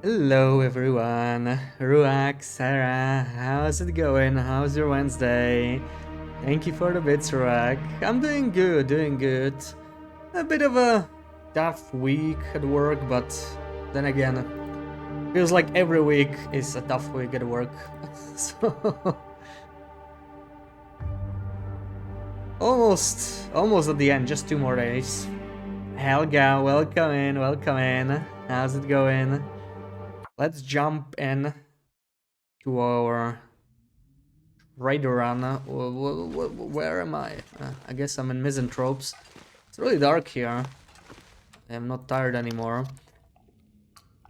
Hello everyone, Ruak, Sarah, how's it going? How's your Wednesday? Thank you for the bits, Ruak. I'm doing good, doing good. A bit of a tough week at work, but then again, feels like every week is a tough week at work. So, almost at the end, just 2 more days. Helga, welcome in, welcome in. How's it going? Let's jump in to our Raider run. Where am I? I guess I'm in Misanthropes. It's really dark here. I'm not tired anymore.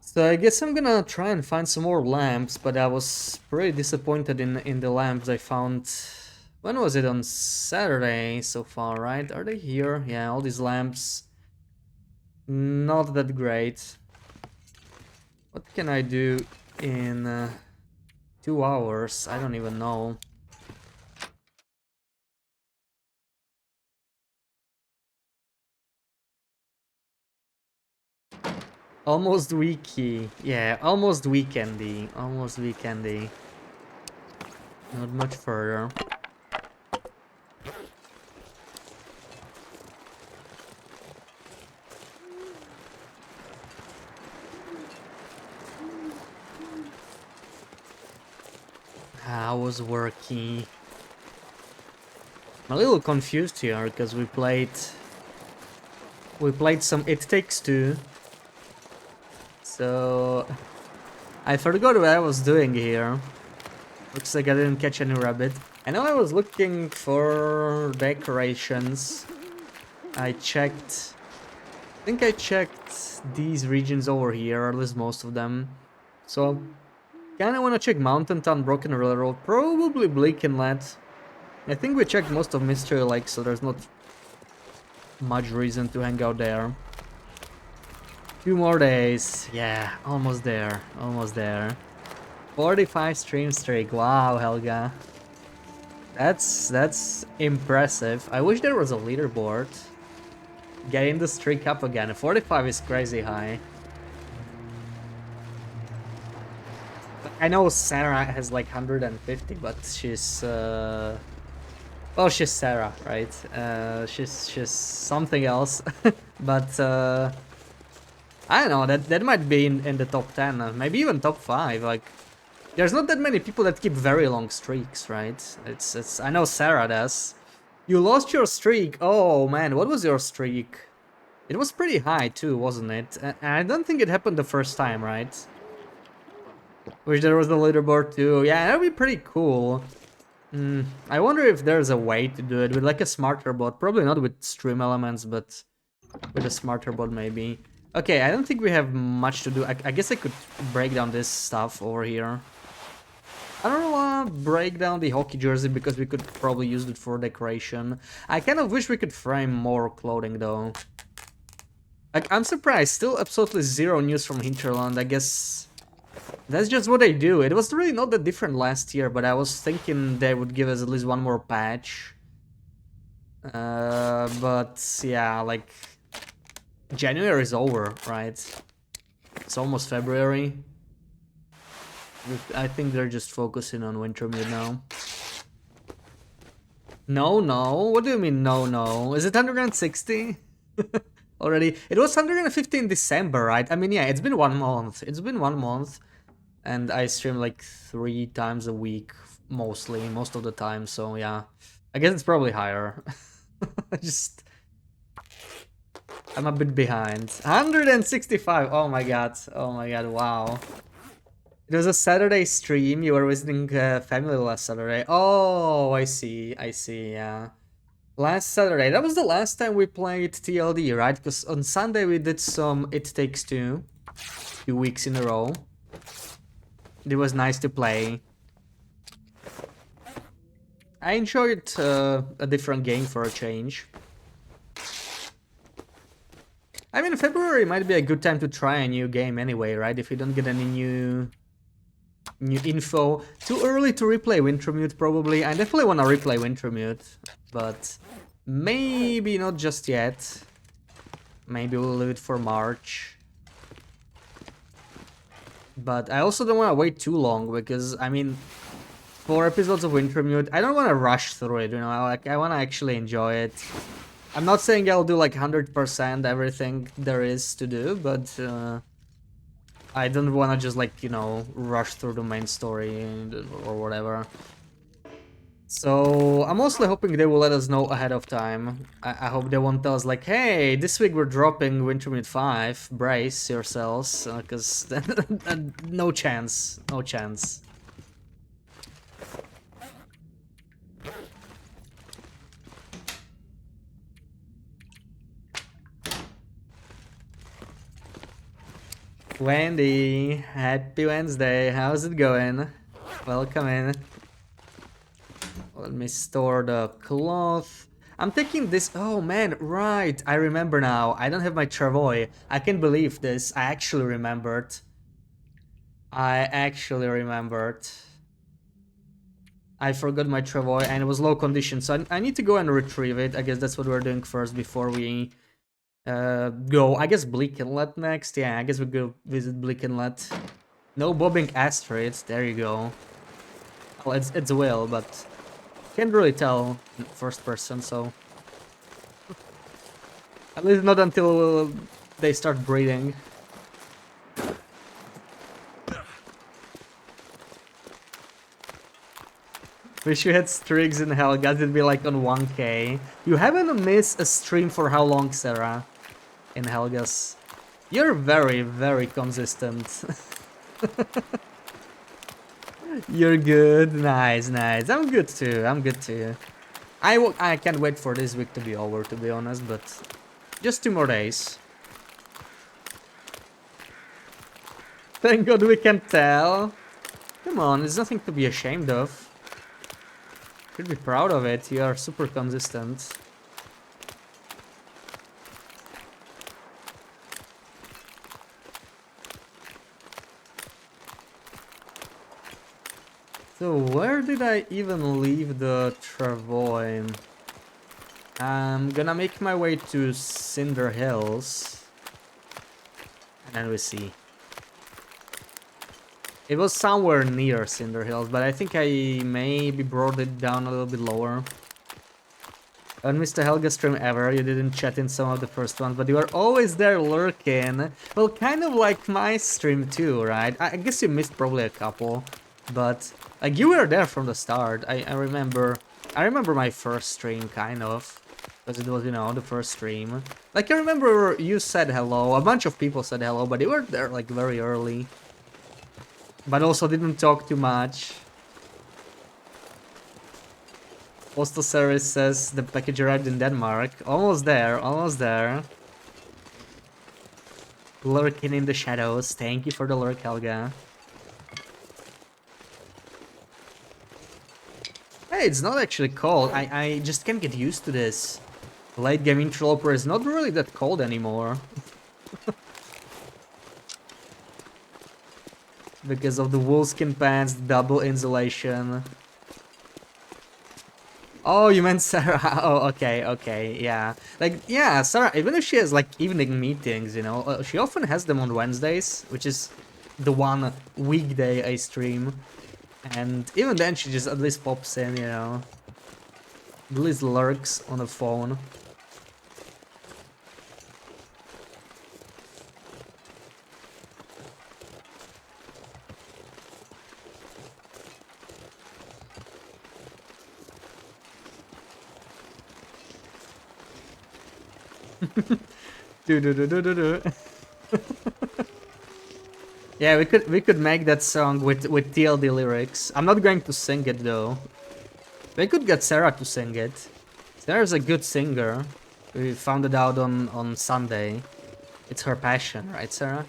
So I guess I'm gonna try and find some more lamps, but I was pretty disappointed in the lamps I found. When was it? On Saturday so far, right? Are they here? Yeah, all these lamps. Not that great. What can I do in 2 hours? I don't even know. Almost weeky. Yeah, almost weekendy. Almost weekendy. Not much further. I was working. I'm a little confused here because we played some It Takes Two. So I forgot what I was doing here. Looks like I didn't catch any rabbit. I know I was looking for decorations. I think I checked these regions over here, or at least most of them. So kinda wanna check Mountain Town, Broken Railroad, probably Bleak Inlet. I think we checked most of Mystery Lake, so there's not much reason to hang out there. 2 more days. Yeah, almost there. Almost there. 45 stream streak. Wow, Helga. That's impressive. I wish there was a leaderboard. Getting the streak up again. 45 is crazy high. I know Sarah has like 150, but she's well, she's Sarah, right? She's something else. But I don't know, that might be in the top 10, maybe even top 5. Like, there's not that many people that keep very long streaks, right? It's I know Sarah does. You lost your streak. Oh man, what was your streak? It was pretty high too, wasn't it? And I don't think it happened the first time, right? Wish there was the leaderboard too. Yeah, that'd be pretty cool. I wonder if there's a way to do it with like a smarter bot. Probably not with Stream Elements, but with a smarter bot maybe. Okay, I don't think we have much to do. I guess I could break down this stuff over here. I don't wanna break down the hockey jersey because we could probably use it for decoration. I kind of wish we could frame more clothing though. Like, I'm surprised, still absolutely zero news from Hinterland. I guess that's just what they do. It was really not that different last year, but I was thinking they would give us at least one more patch. But yeah, like, January is over, right? It's almost February. I think they're just focusing on Wintermute now. No, no. What do you mean, no, no? Is it 160? Already? It was 150 in December, right? I mean, yeah, it's been 1 month. It's been 1 month. And I stream like 3 times a week, mostly, most of the time. So, yeah. I guess it's probably higher. I'm a bit behind. 165! Oh my god. Oh my god, wow. It was a Saturday stream. You were visiting family last Saturday. Oh, I see. I see. Yeah. Last Saturday. That was the last time we played TLD, right? Because on Sunday we did some It Takes Two, 2 weeks in a row. It was nice to play. I enjoyed a different game for a change. I mean, February might be a good time to try a new game anyway, right? If you don't get any new info. Too early to replay Wintermute, probably. I definitely want to replay Wintermute, but maybe not just yet. Maybe we'll leave it for March. But I also don't want to wait too long because, I mean, 4 episodes of Wintermute, I don't want to rush through it, you know, I want to actually enjoy it. I'm not saying I'll do like 100% everything there is to do, but I don't want to just like, you know, rush through the main story or whatever. So I'm mostly hoping they will let us know ahead of time. I hope they won't tell us like, hey, this week we're dropping Wintermute 5, brace yourselves, because no chance, no chance. Wendy, happy Wednesday, how's it going? Welcome in. Let me store the cloth. I'm taking this. Oh man, right. I remember now. I don't have my travois. I can't believe this. I actually remembered. I forgot my travois and it was low condition, so I need to go and retrieve it. I guess that's what we're doing first before we go. I guess Bleak Inlet next. Yeah, I guess we go visit Bleak Inlet. No bobbing asteroids. There you go. Well, it's Will, but can't really tell in first person, so at least not until they start breeding. Wish you had streaks in Helga, it'd be like on 1k. You haven't missed a stream for how long, Sarah? In Helga's. You're very, very consistent. You're good. Nice, nice. I'm good too. I'm good too. I can't wait for this week to be over, to be honest, but just 2 more days. Thank God we can tell. Come on, there's nothing to be ashamed of. Should be proud of it. You are super consistent. So where did I even leave the travois? I'm gonna make my way to Cinder Hills. And then we see. It was somewhere near Cinder Hills, but I think I maybe brought it down a little bit lower. On Mr. Helga stream ever, you didn't chat in some of the first ones, but you were always there lurking. Well, kind of like my stream too, right? I guess you missed probably a couple, but like you were there from the start. I remember my first stream kind of, because it was, you know, the first stream. Like I remember you said hello, a bunch of people said hello, but you were there like very early. But also didn't talk too much. Postal service says the package arrived in Denmark. Almost there, almost there. Lurking in the shadows. Thank you for the lurk, Helga. Hey, it's not actually cold. I just can't get used to this. Late game interloper is not really that cold anymore. Because of the woolskin pants, double insulation. Oh, you meant Sarah. Oh, okay, okay, yeah. Like, yeah, Sarah, even if she has, like, evening meetings, you know, she often has them on Wednesdays, which is the one weekday I stream. And even then, she just at least pops in, you know. At least lurks on the phone. Do do do do do do. Yeah, we could make that song with TLD lyrics. I'm not going to sing it though. We could get Sarah to sing it. Sarah's a good singer. We found it out on Sunday. It's her passion, right, Sarah?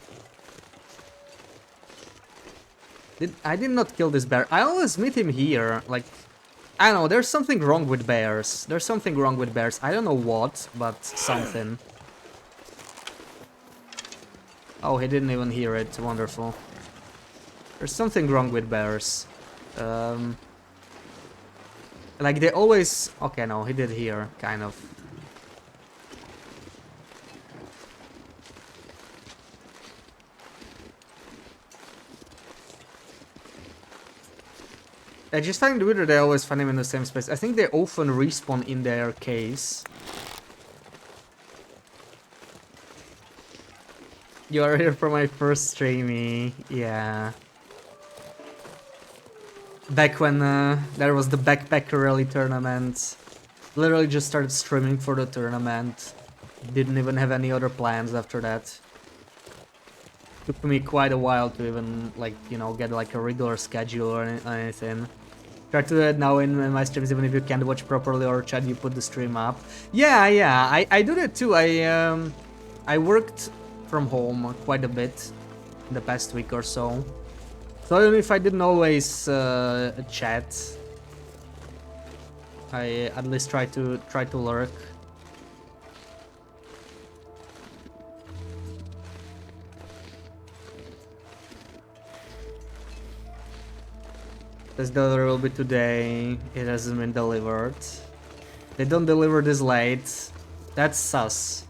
I did not kill this bear. I always meet him here. Like, I don't know. There's something wrong with bears. There's something wrong with bears. I don't know what, but something. Oh, he didn't even hear it. Wonderful. There's something wrong with bears. Like they always... Okay, no, he did hear, kind of. I just find it weird that they always find him in the same space. I think they often respawn in their case. You are here for my first streamy. Yeah. Back when there was the Backpacker Rally tournament. Literally just started streaming for the tournament. Didn't even have any other plans after that. Took me quite a while to even, like, you know, get like a regular schedule or anything. Try to do it now in my streams, even if you can't watch properly or chat, you put the stream up. Yeah, I do that too. I worked from home quite a bit in the past week or so. So even if I didn't always chat, I at least try to lurk. This delivery will be today. It hasn't been delivered. They don't deliver this late. That's sus.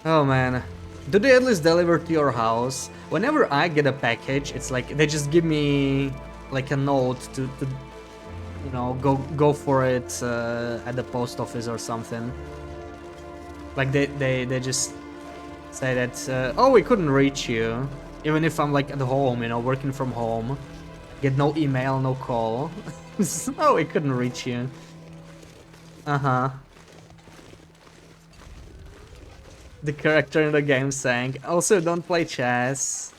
Oh man. Do they at least deliver to your house? Whenever I get a package, it's like they just give me like a note to you know, go for it at the post office or something. Like they just say that oh, we couldn't reach you. Even if I'm like at home, you know, working from home. Get no email, no call. Oh, we couldn't reach you. Uh-huh. The character in the game saying, also don't play chess.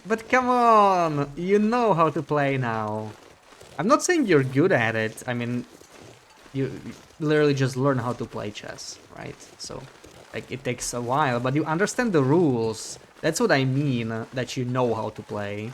But come on, you know how to play now. I'm not saying you're good at it. I mean, you literally just learn how to play chess, right? So, like, it takes a while, but you understand the rules. That's what I mean, that you know how to play.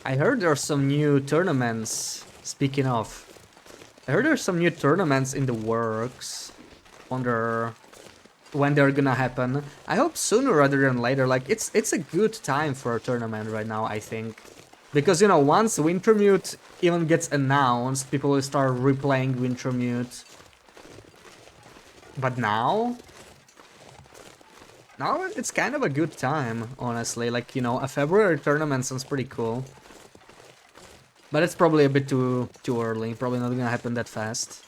I heard there's some new tournaments, speaking of. I heard there's some new tournaments in the works. Wonder when they're gonna happen. I hope sooner rather than later. Like, it's a good time for a tournament right now, I think. Because, you know, once Wintermute even gets announced, people will start replaying Wintermute. But now? Now it's kind of a good time, honestly. Like, you know, a February tournament sounds pretty cool. But it's probably a bit too early. Probably not gonna happen that fast.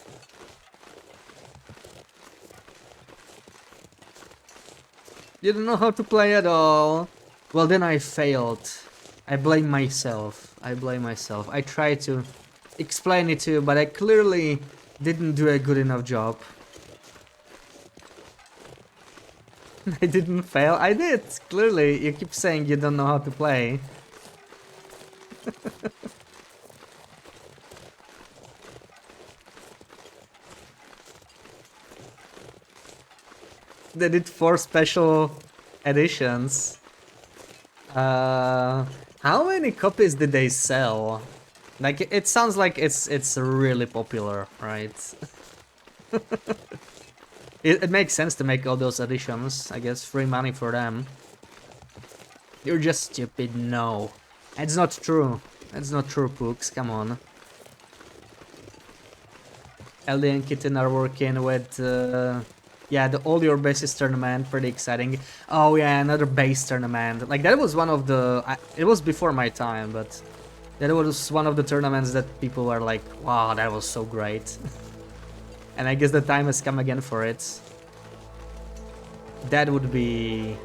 You don't know how to play at all. Well, then I failed. I blame myself. I blame myself. I tried to explain it to you, but I clearly didn't do a good enough job. I didn't fail. I did. Clearly, you keep saying you don't know how to play. They did 4 special editions. How many copies did they sell? Like, it sounds like it's really popular, right? It makes sense to make all those editions. I guess free money for them. You're just stupid. No, it's not true. It's not true, Pooks. Come on. LD and Kitten are working with. Yeah, the All Your Bases tournament, pretty exciting. Oh yeah, another base tournament. Like, that was one of the... it was before my time, but... that was one of the tournaments that people were like, wow, that was so great. And I guess the time has come again for it. That would be...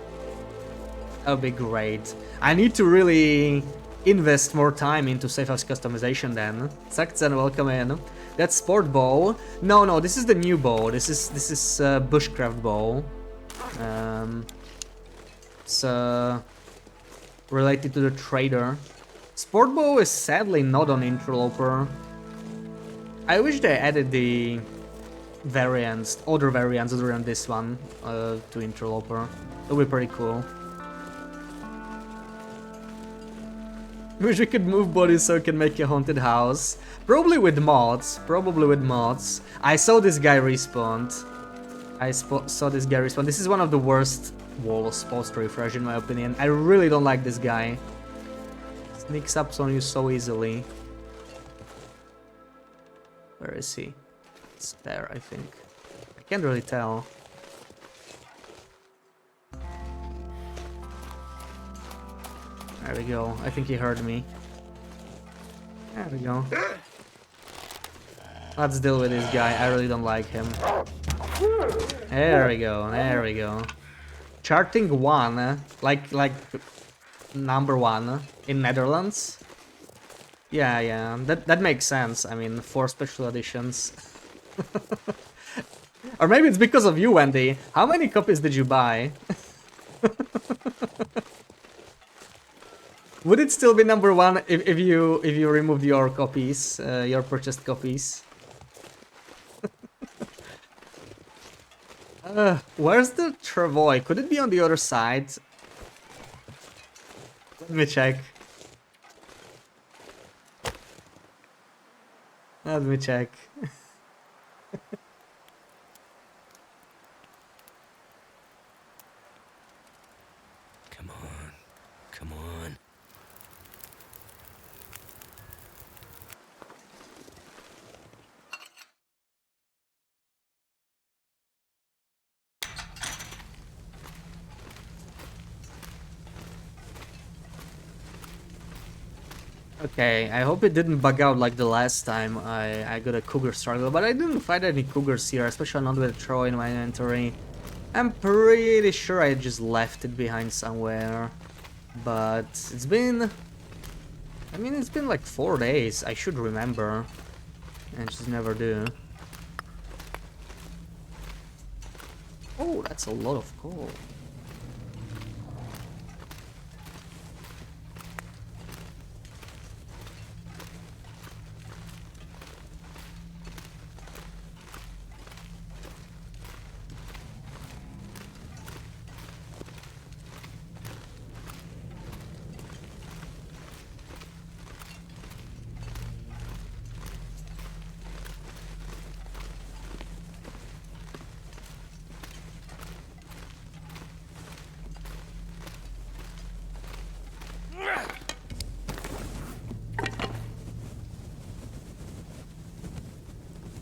that would be great. I need to really invest more time into safe house customization then. Sakzen, welcome in. That's sport bow. No, this is the new bow. This is bushcraft bow. It's related to the trader. Sport bow is sadly not on Interloper. I wish they added the variants, other variants other than this one, to Interloper. It would be pretty cool. Wish we could move bodies so we can make a haunted house. Probably with mods. I saw this guy respawn. Saw this guy respawn. This is one of the worst walls post refresh in my opinion. I really don't like this guy. sneaks up on you so easily. Where is he? It's there, I think. I can't really tell. There we go. I think he heard me. There we go. Let's deal with this guy. I really don't like him. There we go. There we go. Charting 1, like number 1 in Netherlands. Yeah, that makes sense. I mean, 4 special editions. Or maybe it's because of you, Wendy. How many copies did you buy? Would it still be number 1 if you removed your copies, your purchased copies? Where's the Travois? Could it be on the other side? Let me check. Let me check. Come on. Come on. Okay, I hope it didn't bug out like the last time I got a cougar struggle, but I didn't find any cougars here, especially not with Troy in my inventory. I'm pretty sure I just left it behind somewhere, but it's been... I mean, it's been like 4 days, I should remember, and just never do. Oh, that's a lot of coal.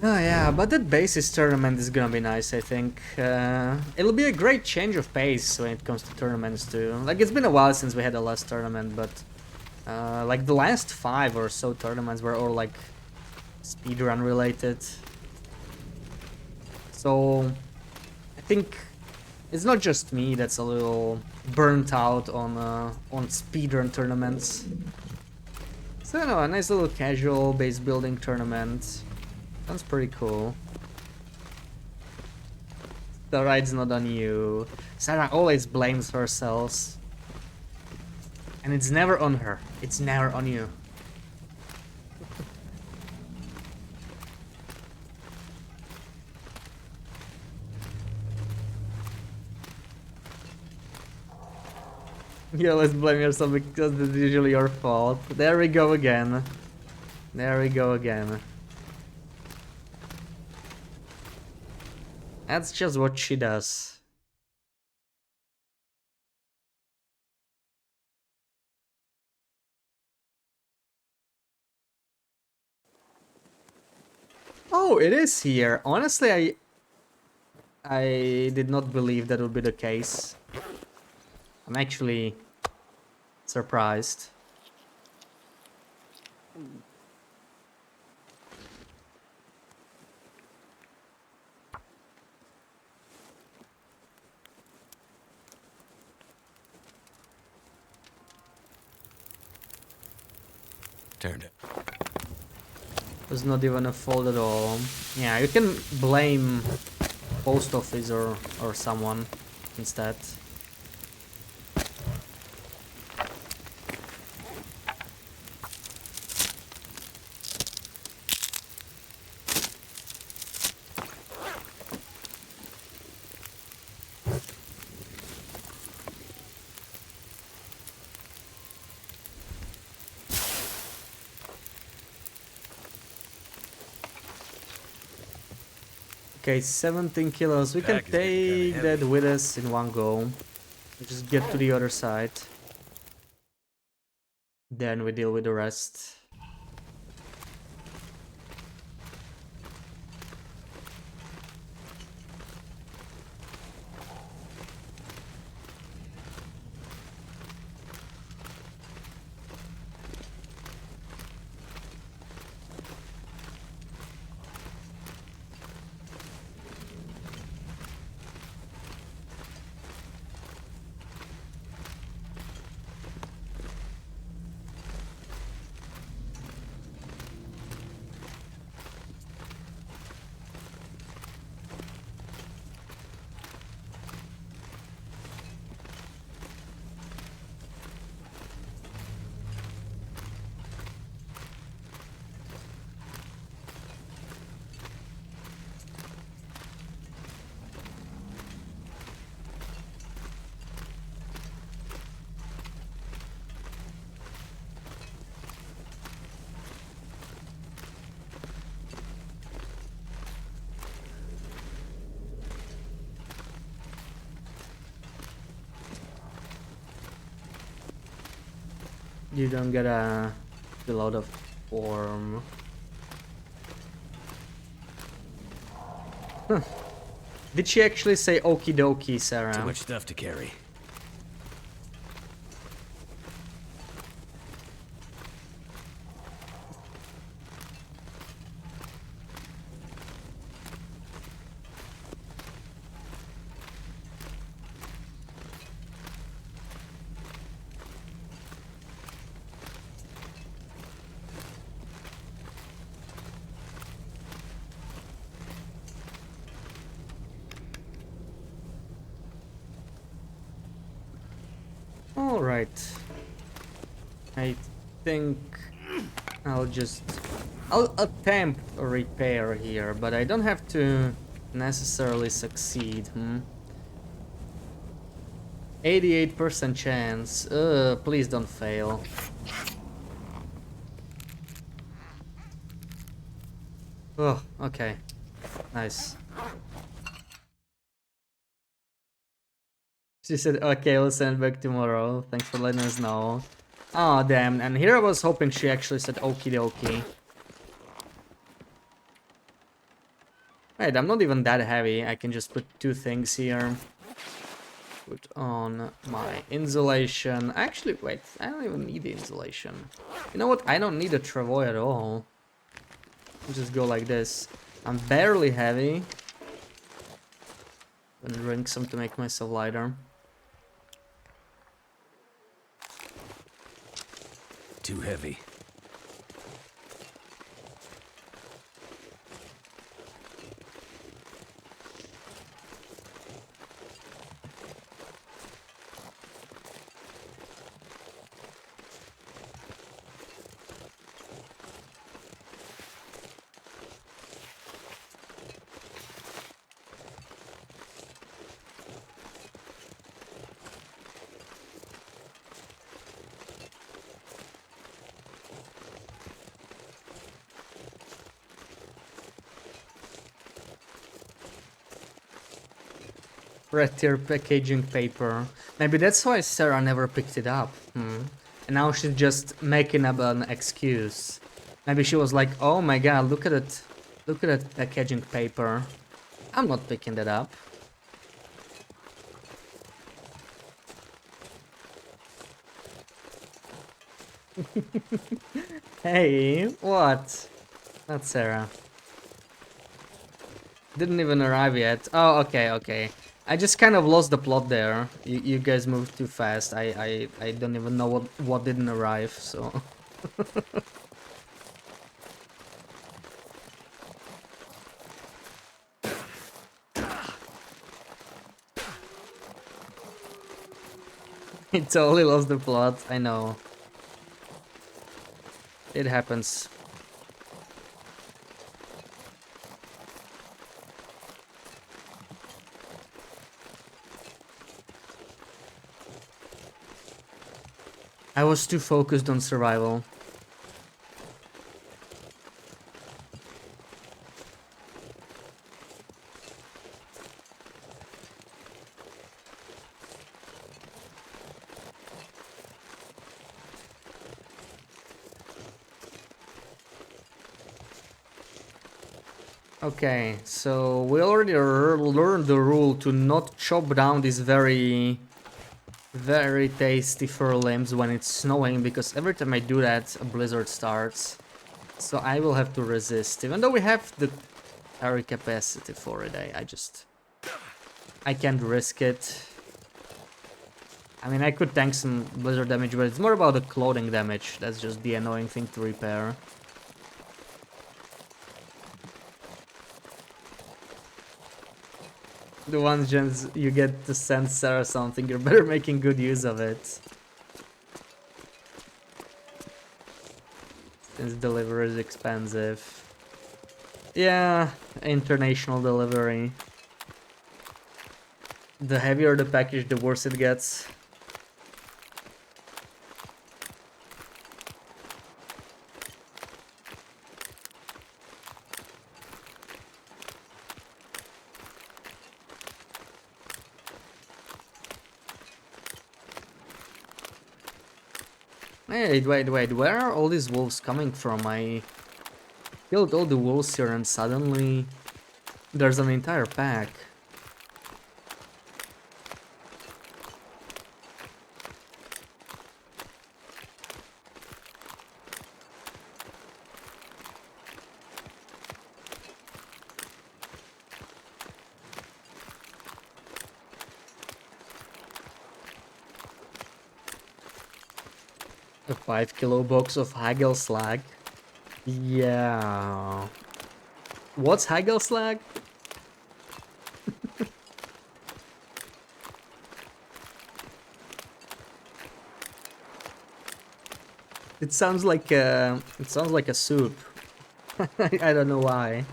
Oh yeah, but that basis tournament is gonna be nice, I think. It'll be a great change of pace when it comes to tournaments too. Like, it's been a while since we had the last tournament, but like the last 5 or so tournaments were all like speedrun related. So I think it's not just me that's a little burnt out on speedrun tournaments. So no, a nice little casual base building tournament. Sounds pretty cool. The ride's not on you. Sarah always blames herself. And it's never on her. It's never on you. You always blame yourself because it's usually your fault. There we go again. There we go again. That's just what she does. Oh, it is here. Honestly, I did not believe that would be the case. I'm actually surprised. Turned it. There's not even a fault at all. Yeah, you can blame post office or someone instead. Okay, 17 kilos. We can Pack is getting kinda take that heavy. with us in one go. Just get to the other side. Then we deal with the rest. You don't get a fill out of form. Huh. Did she actually say okie dokie, Sarah? Too much stuff to carry. All right. I think I'll attempt a repair here, but I don't have to necessarily succeed. 88% chance. Please don't fail. Oh, okay. Nice. She said, okay, we'll send back tomorrow. Thanks for letting us know. Oh, damn. And here I was hoping she actually said okie dokie. Wait, I'm not even that heavy. I can just put 2 things here. Put on my insulation. Actually, wait, I don't even need the insulation. You know what? I don't need a travoy at all. I'll just go like this. I'm barely heavy. And drink some to make myself lighter. Too heavy. Red tier packaging paper. Maybe that's why Sarah never picked it up. And now she's just making up an excuse. Maybe she was like, oh my god, look at it. Look at that packaging paper. I'm not picking that up. Hey, what? That's Sarah. Didn't even arrive yet. Oh, okay, okay. I just kind of lost the plot there. You guys moved too fast. I don't even know what didn't arrive, so... It totally lost the plot, I know. It happens. I was too focused on survival. Okay, so we already learned the rule to not chop down these very tasty fur limbs when it's snowing, because every time I do that, a blizzard starts. So I will have to resist, even though we have the carry capacity for it. I can't risk it. I mean, I could tank some blizzard damage, but it's more about the clothing damage. That's just the annoying thing to repair. The ones gens you get to send Sarah something, you're better making good use of it. Since delivery is expensive. Yeah, international delivery. The heavier the package, the worse it gets. Wait, where are all these wolves coming from? I killed all the wolves here and suddenly there's an entire pack. A 5 kilo box of Hagelslag. Yeah. What's Hagelslag? It sounds like a soup. I don't know why.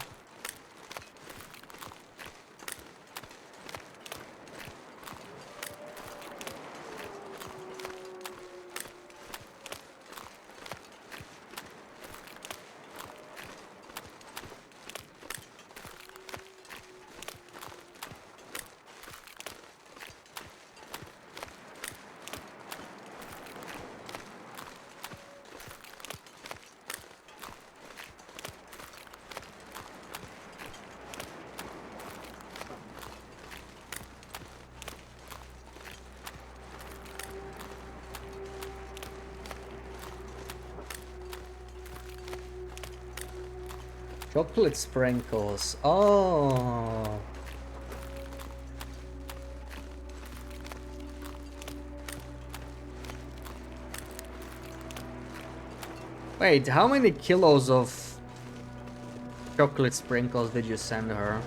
Chocolate sprinkles. Oh. Wait, how many kilos of chocolate sprinkles did you send her?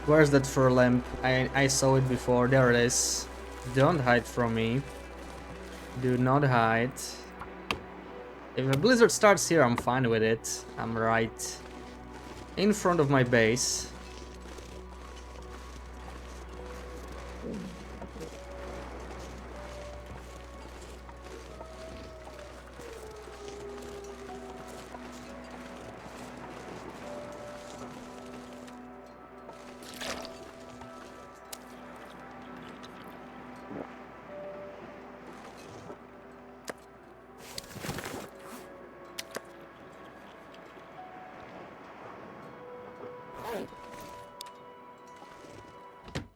Where's that fur lamp? I saw it before. There it is. Don't hide from me. Do not hide. If a blizzard starts here, I'm fine with it. I'm right in front of my base.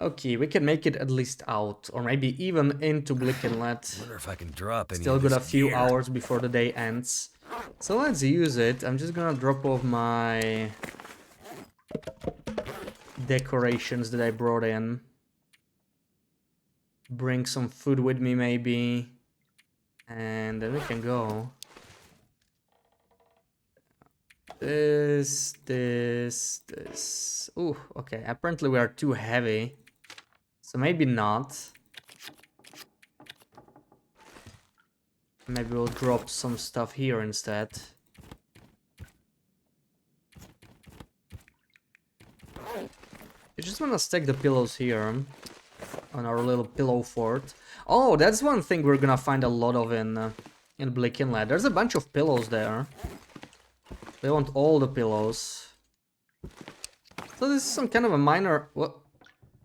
Okay, we can make it at least out, or maybe even into Blick Inlet. Wonder if I can drop any. Still of got a this few gear. hours before the day ends. So let's use it. I'm just gonna drop off my decorations that I brought in. Bring some food with me maybe. And then we can go. This. Ooh, okay. Apparently we are too heavy. So maybe not. Maybe we'll drop some stuff here instead. I just wanna stack the pillows here on our little pillow fort. Oh, that's one thing we're gonna find a lot of in Blick Inlet. There's a bunch of pillows there. We want all the pillows. So this is some kind of a minor... What?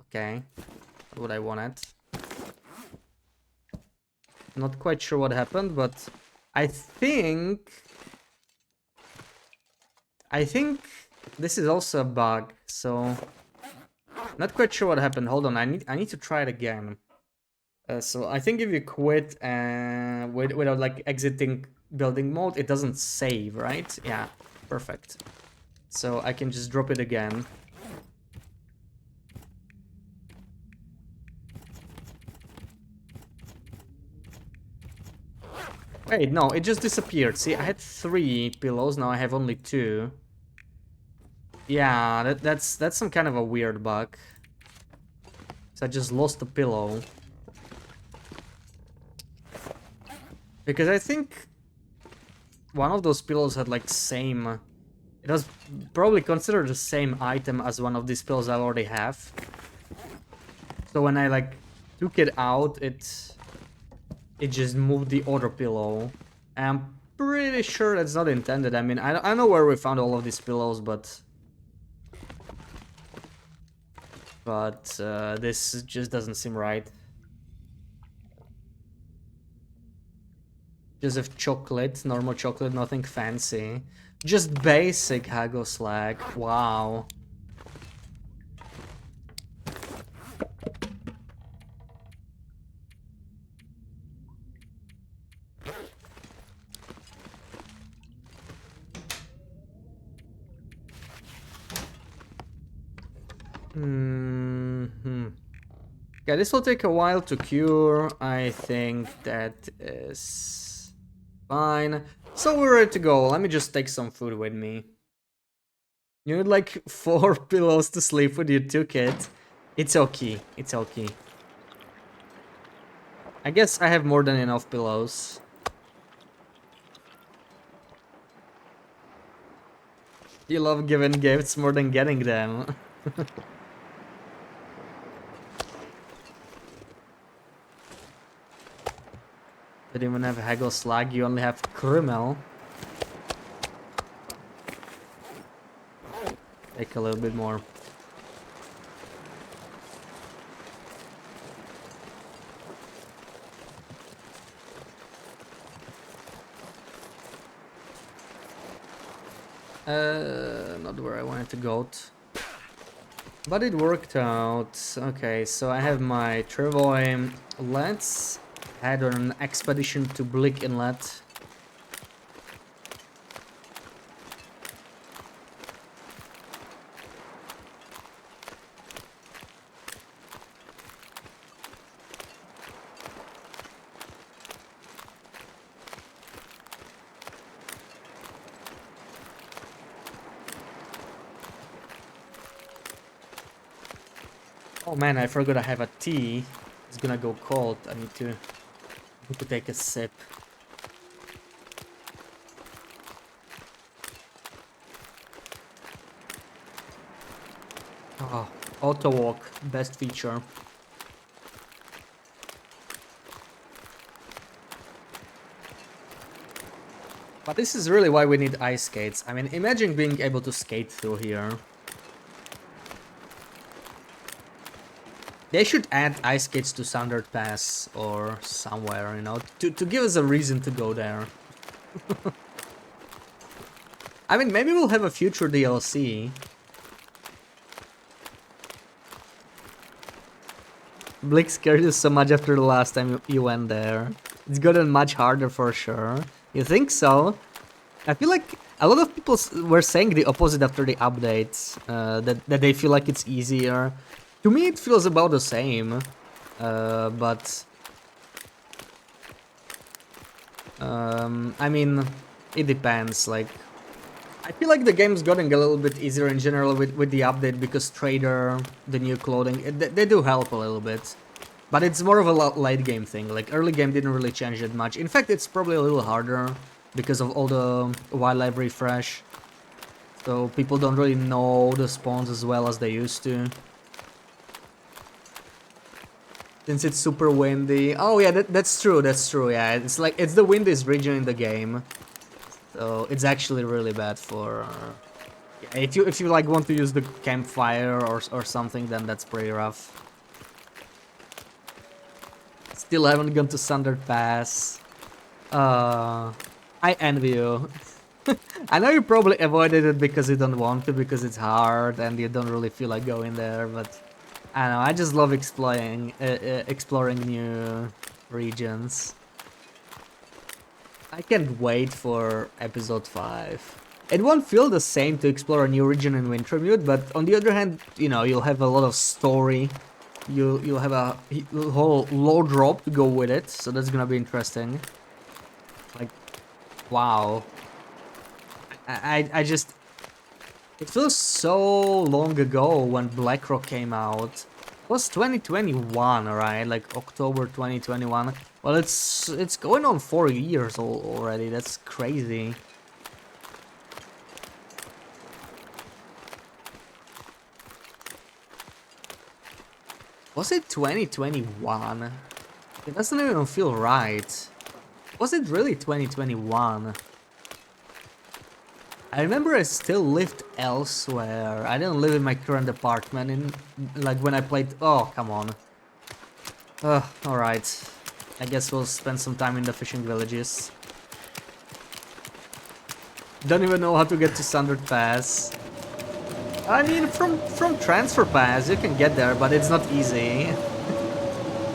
Okay. Not what I wanted. Not quite sure what happened, but I think this is also a bug, so not quite sure what happened. Hold on, I need to try it again. So I think if you quit without like exiting building mode, it doesn't save, right? Yeah, perfect. So I can just drop it again. Wait, no, it just disappeared. See, I had 3 pillows, now I have only 2. Yeah, that's some kind of a weird bug. So I just lost the pillow. Because I think one of those pillows had like same... It was probably considered the same item as one of these pillows I already have. So when I like took it out, it just moved the other pillow. I'm pretty sure that's not intended. I mean, I know where we found all of these pillows, but this just doesn't seem right. Just have chocolate, normal chocolate, nothing fancy. Just basic Hago Slag. Wow. Yeah, this will take a while to cure. I think that is fine. So we're ready to go. Let me just take some food with me. You need like 4 pillows to sleep with. You took it. It's okay. It's okay. I guess I have more than enough pillows. You love giving gifts more than getting them. Don't even have Haggle Slag, you only have Krumel. Take a little bit more. Not where I wanted to go. But it worked out. Okay, so I have my Trevoy. Let's head on an expedition to Blick Inlet. Oh man, I forgot I have a tea. It's gonna go cold. I need to take a sip. Oh, auto walk, best feature. But this is really why we need ice skates. I mean, imagine being able to skate through here. They should add ice skates to Sundered Pass or somewhere, you know, to give us a reason to go there. I mean, maybe we'll have a future DLC. Blick scared you so much after the last time you went there. It's gotten much harder for sure. You think so? I feel like a lot of people were saying the opposite after the updates, that they feel like it's easier. To me, it feels about the same, but I mean, it depends. Like, I feel like the game's getting a little bit easier in general with the update because Trader, the new clothing, they do help a little bit. But it's more of a late game thing. Like, early game didn't really change that much. In fact, it's probably a little harder because of all the wildlife refresh. So people don't really know the spawns as well as they used to. Since it's super windy. Oh yeah, that's true, yeah. It's like, it's the windiest region in the game. So it's actually really bad for... yeah, If you like want to use the campfire or something, then that's pretty rough. Still haven't gone to Thunder Pass. I envy you. I know you probably avoided it because you don't want to, because it's hard and you don't really feel like going there, but I don't know, I just love exploring new regions. I can't wait for episode 5. It won't feel the same to explore a new region in Wintermute, but on the other hand, you know, you'll have a lot of story. You'll have a whole low drop to go with it, so that's gonna be interesting. Like, wow. I just... It feels so long ago when Blackrock came out. It was 2021, right? Like October 2021. Well, it's going on 4 years already. That's crazy. Was it 2021? It doesn't even feel right. Was it really 2021? I remember I still lived elsewhere. I didn't live in my current apartment in, like, when I played... Oh, come on. Alright. I guess we'll spend some time in the fishing villages. Don't even know how to get to Sundered Pass. I mean, from Transfer Pass you can get there, but it's not easy.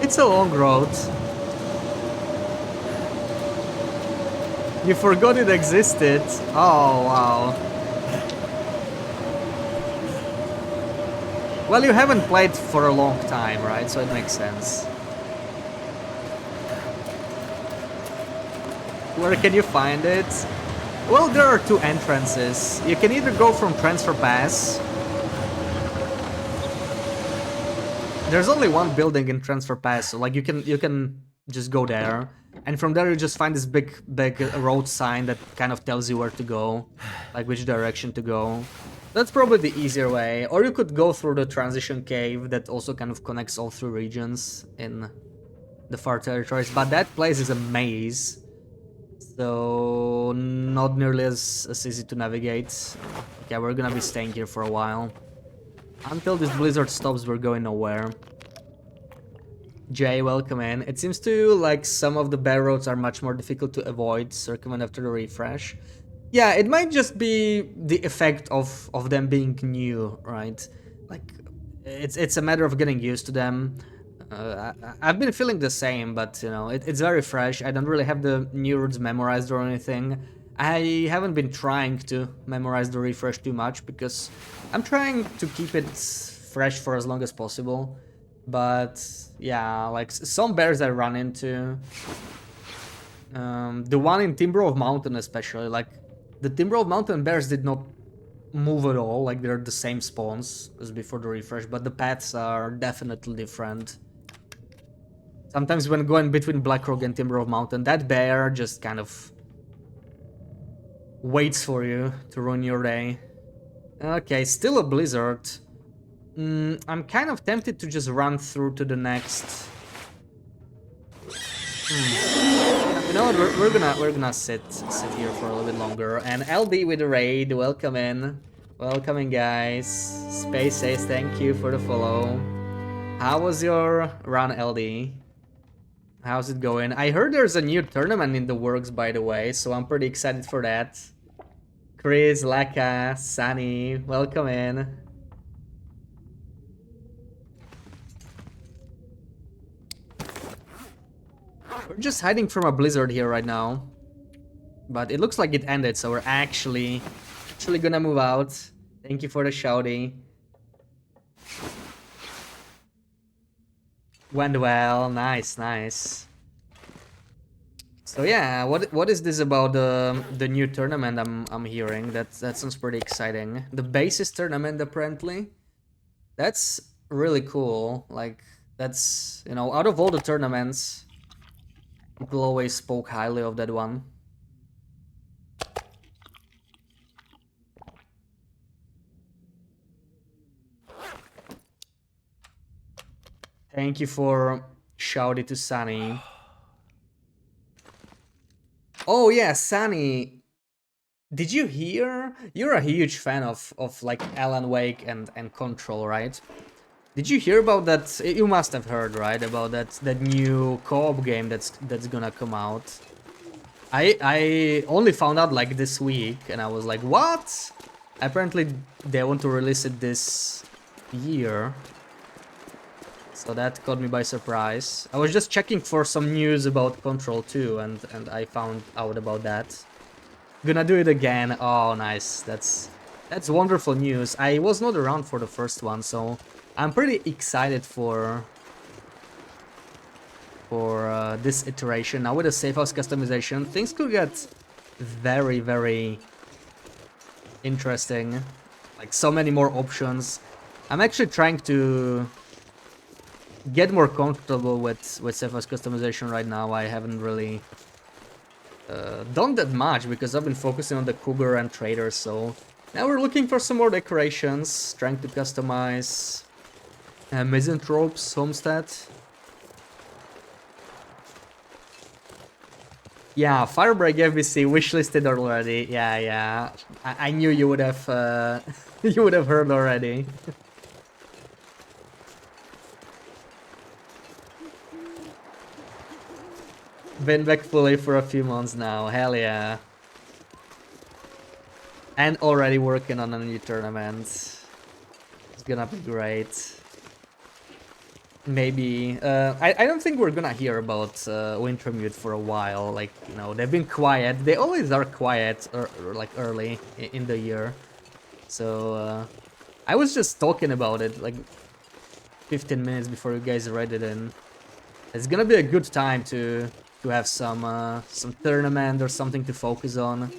It's a long road. You forgot it existed. Oh, wow. Well, you haven't played for a long time, right? So it makes sense. Where can you find it? Well, there are 2 entrances. You can either go from Transfer Pass. There's only 1 building in Transfer Pass, so like you can just go there. And from there you just find this big road sign that kind of tells you where to go, like which direction to go. That's probably the easier way. Or you could go through the transition cave that also kind of connects all 3 regions in the far territories, but that place is a maze. So not nearly as easy to navigate. Okay, we're gonna be staying here for a while. Until this blizzard stops, we're going nowhere. Jay, welcome in. It seems to like some of the bad roads are much more difficult to avoid, circumvent after the refresh. Yeah, it might just be the effect of them being new, right? Like, it's a matter of getting used to them. I've been feeling the same, but you know, it's very fresh. I don't really have the new routes memorized or anything. I haven't been trying to memorize the refresh too much because I'm trying to keep it fresh for as long as possible. But yeah, like some bears I run into, the one in Timberwolf Mountain especially, like the Timberwolf Mountain bears did not move at all, like they're the same spawns as before the refresh, but the paths are definitely different. Sometimes when going between Blackrock and Timberwolf Mountain, that bear just kind of waits for you to ruin your day. Okay, still a blizzard. I'm kind of tempted to just run through to the next. You know what? We're gonna sit here for a little bit longer. And LD with the raid, welcome in, guys. Space says thank you for the follow. How was your run, LD? How's it going? I heard there's a new tournament in the works, by the way, so I'm pretty excited for that. Chris, Laka, Sunny, welcome in. We're just hiding from a blizzard here right now. But it looks like it ended, so we're actually gonna move out. Thank you for the shouty. Went well, nice. So yeah, what is this about the new tournament I'm hearing? That sounds pretty exciting. The basis tournament apparently. That's really cool. Like that's, you know, out of all the tournaments, people always spoke highly of that one. Thank you for shouting to Sunny. Oh yeah, Sunny. Did you hear? You're a huge fan of like Alan Wake and Control, right? Did you hear about that? You must have heard, right, about that new co-op game that's gonna come out. I only found out like this week, and I was like, what? Apparently, they want to release it this year. So that caught me by surprise. I was just checking for some news about Control 2, and I found out about that. Gonna do it again. Oh, nice. That's wonderful news. I was not around for the first one, so I'm pretty excited for this iteration. Now with the safe house customization, things could get very, very interesting. Like so many more options. I'm actually trying to get more comfortable with safe house customization right now. I haven't really done that much because I've been focusing on the Cougar and Trader, so now we're looking for some more decorations, trying to customize Misanthrope's homestead. Yeah, Firebreak FBC wishlisted already. Yeah. I knew you would have you would have heard already. Been back fully for a few months now. Hell yeah. And already working on a new tournament. It's gonna be great. Maybe I don't think we're gonna hear about Wintermute for a while. Like, you know, they've been quiet. They always are quiet like early in the year. So I was just talking about it like 15 minutes before you guys read it in. It's gonna be a good time to have some tournament or something to focus on.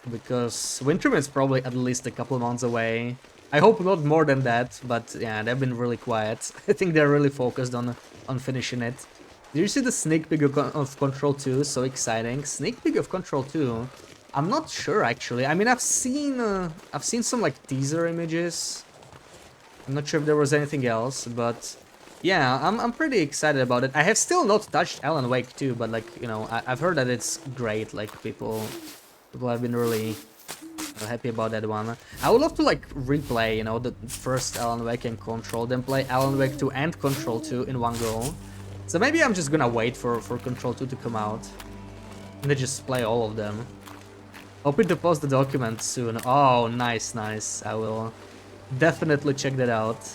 Because Wintermute's probably at least a couple months away. I hope not more than that, but yeah, they've been really quiet. I think they're really focused on finishing it. Did you see the sneak peek of Control 2? So exciting. Sneak peek of Control 2? I'm not sure actually. I mean, I've seen some like teaser images. I'm not sure if there was anything else, but yeah, I'm pretty excited about it. I have still not touched Alan Wake 2, but like, you know, I've heard that it's great. Like people have been really happy about that one. I would love to like replay, you know, the first Alan Wake and Control, then play Alan Wake 2 and Control 2 in one go. So maybe I'm just gonna wait for Control 2 to come out and then just play all of them. Hoping to post the document soon. Oh, nice. I will definitely check that out.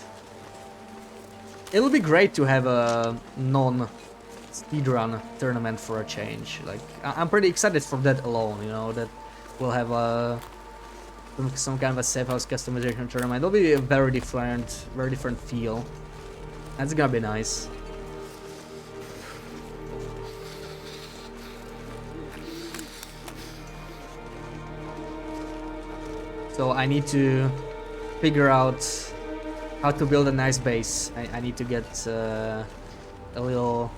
It'll be great to have a non-speedrun tournament for a change. Like, I'm pretty excited for that alone, you know, that we'll have some kind of a safe house customization tournament. It'll be a very different feel. That's gonna be nice. So I need to figure out how to build a nice base. I need to get a little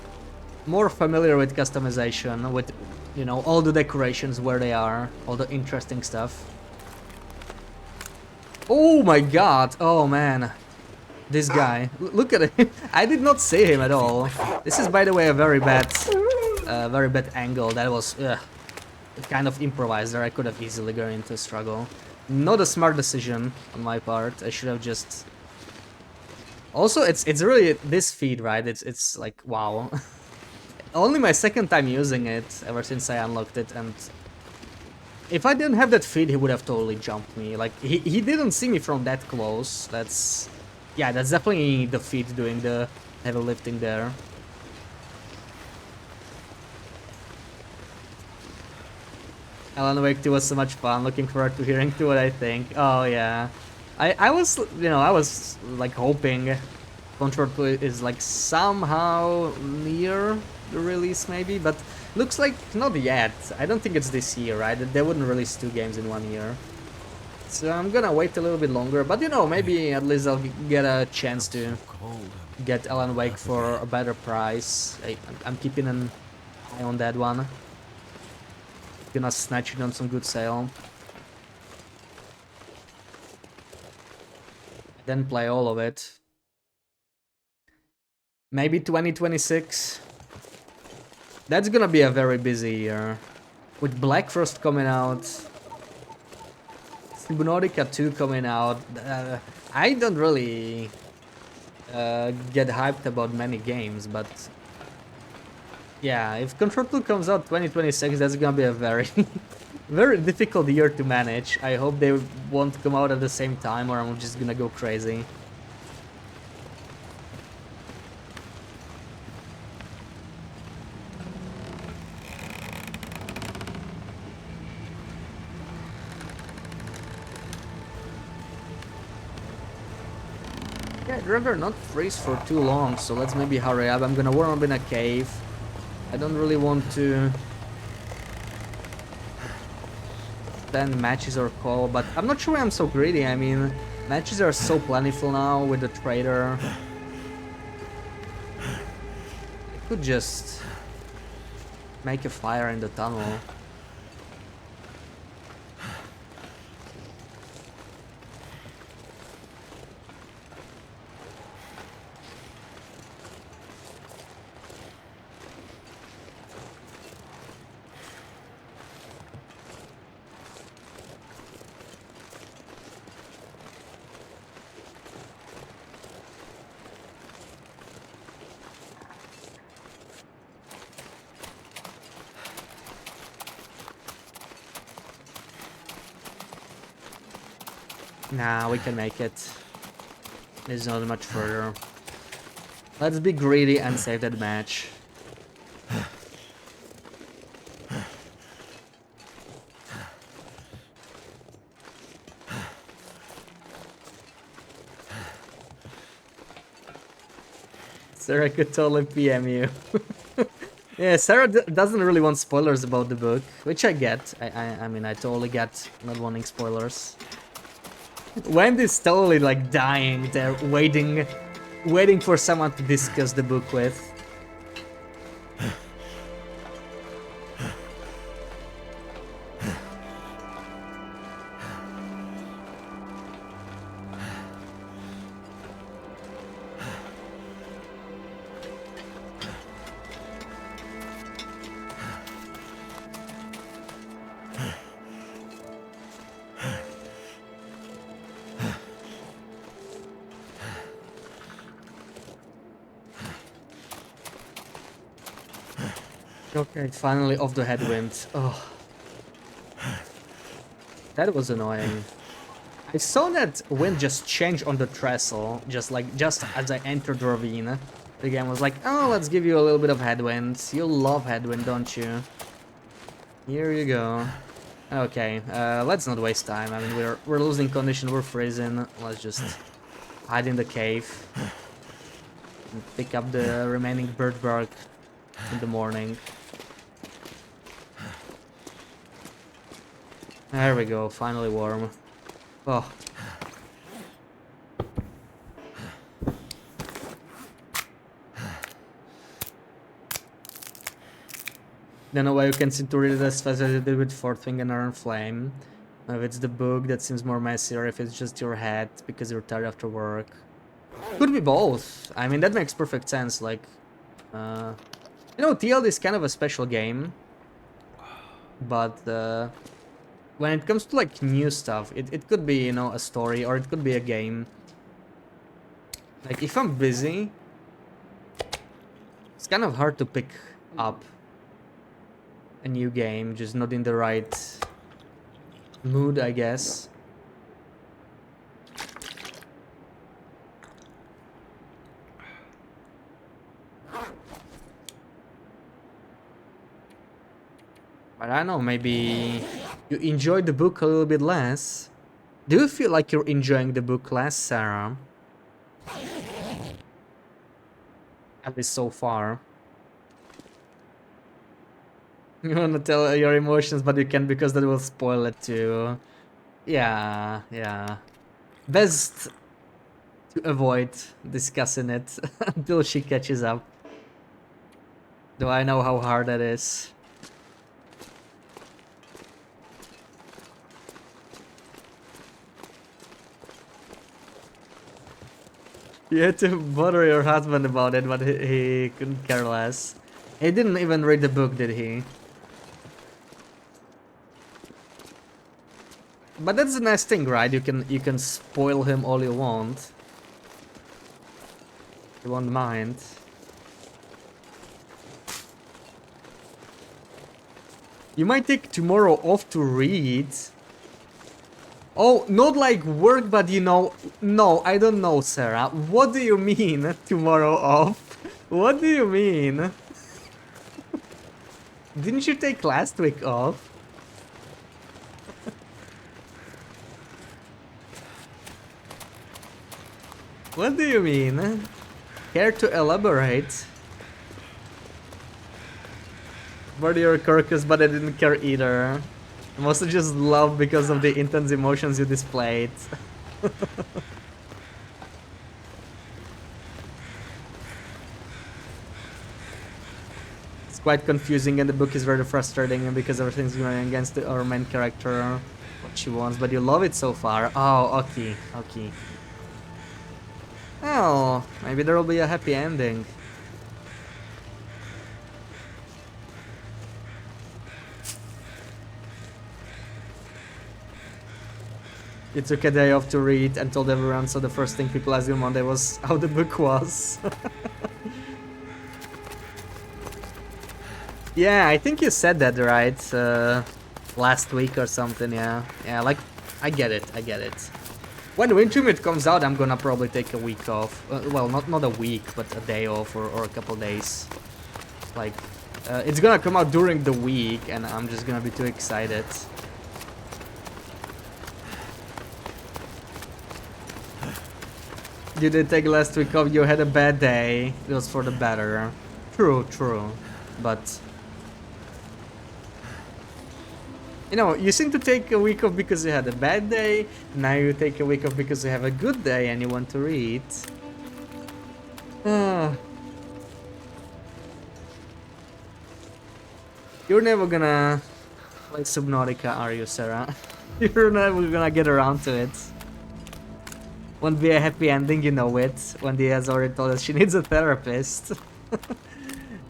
more familiar with customization, with, you know, all the decorations, where they are, all the interesting stuff. Oh my god, oh man. This guy, look at it. I did not see him at all. This is, by the way, a very bad angle. That was kind of improvised there. I could have easily gone into a struggle. Not a smart decision on my part. I should have just... Also, it's really this feed, right? It's like, wow. Only my second time using it ever since I unlocked it, and if I didn't have that feed, he would have totally jumped me. Like, he didn't see me from that close. That's... Yeah, that's definitely the feed doing the heavy lifting there. Alan Wake 2 was so much fun. Looking forward to hearing to what I think. Oh yeah, I was, you know, I was like hoping Control 2 is like somehow near the release maybe, but looks like not yet. I don't think it's this year, right? They wouldn't release 2 games in 1 year. So I'm gonna wait a little bit longer, but you know, maybe at least I'll get a chance to get Alan Wake for a better price. I'm keeping an eye on that one. Gonna snatch it on some good sale. Then play all of it. Maybe 2026. That's gonna be a very busy year. With Black Frost coming out, Subnautica 2 coming out, I don't really get hyped about many games, but yeah, if Control 2 comes out 2026, that's gonna be a very, very difficult year to manage. I hope they won't come out at the same time, or I'm just gonna go crazy. Yeah, I'd rather not freeze for too long, so let's maybe hurry up. I'm gonna warm up in a cave. I don't really want to spend matches or call, but I'm not sure why I'm so greedy. I mean, matches are so plentiful now with the trader. I could just make a fire in the tunnel. Nah, we can make it. There's not much further. Let's be greedy and save that match. Sarah could totally PM you. Yeah, Sarah doesn't really want spoilers about the book, which I get. I mean, I totally get not wanting spoilers. Wendy's totally like dying there, waiting for someone to discuss the book with. Okay, finally off the headwind. Oh, that was annoying. I saw that wind just change on the trestle, just as I entered the ravine. The game was like, oh, let's give you a little bit of headwind. You love headwind, don't you? Here you go. Okay, let's not waste time. I mean, we're losing condition, we're freezing. Let's just hide in the cave and pick up the remaining bird bark in the morning. There we go, finally warm. Oh. Don't know why you can seem to read it as fast as you did with Fourth Wing and Iron Flame. If it's the book that seems more messy, or if it's just your head because you're tired after work. Could be both. I mean, that makes perfect sense. Like, you know, TLD is kind of a special game, but when it comes to like new stuff, it could be, you know, a story, or it could be a game. Like, if I'm busy, it's kind of hard to pick up a new game, just not in the right mood, I guess. But I don't know, maybe you enjoyed the book a little bit less. Do you feel like you're enjoying the book less, Sarah? At least so far. You wanna tell your emotions, but you can't because that will spoil it too. Yeah, yeah. Best to avoid discussing it until she catches up. Though I know how hard that is. You had to bother your husband about it, but he couldn't care less. He didn't even read the book, did he? But that's the nice thing, right? You can spoil him all you want. He won't mind. You might take tomorrow off to read. Oh, not like work, but you know... No, I don't know, Sarah. What do you mean, tomorrow off? What do you mean? Didn't you take last week off? What do you mean? Care to elaborate? Body or Kirkus, but I didn't care either. Mostly just love because of the intense emotions you displayed. It's quite confusing and the book is very frustrating because everything's going against our main character, what she wants, but you love it so far. Oh, okay, okay. Oh, maybe there will be a happy ending. You took a day off to read and told everyone, so the first thing people asked you on Monday was how the book was. Yeah, I think you said that right last week or something, yeah. Yeah, like, I get it, I get it. When Winter Meat comes out, I'm gonna probably take a week off. Well, not a week, but a day off or a couple days. Like, it's gonna come out during the week and I'm just gonna be too excited. You did take last week off, you had a bad day. It was for the better. True, true. But... You know, you seem to take a week off because you had a bad day. Now you take a week off because you have a good day and you want to read. You're never gonna play Subnautica, are you, Sarah? You're never gonna get around to it. Won't be a happy ending, you know it. Wendy has already told us she needs a therapist.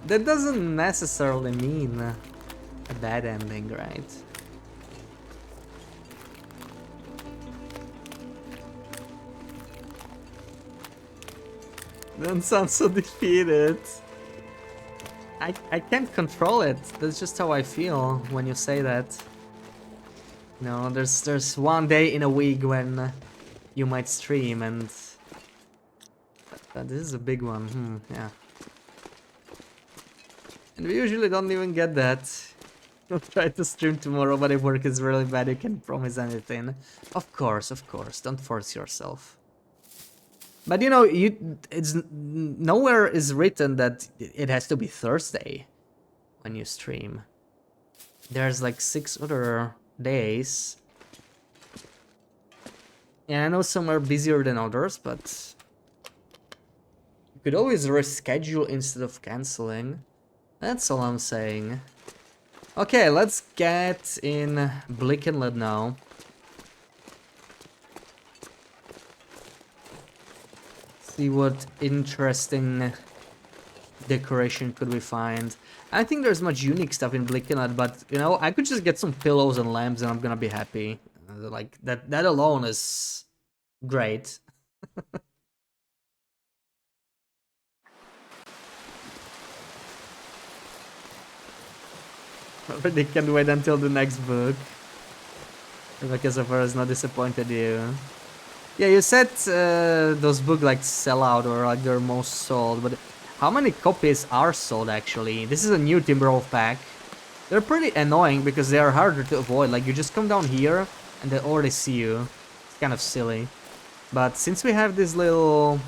That doesn't necessarily mean a bad ending, right? Don't sound so defeated. I can't control it. That's just how I feel when you say that. You know, there's one day in a week when you might stream and... this is a big one, yeah. And we usually don't even get that. I'll try to stream tomorrow, but if work is really bad, you can't promise anything. Of course, don't force yourself. But you know, it's nowhere is written that it has to be Thursday when you stream. There's like 6 other days. Yeah, I know some are busier than others, but you could always reschedule instead of canceling. That's all I'm saying. Okay, let's get in Bleak Inlet now. See what interesting decoration could we find. I think there's much unique stuff in Bleak Inlet, but you know, I could just get some pillows and lamps and I'm gonna be happy. Like that alone is great. Already can't wait until the next book. Because so far has not disappointed you. Yeah, you said those books like sell out or like they're most sold, but how many copies are sold actually? This is a new Timberwolf pack. They're pretty annoying because they are harder to avoid. Like you just come down here and they already see you. It's kind of silly. But since we have this little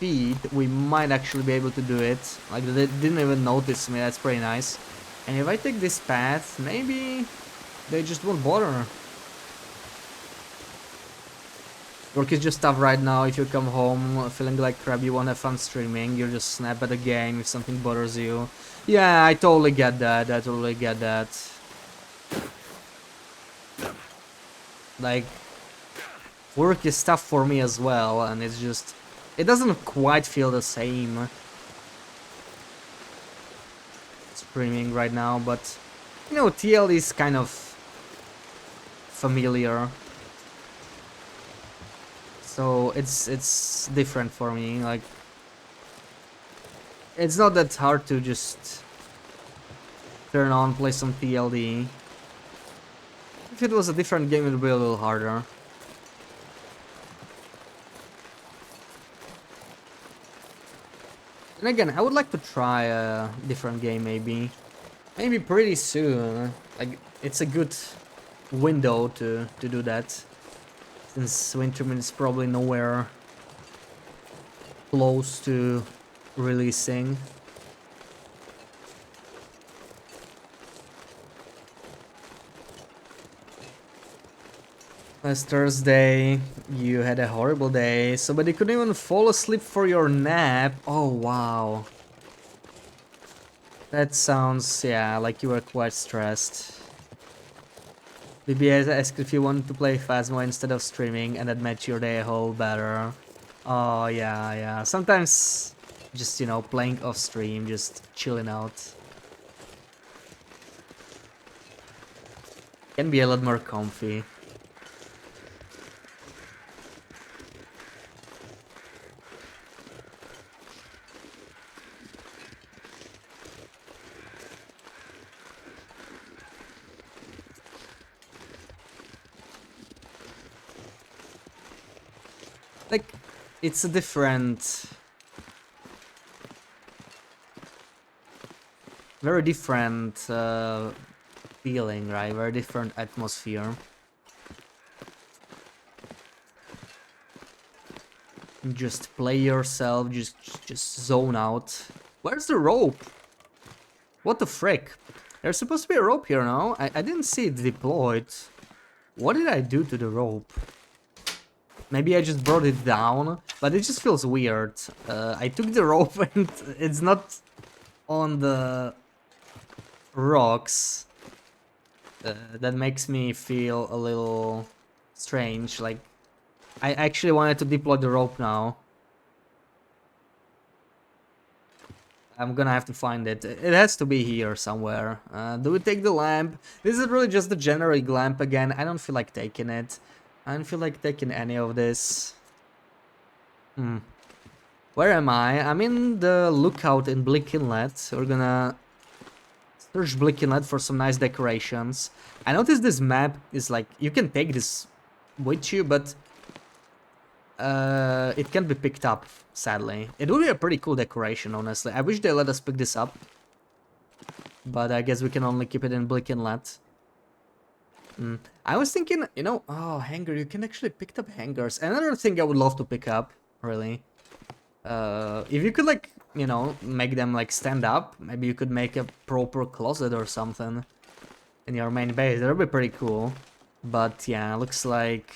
feed, we might actually be able to do it. Like they didn't even notice me. That's pretty nice. And if I take this path, maybe they just won't bother. Work is just tough right now. If you come home feeling like crap, you won't have fun streaming. You just snap at the game if something bothers you. Yeah, I totally get that. I totally get that. Like, work is tough for me as well, and it's just... It doesn't quite feel the same streaming right now, but You know, TL is kind of familiar, so it's different for me. Like, it's not that hard to just turn on, play some TLD. If it was a different game, it would be a little harder. And again, I would like to try a different game, maybe pretty soon. Like, it's a good window to do that, since Wintermute is probably nowhere close to releasing. Last Thursday, you had a horrible day, so but you couldn't even fall asleep for your nap. Oh wow. That sounds, yeah, like you were quite stressed. BBS asked if you wanted to play Phasmo instead of streaming, and that made your day a whole better. Oh yeah, yeah. Sometimes just, you know, playing off stream, just chilling out, can be a lot more comfy. Like, it's a different, very different feeling, right? Very different atmosphere. Just play yourself, just zone out. Where's the rope? What the frick? There's supposed to be a rope here now. I didn't see it deployed. What did I do to the rope? Maybe I just brought it down, but it just feels weird. I took the rope and it's not on the rocks. That makes me feel a little strange. Like, I actually wanted to deploy the rope now. I'm gonna have to find it. It has to be here somewhere. Do we take the lamp? This is really just the generic lamp again. I don't feel like taking it. I don't feel like taking any of this. Where am I? I'm in the lookout in Bleak Inlet. We're gonna search Bleak Inlet for some nice decorations. I noticed this map is like, you can take this with you, but it can't be picked up, sadly. It would be a pretty cool decoration, honestly. I wish they let us pick this up, but I guess we can only keep it in Bleak Inlet. I was thinking, you know, oh, hanger, you can actually pick up hangers. Another thing I would love to pick up, really. If you could, like, you know, make them, like, stand up, maybe you could make a proper closet or something in your main base. That would be pretty cool. But, yeah, looks like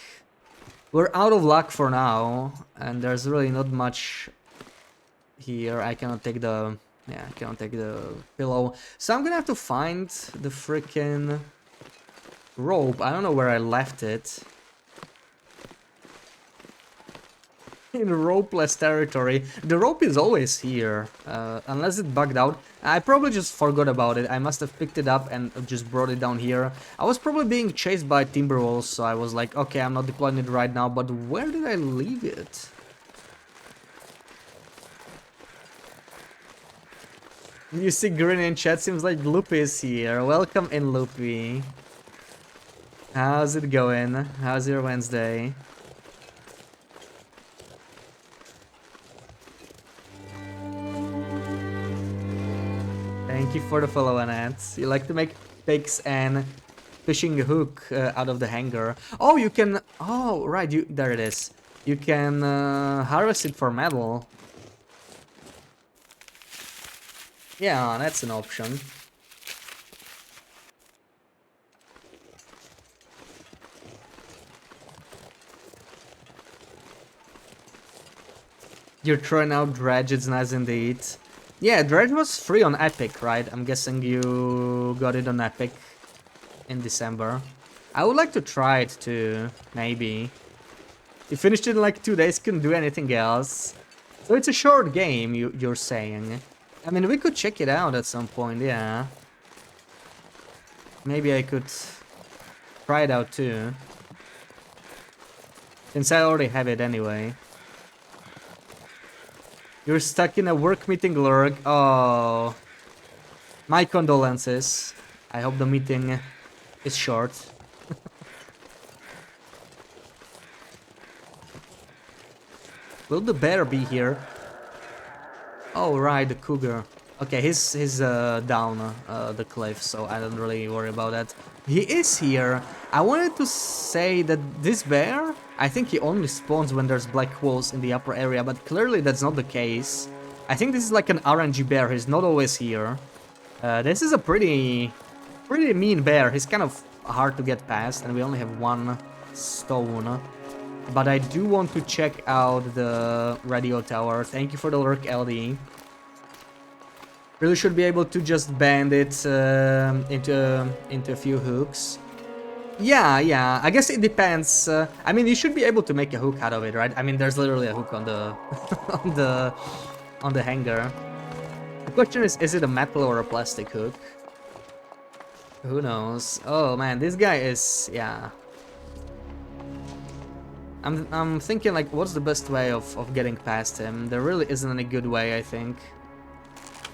we're out of luck for now, and there's really not much here. I cannot take the... yeah, I cannot take the pillow. So I'm gonna have to find the freaking rope. I don't know where I left it. In ropeless territory. The rope is always here, unless it bugged out. I probably just forgot about it. I must have picked it up and just brought it down here. I was probably being chased by Timberwolves, so I was like, okay, I'm not deploying it right now, but where did I leave it? You see green in chat, seems like Loopy is here. Welcome in, Loopy. How's it going? How's your Wednesday? Thank you for the follow, Annette. You like to make picks and fishing hook out of the hanger. Oh, you can... oh, right, you... there it is. You can harvest it for metal. Yeah, that's an option. You're trying out Dredge, it's nice indeed. Yeah, Dredge was free on Epic, right? I'm guessing you got it on Epic in December. I would like to try it too, maybe. You finished it in like 2 days, couldn't do anything else. So it's a short game, you're saying. I mean, we could check it out at some point, yeah. maybe I could try it out too. Since I already have it anyway. You're stuck in a work meeting, Lurg. Oh. My condolences. I hope the meeting is short. Will the bear be here? Oh, right, the cougar. Okay, he's down the cliff, so I don't really worry about that. He is here. I wanted to say that this bear, I think he only spawns when there's black holes in the upper area, but clearly that's not the case. I think this is like an RNG bear. He's not always here. This is a pretty mean bear. He's kind of hard to get past, and we only have one stone. But I do want to check out the radio tower. Thank you for the lurk, LD. Really should be able to just bend it into a few hooks. Yeah. I guess it depends. I mean, you should be able to make a hook out of it, right? I mean, there's literally a hook on the on the hanger. The question is it a metal or a plastic hook? Who knows? Oh man, this guy is, yeah. I'm thinking like, what's the best way of getting past him? There really isn't any good way, I think.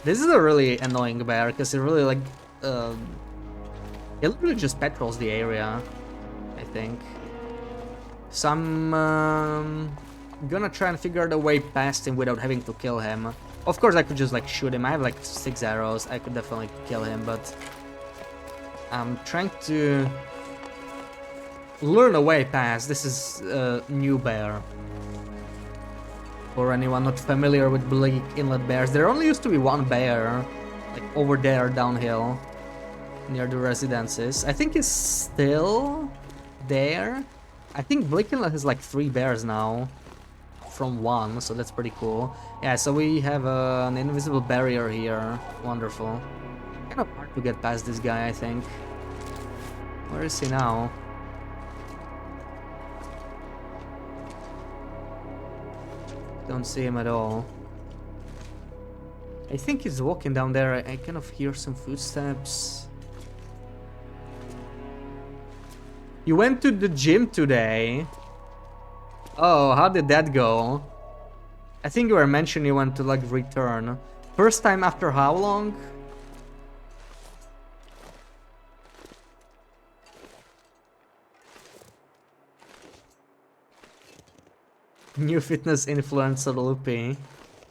This is a really annoying bear because it really like, it literally just patrols the area, I think. So I'm gonna try and figure out a way past him without having to kill him. Of course, I could just like shoot him. I have like 6 arrows. I could definitely kill him, but I'm trying to learn a way past. This is a new bear. For anyone not familiar with Bleak Inlet bears, there only used to be one bear, like over there downhill, near the residences. I think it's still there. I think Bleak Inlet has like 3 bears now, from 1, so that's pretty cool. Yeah, so we have an invisible barrier here. Wonderful. Kind of hard to get past this guy, I think. Where is he now? Don't see him at all. I think he's walking down there. I kind of hear some footsteps. You went to the gym today. Oh, how did that go? I think you were mentioning you want to like return. First time after how long? New fitness influencer Loopy.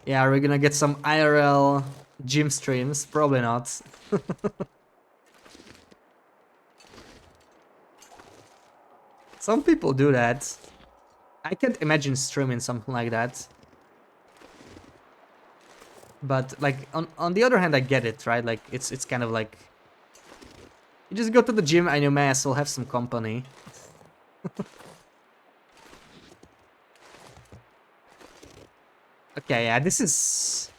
Yeah, are we gonna get some IRL gym streams? Probably not. Some people do that. I can't imagine streaming something like that. But like on the other hand, I get it, right? Like it's kind of like you just go to the gym and you may as well have some company. Okay, yeah, this is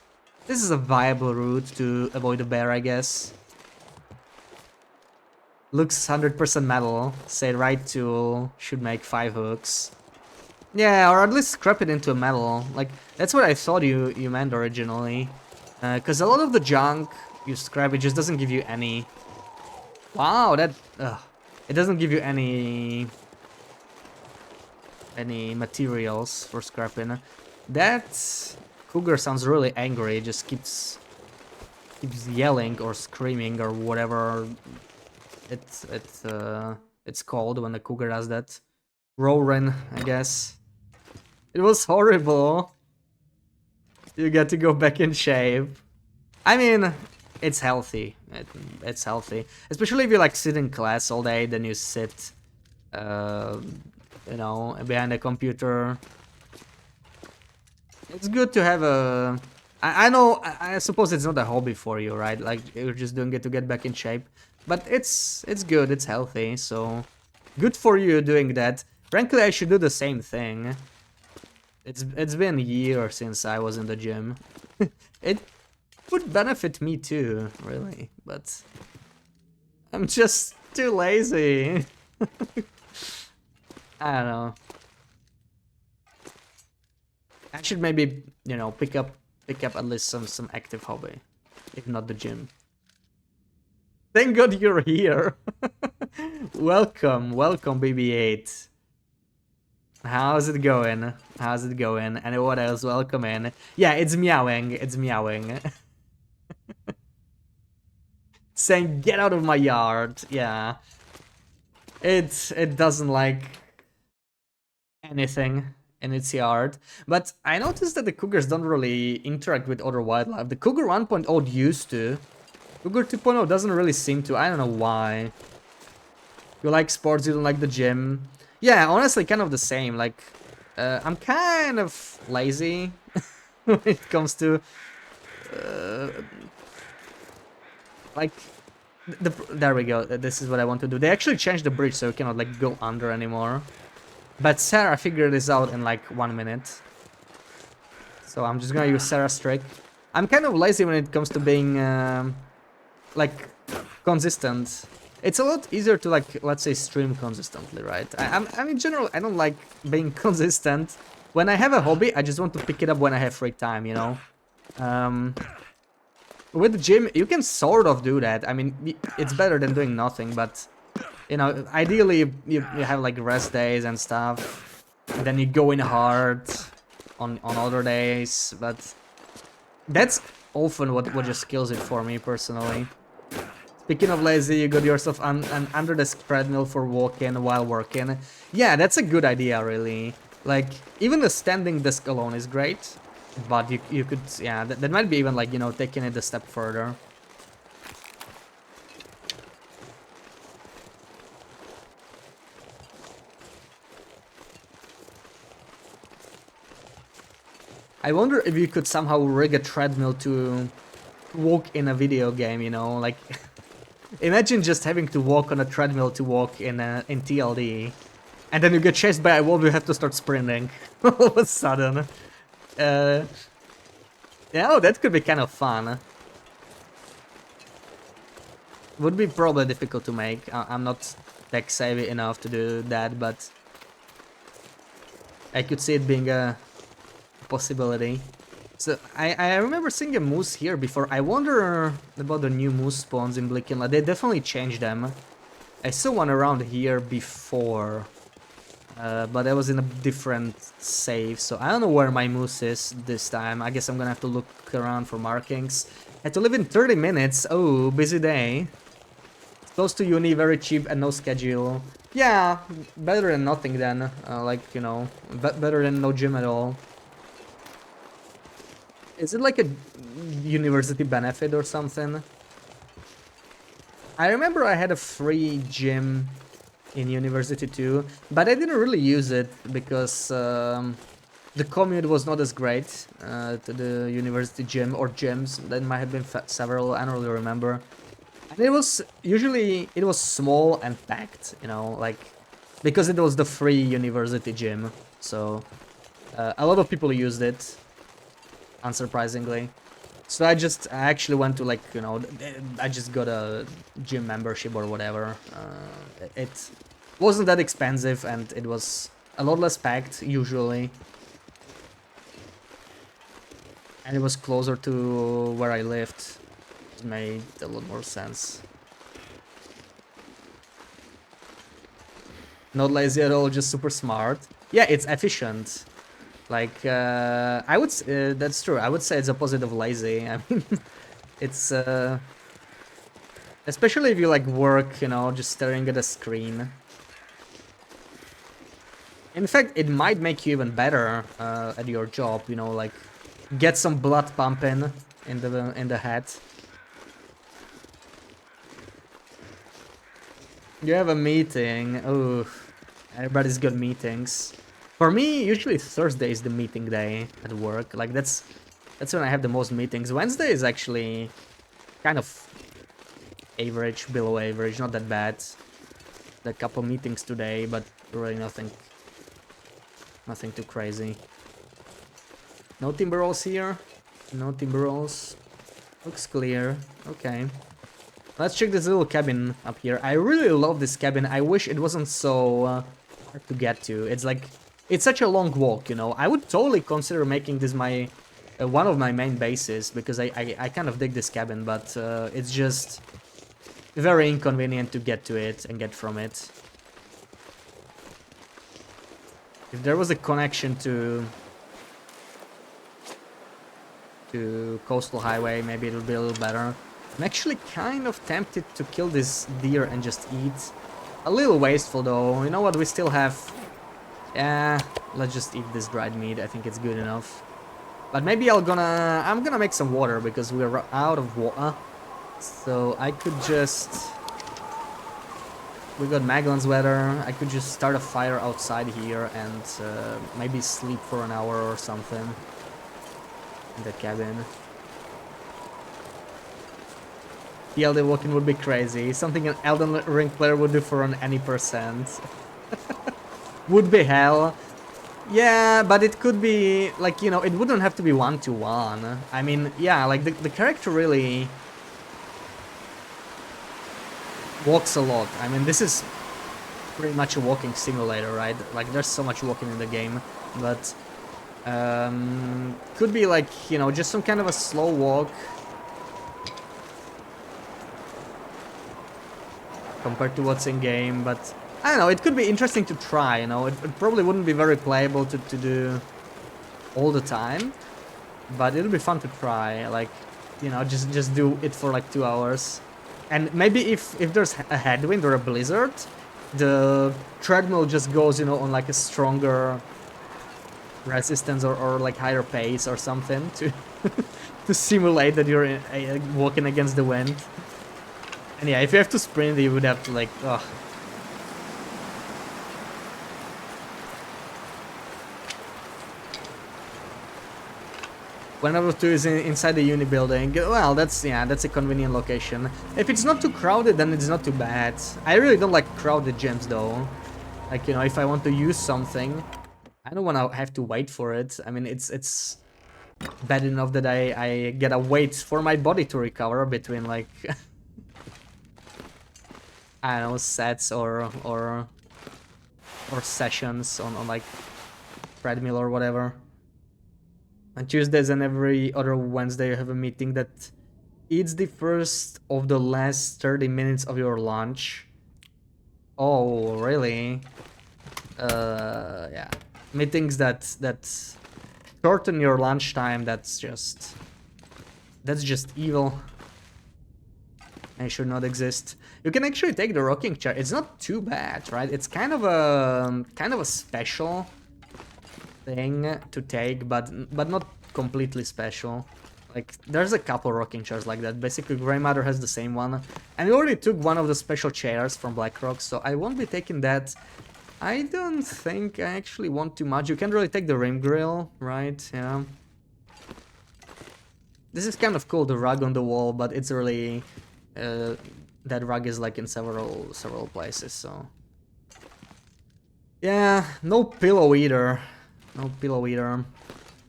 a viable route to avoid a bear, I guess. Looks 100% metal. Say right tool should make 5 hooks. Yeah, or at least scrap it into a metal. Like that's what I thought you meant originally. Because a lot of the junk you scrap, it just doesn't give you any. Wow, that it doesn't give you any materials for scrapping. That cougar sounds really angry. It just keeps yelling or screaming or whatever it's called when the cougar does that. Roaring, I guess. It was horrible. You get to go back in shape. I mean, it's healthy. It's healthy, especially if you like sit in class all day, then you sit, you know, behind a computer. It's good to have a. I know. I suppose it's not a hobby for you, right? Like you're just doing it to get back in shape, but it's good. It's healthy, so good for you doing that. Frankly, I should do the same thing. It's been years since I was in the gym. It would benefit me too, really, but I'm just too lazy. I don't know. I should maybe, you know, pick up at least some active hobby, if not the gym. Thank God you're here. Welcome, welcome, BB8. How's it going? How's it going? Anyone else welcome in? Yeah, it's meowing. It's meowing. Saying get out of my yard. Yeah. It doesn't like anything in its yard. But I noticed that the cougars don't really interact with other wildlife. The cougar 1.0 used to. Cougar 2.0 doesn't really seem to. I don't know why. You like sports, you don't like the gym. Yeah, honestly, kind of the same. Like, I'm kind of lazy when it comes to, like, there we go. This is what I want to do. They actually changed the bridge, so you cannot like go under anymore. But Sarah figured this out in like 1 minute. So I'm just gonna use Sarah's trick. I'm kind of lazy when it comes to being, like, consistent. It's a lot easier to, like, let's say, stream consistently, right? I mean, in general, I don't like being consistent. When I have a hobby, I just want to pick it up when I have free time, you know? With the gym, you can sort of do that. I mean, it's better than doing nothing, but, you know, ideally, you have, like, rest days and stuff. And then you go in hard on other days, but that's often what just kills it for me, personally. Speaking of lazy, you got yourself an under-desk treadmill for walking while working. Yeah, that's a good idea, really. Like, even the standing desk alone is great, but you could, yeah, that might be even, like, you know, taking it a step further. I wonder if you could somehow rig a treadmill to walk in a video game, you know, like... Imagine just having to walk on a treadmill to walk in TLD, and then you get chased by a wolf, you have to start sprinting all of a sudden. Yeah, oh, that could be kind of fun. Would be probably difficult to make. I'm not tech savvy enough to do that, but I could see it being a possibility. So, I remember seeing a moose here before. I wonder about the new moose spawns in Blikkinla. They definitely changed them. I saw one around here before. But that was in a different save. So I don't know where my moose is this time. I guess I'm gonna have to look around for markings. Had to live in 30 minutes. Oh, busy day. Close to uni, very cheap and no schedule. Yeah, better than nothing then. Like, you know, better than no gym at all. Is it like a university benefit or something? I remember I had a free gym in university too, but I didn't really use it because the commute was not as great to the university gym or gyms. There might have been several, I don't really remember. And it was usually, it was small and packed, you know, like, because it was the free university gym. So a lot of people used it. Unsurprisingly. So I actually went to, like, you know, I just got a gym membership or whatever. It wasn't that expensive and it was a lot less packed usually. And it was closer to where I lived. It made a lot more sense. Not lazy at all, just super smart. Yeah, it's efficient. Like, I would that's true. I would say it's opposite of lazy. I mean, it's, especially if you, like, work, you know, just staring at a screen. In fact, it might make you even better at your job, you know, like, get some blood pumping in the head. You have a meeting. Oh, everybody's got meetings. For me, usually Thursday is the meeting day at work. Like, that's when I have the most meetings. Wednesday is actually kind of average, below average, not that bad. A couple meetings today, but really nothing too crazy. No timber rolls here. No timber rolls. Looks clear. Okay. Let's check this little cabin up here. I really love this cabin. I wish it wasn't so hard to get to. It's like, it's such a long walk, you know. I would totally consider making this my one of my main bases because I kind of dig this cabin, but it's just very inconvenient to get to it and get from it. If there was a connection to Coastal Highway, maybe it would be a little better. I'm actually kind of tempted to kill this deer and just eat. A little wasteful though. You know what? We still have... Yeah, let's just eat this dried meat. I think it's good enough. But maybe I'm gonna make some water because we're out of water. So I could just... We got Magellan's weather. I could just start a fire outside here and maybe sleep for an hour or something in the cabin. The Elden Walking would be crazy. Something an Elden Ring player would do for an any percent. Would be hell. Yeah, but it could be, like, you know, it wouldn't have to be 1-to-1. I mean, yeah, like, the character really walks a lot. I mean, this is pretty much a walking simulator, right? Like, there's so much walking in the game, but could be, like, you know, just some kind of a slow walk compared to what's in game, but I don't know, it could be interesting to try, you know. It probably wouldn't be very playable to do all the time, but it'll be fun to try, like, you know, just do it for like 2 hours. And maybe if there's a headwind or a blizzard, the treadmill just goes, you know, on like a stronger resistance or like higher pace or something to to simulate that you're walking against the wind. And yeah, if you have to sprint, you would have to like, ugh. Whenever 2 is inside the uni building, well, that's a convenient location. If it's not too crowded, then it's not too bad. I really don't like crowded gyms though. Like, you know, if I want to use something, I don't want to have to wait for it. I mean, it's bad enough that I gotta wait for my body to recover between like I don't know, sets or sessions on like treadmill or whatever. On Tuesdays and every other Wednesday you have a meeting that eats the first of the last 30 minutes of your lunch. Oh, really? Yeah. Meetings that shorten your lunchtime, that's just evil. They should not exist. You can actually take the rocking chair. It's not too bad, right? It's kind of a special thing to take, but not completely special. Like, there's a couple rocking chairs like that. Basically, Grey Matter has the same one. And we already took one of the special chairs from Blackrock, so I won't be taking that. I don't think I actually want too much. You can't really take the rim grill, right? Yeah. This is kind of cool, the rug on the wall, but it's really... that rug is like in several places, so... Yeah, no pillow either. No pillow either.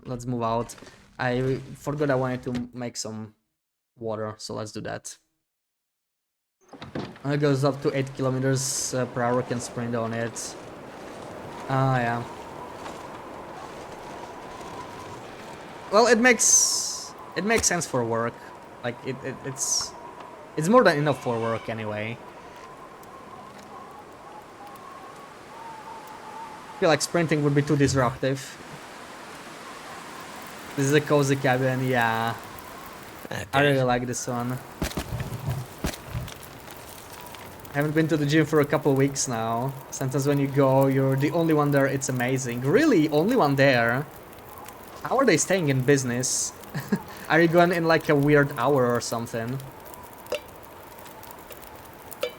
Let's move out. I forgot I wanted to make some water, so let's do that. It goes up to 8 kilometers per hour, can sprint on it. Yeah. Well, it makes sense for work. Like, it's more than enough for work anyway. I feel like sprinting would be too disruptive. This is a cozy cabin, yeah. I really like this one. I haven't been to the gym for a couple weeks now. Sometimes when you go, you're the only one there, it's amazing. Really? Only one there? How are they staying in business? Are you going in like a weird hour or something?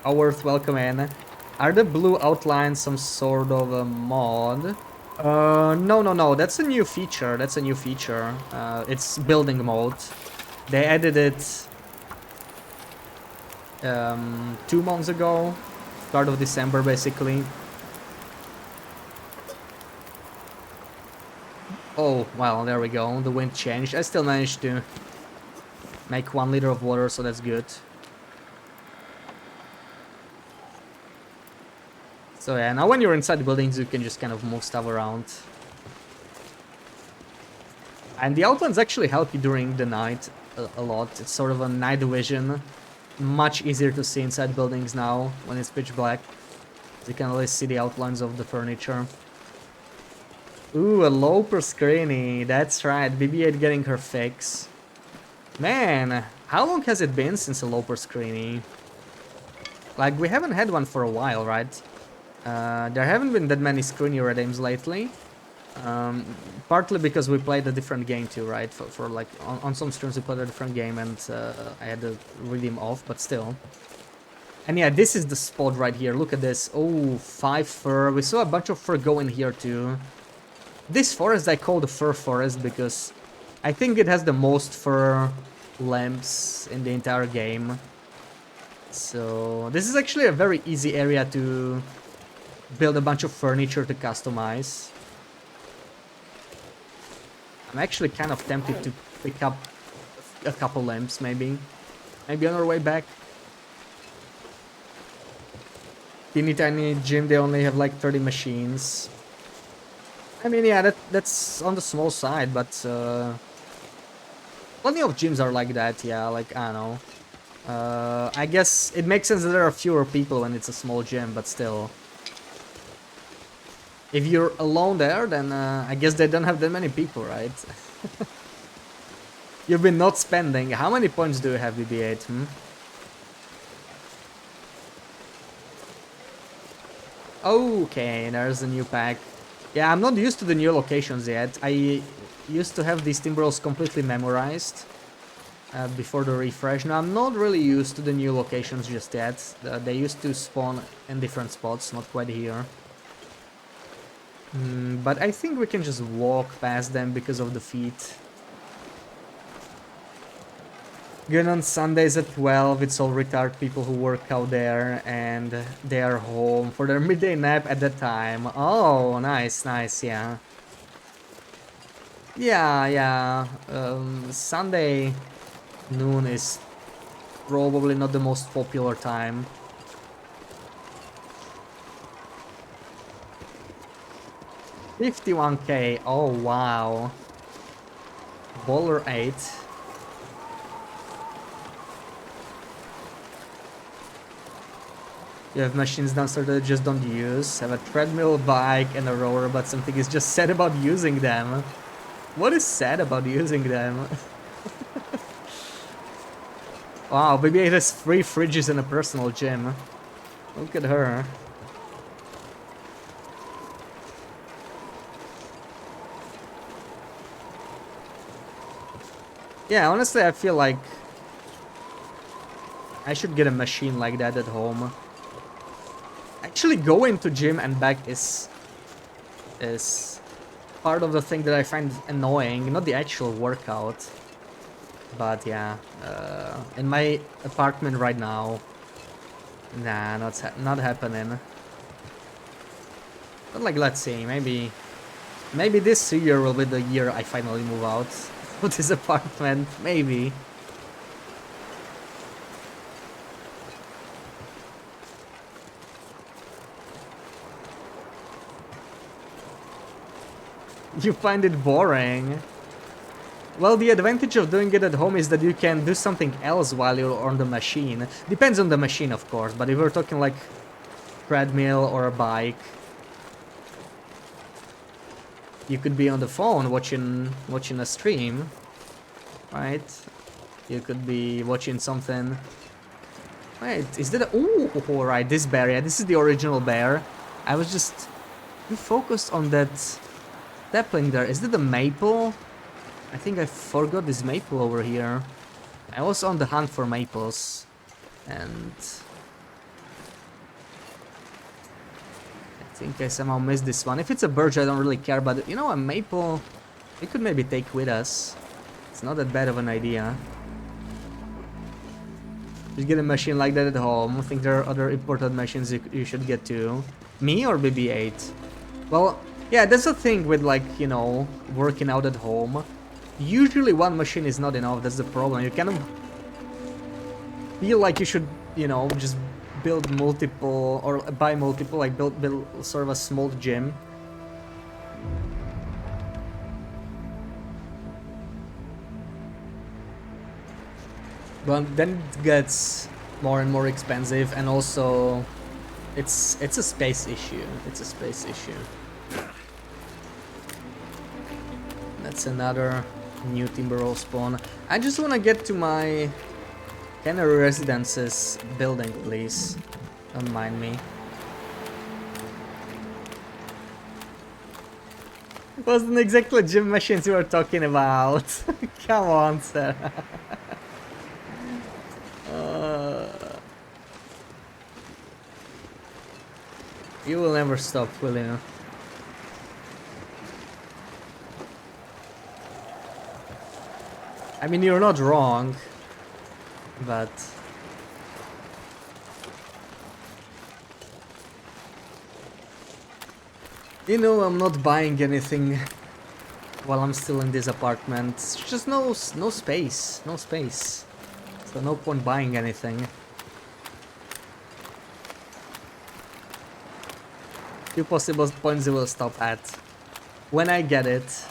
Worth welcome in. Are the blue outlines some sort of a mod? No. That's a new feature. It's building mode. They added it 2 months ago, start of December, basically. Oh, well, there we go. The wind changed. I still managed to make 1 liter of water, so that's good. So yeah, now when you're inside the buildings, you can just kind of move stuff around. And the outlines actually help you during the night a lot. It's sort of a night vision much easier to see inside buildings now when it's pitch black. You can at least see the outlines of the furniture. Ooh, a Loper Screeny. That's right, BB-8 getting her fix. Man, how long has it been since a Loper Screeny? Like, we haven't had one for a while, right? There haven't been that many Screeny redeems lately. Partly because we played a different game too, right? For like, on some streams we played a different game and I had to redeem off, but still. And yeah, this is the spot right here. Look at this. Oh, 5 fur. We saw a bunch of fur go in here too. This forest I call the fur forest because I think it has the most fur lamps in the entire game. So this is actually a very easy area to build a bunch of furniture to customize. I'm actually kind of tempted to pick up a couple lamps maybe. Maybe on our way back. Teeny tiny gym, they only have like 30 machines. I mean, yeah, that's on the small side, but plenty of gyms are like that, yeah, like, I don't know. I guess it makes sense that there are fewer people when it's a small gym, but still. If you're alone there, then I guess they don't have that many people, right? You've been not spending. How many points do you have, BB-8? Okay, there's a new pack. Yeah, I'm not used to the new locations yet. I used to have these Timberwolves completely memorized before the refresh. Now, I'm not really used to the new locations just yet. They used to spawn in different spots, not quite here. But I think we can just walk past them because of the feet. Going on Sundays at 12, it's all retarded people who work out there and they are home for their midday nap at that time. Oh, nice, nice, yeah. Yeah. Sunday noon is probably not the most popular time. $51K, oh wow. Bowler 8. You have machines downstairs that you just don't use. Have a treadmill, bike, and a rower, but something is just sad about using them. What is sad about using them? Wow, BB-8 has 3 fridges and a personal gym. Look at her. Yeah, honestly, I feel like I should get a machine like that at home. Actually, going to gym and back is part of the thing that I find annoying, not the actual workout. But yeah, in my apartment right now, nah, not happening. But like, let's see, maybe this year will be the year I finally move out of this apartment, maybe. You find it boring. Well, the advantage of doing it at home is that you can do something else while you're on the machine. Depends on the machine, of course, but if we're talking like treadmill or a bike, you could be on the phone watching a stream, right? You could be watching something. Wait, is that a... Ooh, right, this bear, yeah, this is the original bear. I was just focused on that sapling there. Is that the maple? I think I forgot this maple over here. I was on the hunt for maples. And I think I somehow missed this one. If it's a birch, I don't really care, but you know, a maple we could maybe take with us. It's not that bad of an idea. Just get a machine like that at home. I think there are other important machines you should get to. Me or BB-8? Well, yeah, that's the thing with, like, you know, working out at home. Usually one machine is not enough, that's the problem. You kind of feel like you should, you know, just build multiple, or buy multiple, like build sort of a small gym. But then it gets more and more expensive, and also it's a space issue. It's a space issue. That's another new timber roll spawn. I just want to get to my Canary Residences building, please. Don't mind me. It wasn't exactly gym machines you were talking about. Come on, sir. You will never stop, will you? I mean, you're not wrong, but... You know, I'm not buying anything while I'm still in this apartment. It's just no space, no space. So no point buying anything. Few possible points you will stop at. When I get it.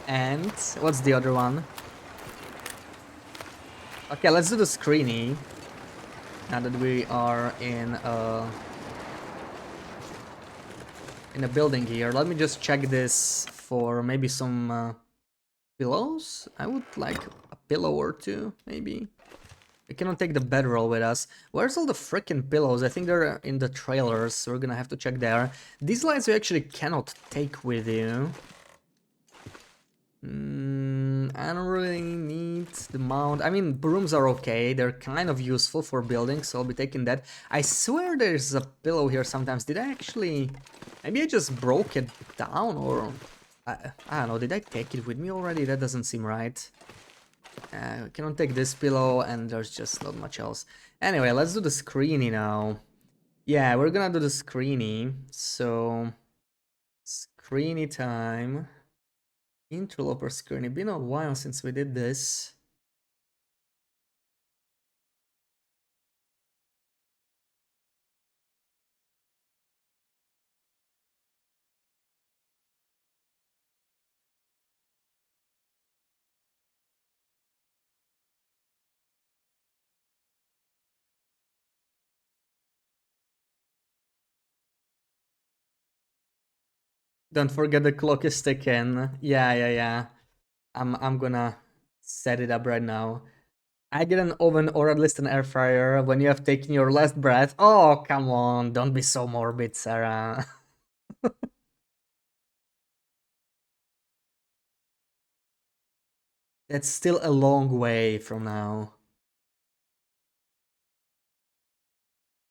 And what's the other one? Okay, let's do the screeny. Now that we are in a building here, let me just check this for maybe some pillows. I would like a pillow or two, maybe. We cannot take the bedroll with us. Where's all the freaking pillows? I think they're in the trailers, so we're gonna have to check there. These lights you actually cannot take with you. I don't really need the mount. I mean, brooms are okay. They're kind of useful for building, so I'll be taking that. I swear there's a pillow here sometimes. Did I actually... Maybe I just broke it down, or... I don't know, did I take it with me already? That doesn't seem right. I cannot take this pillow, and there's just not much else. Anyway, let's do the screeny now. Yeah, we're gonna do the screeny. So... Screeny time. Interloper screeny. Been a while since we did this. Don't forget the clock is ticking. Yeah. I'm gonna set it up right now. I get an oven or at least an air fryer when you have taken your last breath. Oh, come on. Don't be so morbid, Sarah. That's still a long way from now.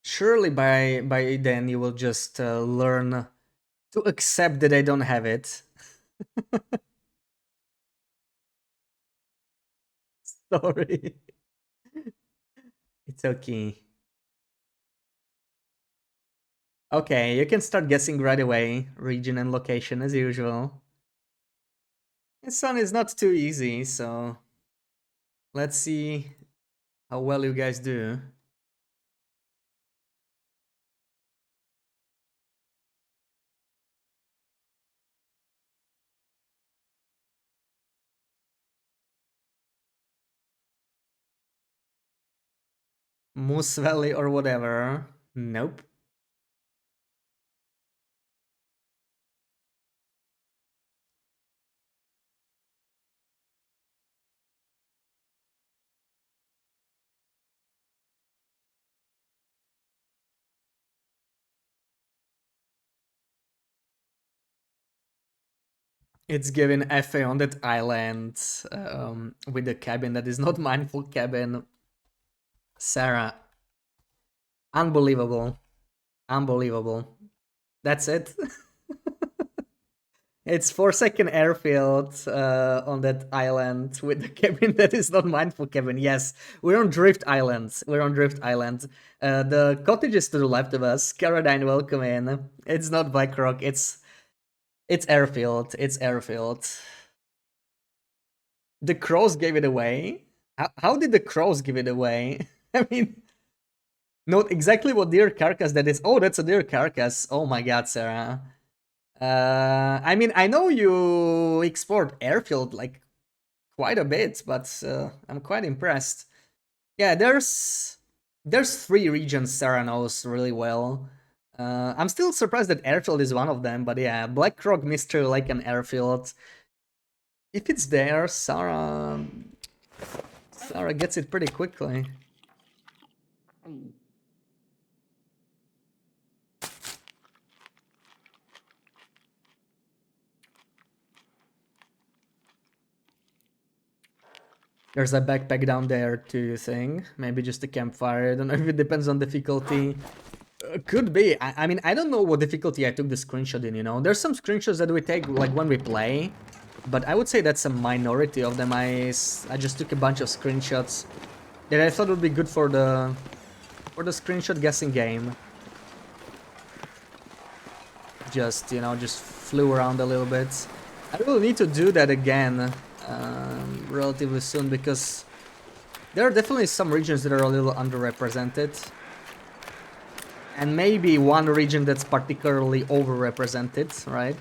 Surely by then you will just learn to accept that I don't have it. Sorry. It's okay. Okay, you can start guessing right away. Region and location as usual. This one is not too easy, so let's see how well you guys do. Moose Valley or whatever. Nope. It's given FA on that island with the cabin that is not mindful cabin. Sarah. Unbelievable. Unbelievable. That's it. It's 4-second airfield on that island with the cabin that is not mindful cabin. Yes, we're on Drift Island. We're on Drift Island. The cottage is to the left of us. Caradine, welcome in. It's not Blackrock. It's airfield. It's airfield. The crows gave it away. How did the crows give it away? I mean, not exactly what deer carcass that is. Oh, that's a deer carcass. Oh my god, Sarah. I mean, I know you explored airfield like quite a bit, but I'm quite impressed. Yeah, there's 3 regions Sarah knows really well. I'm still surprised that Airfield is one of them, but yeah, Blackrock, Mystery Lake, and Airfield. If it's there, Sarah gets it pretty quickly. There's a backpack down there too, you think? Maybe just a campfire. I don't know if it depends on difficulty. Could be. I mean, I don't know what difficulty I took the screenshot in, you know? There's some screenshots that we take, like, when we play. But I would say that's a minority of them. I just took a bunch of screenshots that I thought would be good for the screenshot guessing game. Just, you know, just flew around a little bit. I will need to do that again relatively soon, because there are definitely some regions that are a little underrepresented. And maybe one region that's particularly overrepresented, right?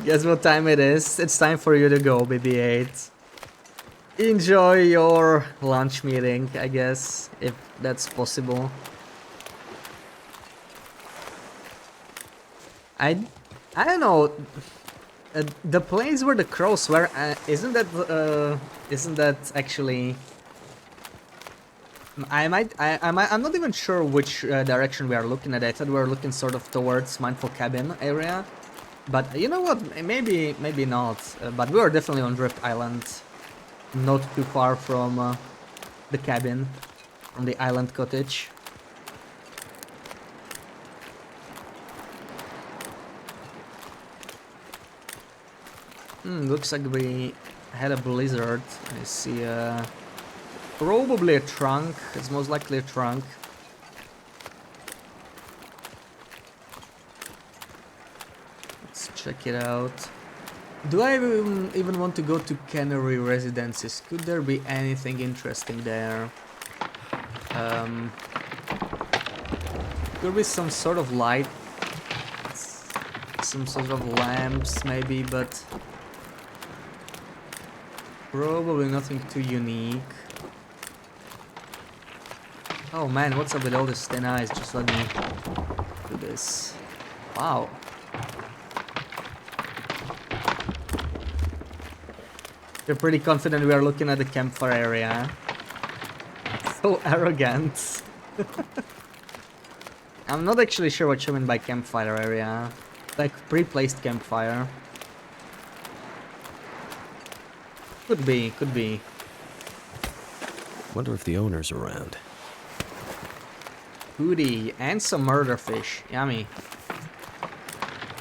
Guess what time it is? It's time for you to go, BB-8. Enjoy your lunch meeting, I guess, if that's possible. I don't know. The place where the crows were, isn't that actually? I'm not even sure which direction we are looking at. I thought we were looking sort of towards Mindful Cabin area, but you know what? Maybe not. But we are definitely on Drift Island, not too far from the cabin, from the island cottage. Looks like we had a blizzard. I see probably a trunk. It's most likely a trunk. Let's check it out. Do I even want to go to Canary Residences? Could there be anything interesting there? Could be some sort of light, some sort of lamps maybe, but probably nothing too unique. Oh man, what's up with all this thin ice? Just let me do this. Wow. You're pretty confident we are looking at the campfire area. So arrogant. I'm not actually sure what you mean by campfire area. Like pre-placed campfire. Could be, could be. Wonder if the owner's around. Foodie and some murder fish. Yummy.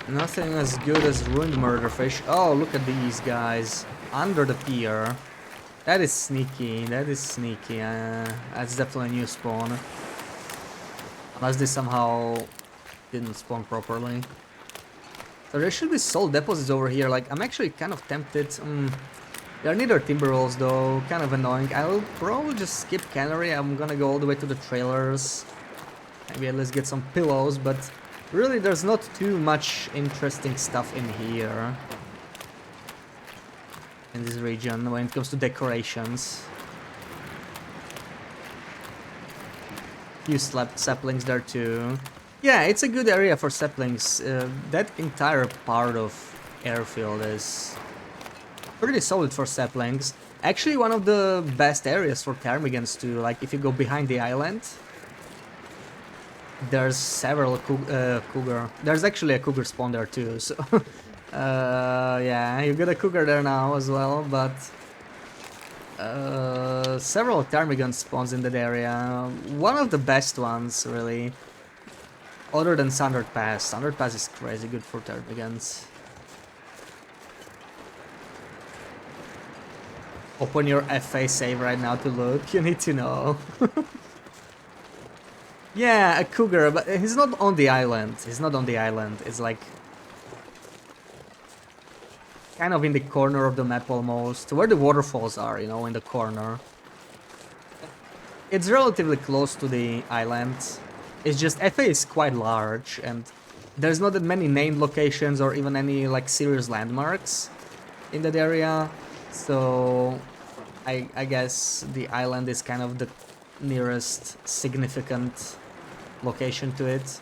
Nothing as good as ruined murder fish. Oh, look at these guys. Under the pier. That is sneaky. That is sneaky. That's definitely a new spawn. Unless they somehow didn't spawn properly. So there should be soul deposits over here. Like, I'm actually kind of tempted. There are neither timber rolls though. Kind of annoying. I'll probably just skip Canary. I'm gonna go all the way to the trailers. Maybe at least get some pillows, but really there's not too much interesting stuff in here. In this region, when it comes to decorations. Few saplings there too. Yeah, it's a good area for saplings. That entire part of Airfield is pretty solid for saplings. Actually, one of the best areas for ptarmigans too. Like if you go behind the island, there's several cougar. There's actually a cougar spawn there too. So yeah, you got a cougar there now as well, but several ptarmigan spawns in that area. One of the best ones, really. Other than Sundered Pass. Sundered Pass is crazy good for ptarmigans. Open your FA save right now to look. You need to know. Yeah, a cougar, but he's not on the island. He's not on the island. It's like kind of in the corner of the map almost, where the waterfalls are, you know, in the corner. It's relatively close to the island. It's just FA is quite large and there's not that many named locations or even any like serious landmarks in that area. So I guess the island is kind of the nearest significant location to it.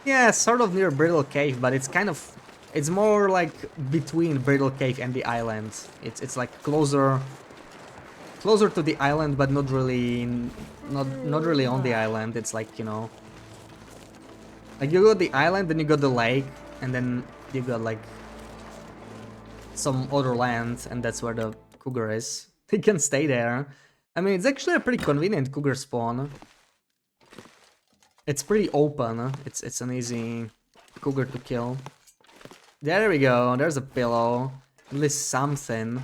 Yeah, sort of near Brittle Cave, but it's more like between Brittle Cave and the island. It's like closer to the island, but not really not really on the island. It's like, you know, like you got the island, then you got the lake, and then you got like some other land, and that's where the cougar is. They can stay there. I mean, it's actually a pretty convenient cougar spawn. It's pretty open. It's an easy cougar to kill. There we go. There's a pillow. At least something.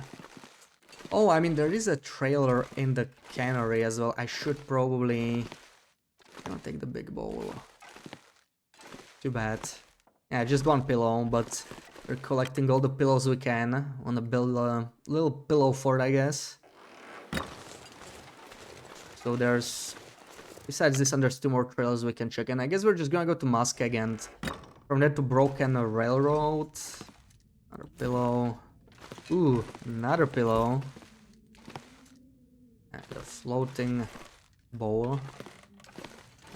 Oh, I mean, there is a trailer in the cannery as well. I should probably... I'll take the big bowl. Too bad. Yeah, just one pillow, but we're collecting all the pillows we can. Wanna build a little pillow fort, I guess. So there's... Besides this, there's 2 more trails we can check, and I guess we're just gonna go to Muskeg and from there to Broken Railroad. Another pillow. Ooh, another pillow. And a floating bowl.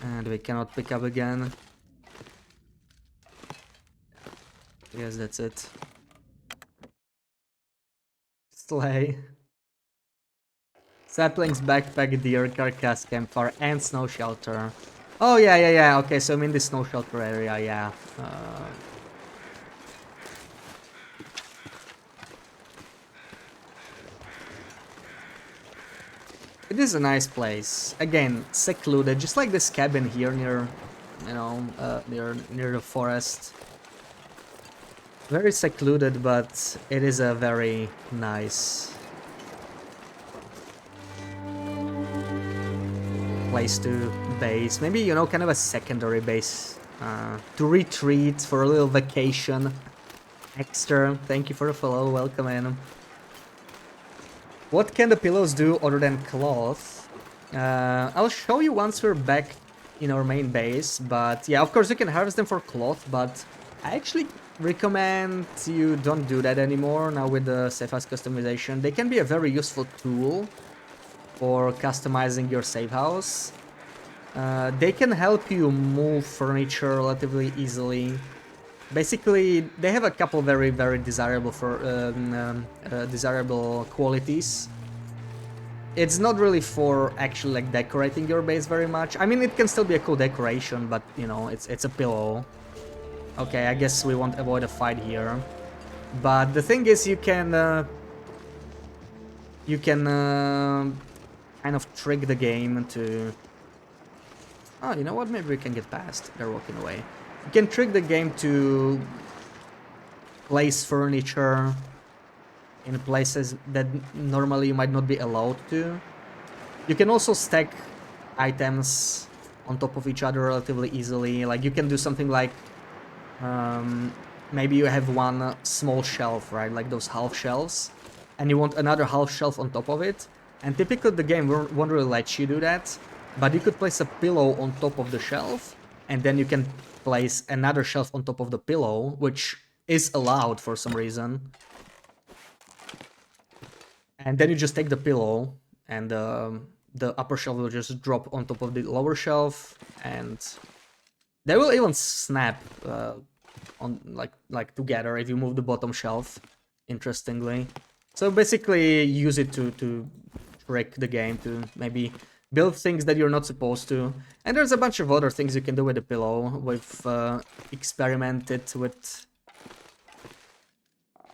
And we cannot pick up again. I guess that's it. Sleigh. Saplings, backpack, deer, carcass, campfire, and snow shelter. Oh, yeah. Okay, so I'm in the snow shelter area, yeah. It is a nice place. Again, secluded, just like this cabin here near, you know, near the forest. Very secluded, but it is a very nice place to base. Maybe, you know, kind of a secondary base to retreat for a little vacation. Extra, thank you for the follow, welcome in. What can the pillows do other than cloth? I'll show you once we're back in our main base, but yeah, of course you can harvest them for cloth, but I actually recommend you don't do that anymore now with the safe house customization. They can be a very useful tool for customizing your safe house. They can help you move furniture relatively easily. Basically, they have a couple very desirable desirable qualities. It's not really for actually like decorating your base very much. I mean, it can still be a cool decoration, but you know, it's a pillow. Okay, I guess we won't avoid a fight here. But the thing is, you can kind of trick the game to... Oh, you know what? Maybe we can get past. They're walking away. You can trick the game to place furniture in places that normally you might not be allowed to. You can also stack items on top of each other relatively easily. Like, you can do something like... maybe you have one small shelf, right? Like those half shelves. And you want another half shelf on top of it. And typically the game won't really let you do that. But you could place a pillow on top of the shelf. And then you can place another shelf on top of the pillow, which is allowed for some reason. And then you just take the pillow and the upper shelf will just drop on top of the lower shelf, and they will even snap on like together if you move the bottom shelf, interestingly. So basically use it to trick the game to maybe build things that you're not supposed to. And there's a bunch of other things you can do with the pillow. We've experimented with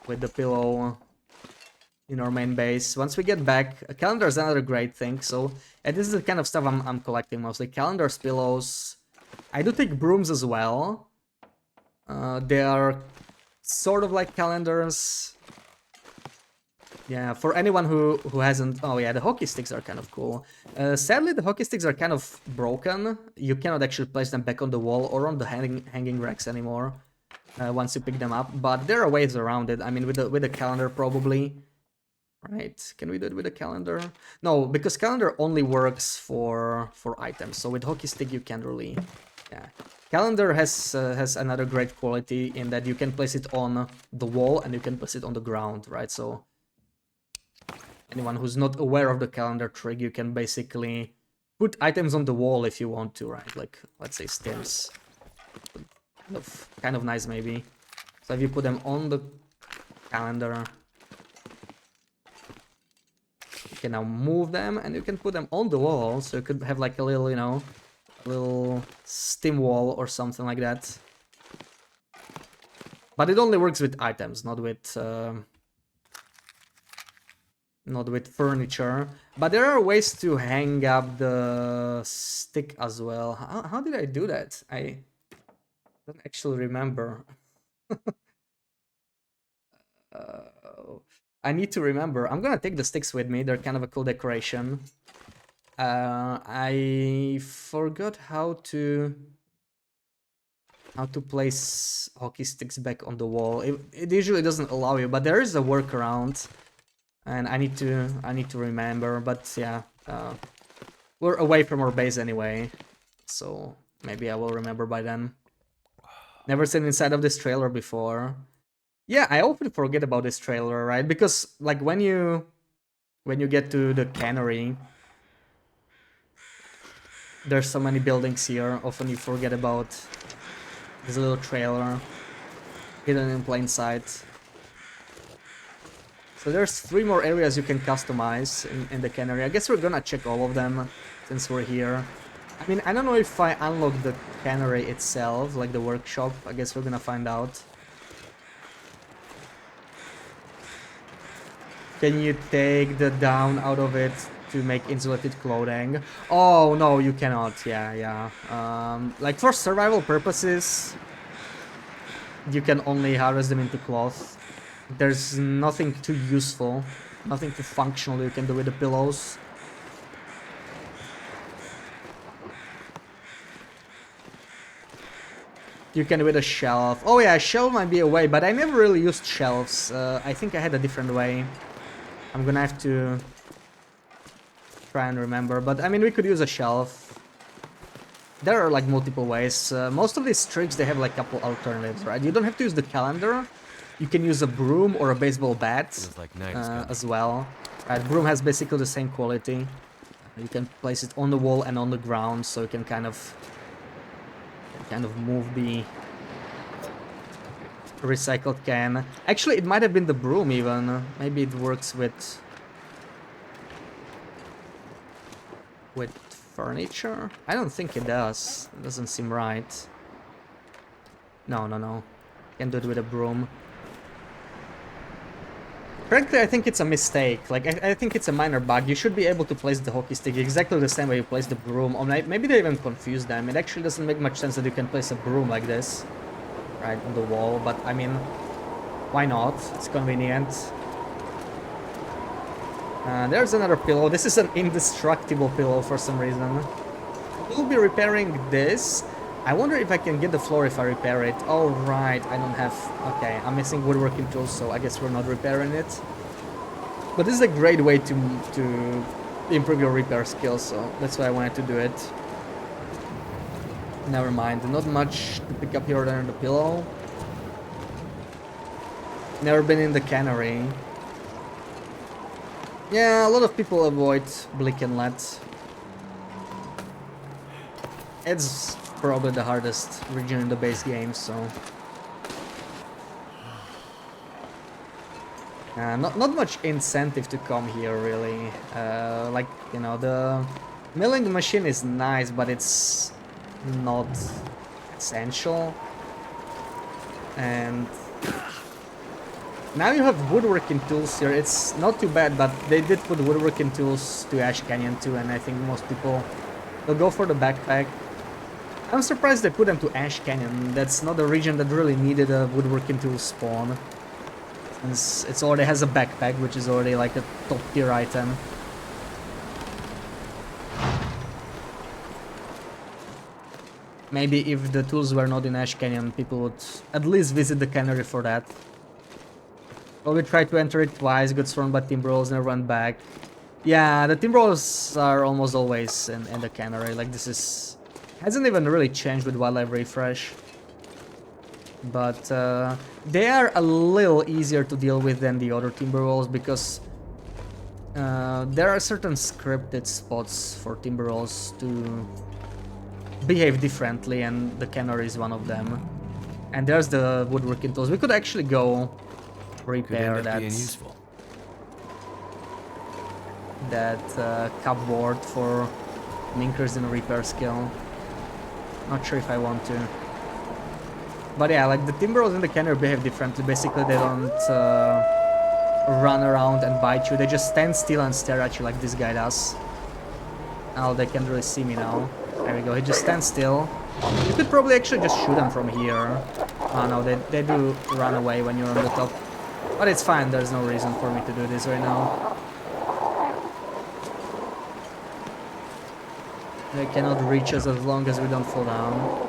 the pillow in our main base. Once we get back, a calendar is another great thing. So, and this is the kind of stuff I'm collecting mostly. Calendars, pillows. I do take brooms as well. They are sort of like calendars. Yeah, for anyone who hasn't... Oh yeah, the hockey sticks are kind of cool. Sadly, the hockey sticks are kind of broken. You cannot actually place them back on the wall or on the hanging racks anymore once you pick them up. But there are ways around it. I mean, with the calendar probably. Right? Can we do it with a calendar? No, because calendar only works for items. So with hockey stick you can't really... Yeah. Calendar has another great quality in that you can place it on the wall and you can place it on the ground, right? So anyone who's not aware of the calendar trick, you can basically put items on the wall if you want to, right? Like, let's say stims. Kind of nice, maybe. So if you put them on the calendar, you can now move them, and you can put them on the wall, so you could have like a little, you know, a little stim wall or something like that. But it only works with items, not with furniture. But there are ways to hang up the stick as well. How did I do that? I don't actually remember. I need to remember. I'm gonna take the sticks with me. They're kind of a cool decoration. I forgot how to place hockey sticks back on the wall. It usually doesn't allow you, but there is a workaround, and I need to remember. But yeah, we're away from our base anyway, so maybe I will remember by then. Never seen inside of this trailer before. Yeah, I often forget about this trailer, right? Because like when you get to the cannery, there's so many buildings here. Often you forget about this little trailer hidden in plain sight. So there's 3 more areas you can customize in the cannery. I guess we're gonna check all of them since we're here. I mean, I don't know if I unlock the cannery itself, like the workshop. I guess we're gonna find out. Can you take the down out of it to make insulated clothing? Oh, no, you cannot. Yeah. Like for survival purposes, you can only harvest them into cloth. There's nothing too useful, nothing too functional you can do with the pillows. You can with a shelf. Oh yeah, a shelf might be a way, but I never really used shelves. I think I had a different way. I'm gonna have to try and remember, but I mean, we could use a shelf. There are like multiple ways. Most of these tricks, they have like a couple alternatives, right? You don't have to use the calendar. You can use a broom or a baseball bat Like as well. Right, broom has basically the same quality. You can place it on the wall and on the ground, so you can kind of move the recycled can. Actually, it might have been the broom even. Maybe it works with furniture? I don't think it does. It doesn't seem right. No. Can't do it with a broom. Frankly, I think it's a mistake. Like, I think it's a minor bug. You should be able to place the hockey stick exactly the same way you place the broom. Or maybe they even confuse them. It actually doesn't make much sense that you can place a broom like this, right, on the wall. But, I mean, why not? It's convenient. There's another pillow. This is an indestructible pillow for some reason. We'll be repairing this. I wonder if I can get the floor if I repair it. Oh, right, I don't have... Okay, I'm missing woodworking tools, so I guess we're not repairing it. But this is a great way to improve your repair skills, so that's why I wanted to do it. Never mind, not much to pick up here than the pillow. Never been in the cannery. Yeah, a lot of people avoid Blick Inlet. It's probably the hardest region in the base game, so... not much incentive to come here, really. Like, you know, the milling machine is nice, but it's not essential. And... now you have woodworking tools here. It's not too bad, but they did put woodworking tools to Ash Canyon too, and I think most people will go for the backpack. I'm surprised they put them to Ash Canyon. That's not a region that really needed a woodworking tool spawn. Since it already has a backpack, which is already like a top tier item. Maybe if the tools were not in Ash Canyon, people would at least visit the cannery for that. Well, we tried to enter it twice, got thrown by Timberwolves, never went back. Yeah, the Timberwolves are almost always in the cannery. Like, this is... hasn't even really changed with Wildlife Refresh. But they are a little easier to deal with than the other Timberwolves, because There are certain scripted spots for Timberwolves to behave differently, and the cannery is one of them. And there's the woodworking tools. We could actually go Could end repair up that being useful. cupboard for an increase in repair skill. Not sure if I want to. But yeah, like the Timberwolves and the cannery behave differently. Basically, they don't run around and bite you. They just stand still and stare at you like this guy does. Oh, they can't really see me now. There we go, he just stands still. You could probably actually just shoot them from here. Oh no, they do run away when you're on the top. But it's fine, there's no reason for me to do this right now. They cannot reach us as long as we don't fall down.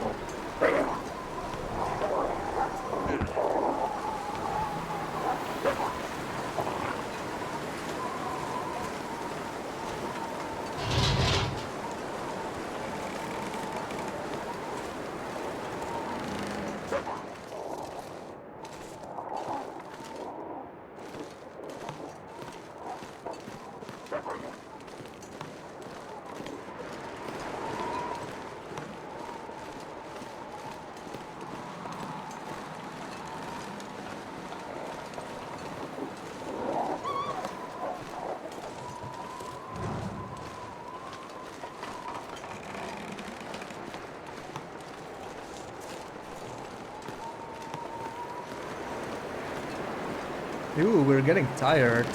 Ooh, we're getting tired.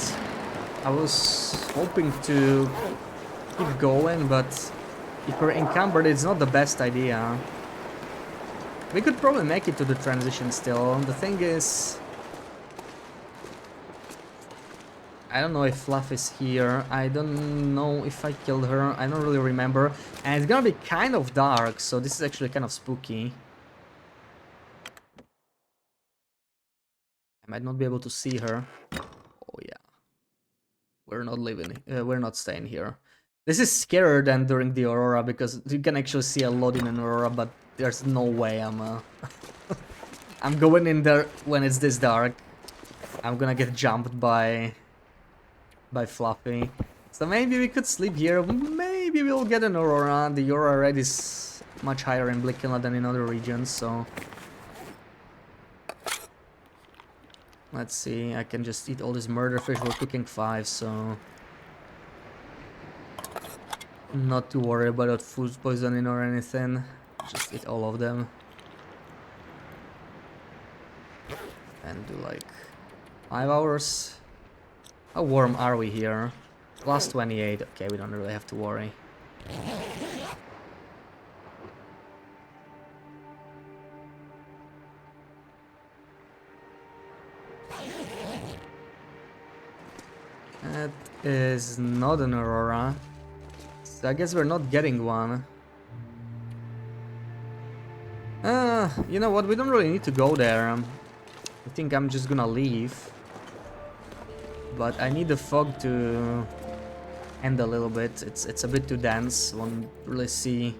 I was hoping to keep going, but if we're encumbered, it's not the best idea. We could probably make it to the transition still. The thing is, I don't know if Fluff is here. I don't know if I killed her. I don't really remember. And it's gonna be kind of dark, so this is actually kind of spooky. I might not be able to see her. Oh yeah. We're not leaving. We're not staying here. This is scarier than during the Aurora because you can actually see a lot in an Aurora, but there's no way I'm I'm going in there when it's this dark. I'm gonna get jumped by Fluffy. So maybe we could sleep here. Maybe we'll get an Aurora. The Aurora rate is much higher in Blickenla than in other regions, so let's see. I can just eat all this murder fish. We're cooking 5, so not to worry about food poisoning or anything. Just eat all of them. And do like 5 hours. How warm are we here? Plus 28. Okay, we don't really have to worry. That is not an Aurora. So I guess we're not getting one. You know what? We don't really need to go there. I think I'm just gonna leave. But I need the fog to end a little bit. It's a bit too dense. Won't really see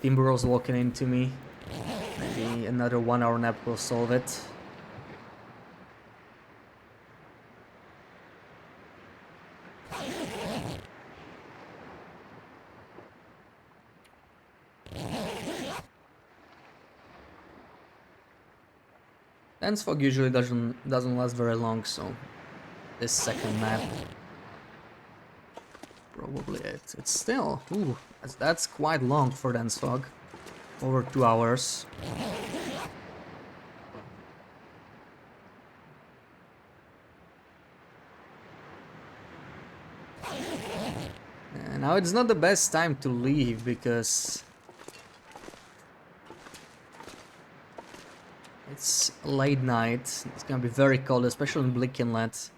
Timberwolves walking into me. Maybe another 1-hour nap will solve it. Dense fog usually doesn't last very long, so this second nap probably it. It's still, ooh, that's quite long for dense fog. Over 2 hours. And now it's not the best time to leave because it's late night. It's gonna be very cold, especially in Blick Inlet.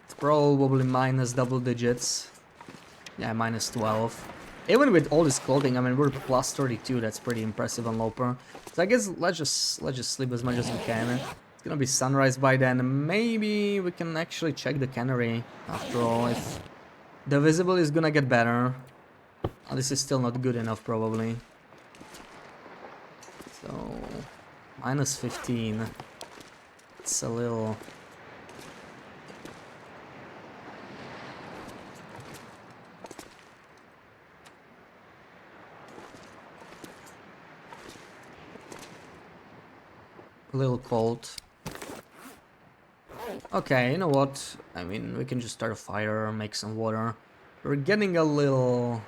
It's probably minus double digits. Yeah, minus 12. Even with all this clothing, I mean, we're plus 32. That's pretty impressive on Loper. So I guess let's just sleep as much as we can. It's gonna be sunrise by then. Maybe we can actually check the cannery after all. If the visible is gonna get better. Oh, this is still not good enough, probably. So minus 15. It's a little a little cold. Okay, you know what? I mean, we can just start a fire, make some water. We're getting a little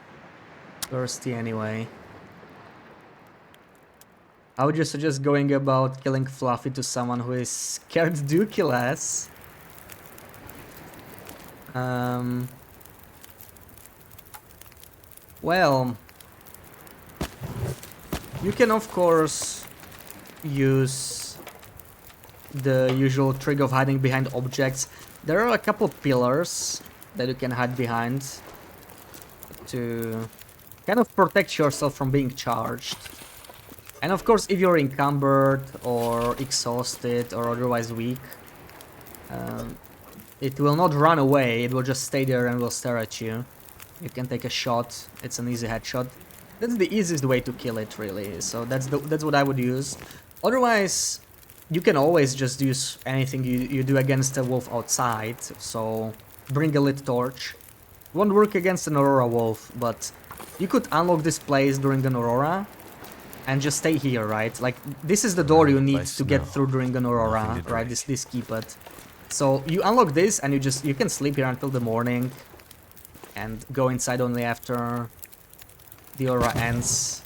thirsty anyway. I would just suggest going about killing Fluffy to someone who is scared to do kill us. Well, you can of course use the usual trick of hiding behind objects. There are a couple pillars that you can hide behind to kind of protect yourself from being charged. And of course, if you're encumbered or exhausted or otherwise weak, it will not run away, it will just stay there and will stare at you. You can take a shot, it's an easy headshot. That's the easiest way to kill it, really, so that's what I would use. Otherwise, you can always just use anything you do against a wolf outside, so bring a lit torch. Won't work against an Aurora wolf, but you could unlock this place during an Aurora and just stay here, right? Like, this is the door you need to get through during an Aurora, right? This keypad. So you unlock this and you can sleep here until the morning and go inside only after the Aurora ends.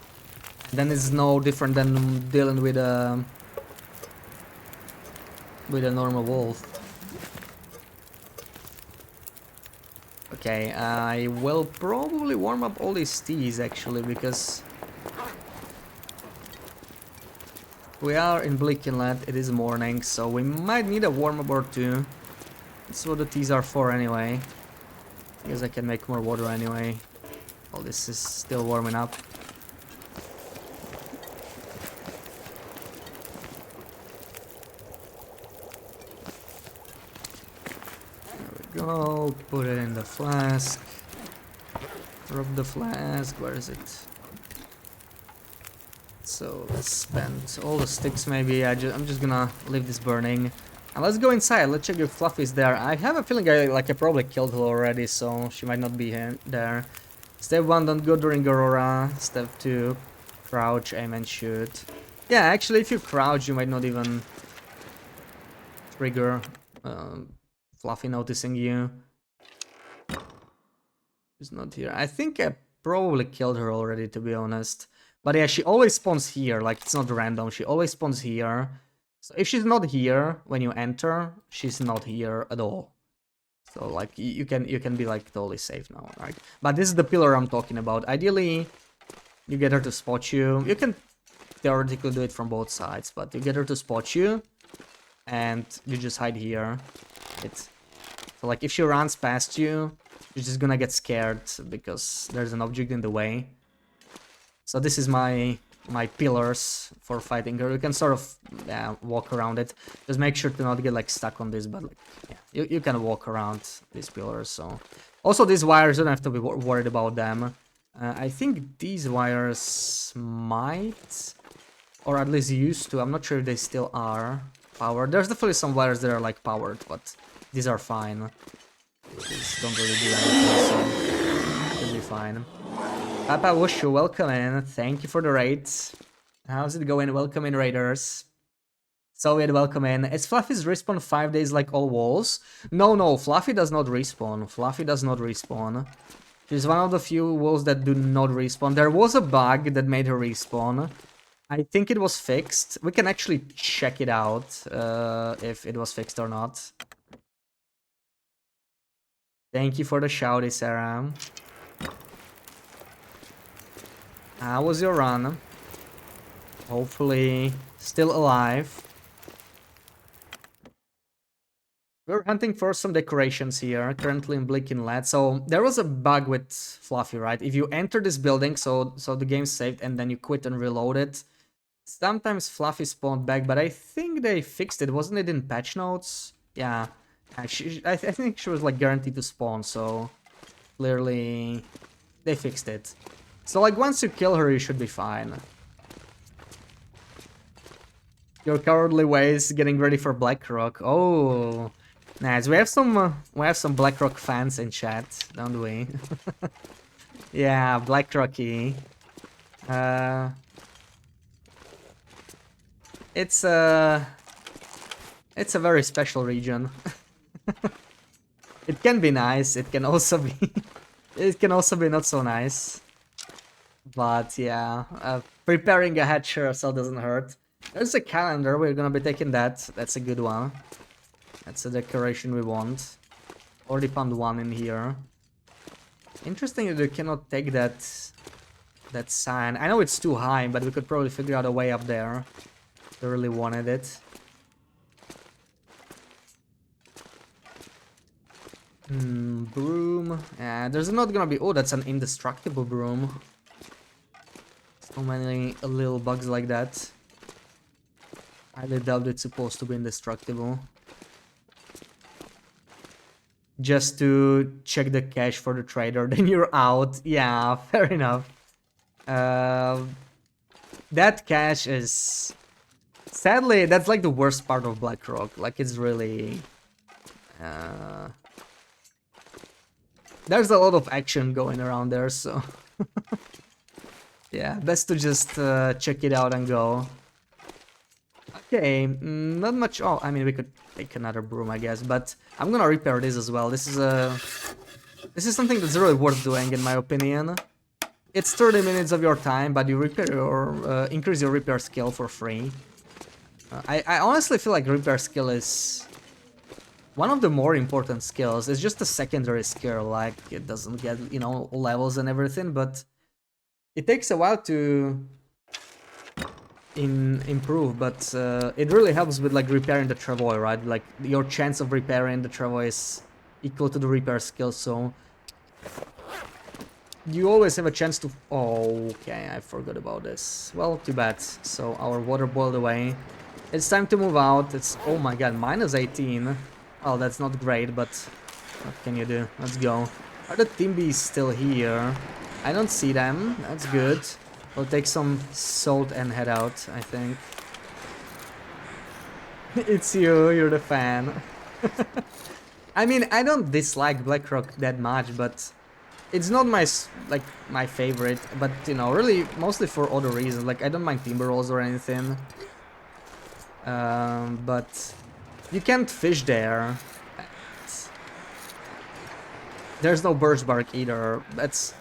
And then it's no different than dealing with a normal wolf. Okay, I will probably warm up all these teas actually, because we are in Bleak Inlet, it is morning, so we might need a warm-up or two. That's what the teas are for anyway. I guess I can make more water anyway. All this is still warming up. There we go, put it in the flask. Rub the flask, where is it? So let's spend all the sticks maybe. I'm just gonna leave this burning. And let's go inside, let's check if Fluffy's there. I have a feeling I probably killed her already, so she might not be there. Step 1, don't go during Aurora. Step 2, crouch, aim and shoot. Yeah, actually if you crouch you might not even trigger Fluffy noticing you. She's not here. I think I probably killed her already, to be honest. But yeah, she always spawns here, like it's not random, she always spawns here. So if she's not here when you enter, she's not here at all. So like you can be like totally safe now, right? But this is the pillar I'm talking about. Ideally, you get her to spot you. You can theoretically do it from both sides, but you get her to spot you, and you just hide here. So like if she runs past you, you're just gonna get scared because there's an object in the way. So this is my pillars for fighting her. You can sort of walk around it. Just make sure to not get like stuck on this, but like yeah, you can walk around these pillars. So also these wires, you don't have to be worried about them. I think these wires might, or at least used to. I'm not sure if they still are powered. There's definitely some wires that are like powered, but these are fine. These don't really do anything, so it'll be fine. Papa Wushu, welcome in. Thank you for the raid. How's it going? Welcome in, raiders. Soviet, welcome in. Is Fluffy's respawn 5 days like all walls? No, Fluffy does not respawn. Fluffy does not respawn. She's one of the few wolves that do not respawn. There was a bug that made her respawn. I think it was fixed. We can actually check it out if it was fixed or not. Thank you for the shouty, Sarah. How was your run? Hopefully still alive. We're hunting for some decorations here, currently in Bleak Inlet. So there was a bug with Fluffy, right? If you enter this building, so the game's saved, and then you quit and reload it, sometimes Fluffy spawned back, but I think they fixed it. Wasn't it in patch notes? Yeah, I think she was like guaranteed to spawn, so clearly they fixed it. So like once you kill her, you should be fine. Your cowardly ways getting ready for Blackrock. Oh, nice. We have some Blackrock fans in chat, don't we? Yeah, Blackrocky. It's a very special region. It can be nice. It can also be it can also be not so nice. But yeah, preparing a hat sure so doesn't hurt. There's a calendar. We're gonna be taking that. That's a good one. That's a decoration we want. Already found one in here. Interesting that you cannot take that sign. I know it's too high, but we could probably figure out a way up there. If we really wanted it. Broom. Yeah, there's not gonna be. Oh, that's an indestructible broom. So many little bugs like that. I doubt it's supposed to be indestructible. Just to check the cache for the trader, then you're out. Yeah, fair enough. That cache is... Sadly, that's like the worst part of Blackrock. Like, it's really... There's a lot of action going around there, so... Yeah, best to just check it out and go. Okay, not much... Oh, I mean, we could take another broom, I guess, but I'm gonna repair this as well. This is something that's really worth doing, in my opinion. It's 30 minutes of your time, but you repair your... increase your repair skill for free. I honestly feel like repair skill is... one of the more important skills. It's just a secondary skill, like, it doesn't get, you know, levels and everything, but... It takes a while to... improve, but it really helps with like repairing the travois, right? Like your chance of repairing the travois is equal to the repair skill, so you always have a chance to... Oh, okay, I forgot about this. Well, too bad. So our water boiled away. It's time to move out. It's... Oh my god, minus 18. Well, that's not great, but what can you do? Let's go. Are the Timbies still here? I don't see them. That's good. We'll take some salt and head out, I think. It's you, you're the fan. I mean, I don't dislike Blackrock that much, but it's not my favorite. But, you know, really, mostly for other reasons. Like, I don't mind timber rolls or anything. But you can't fish there. There's no birch bark either. That's...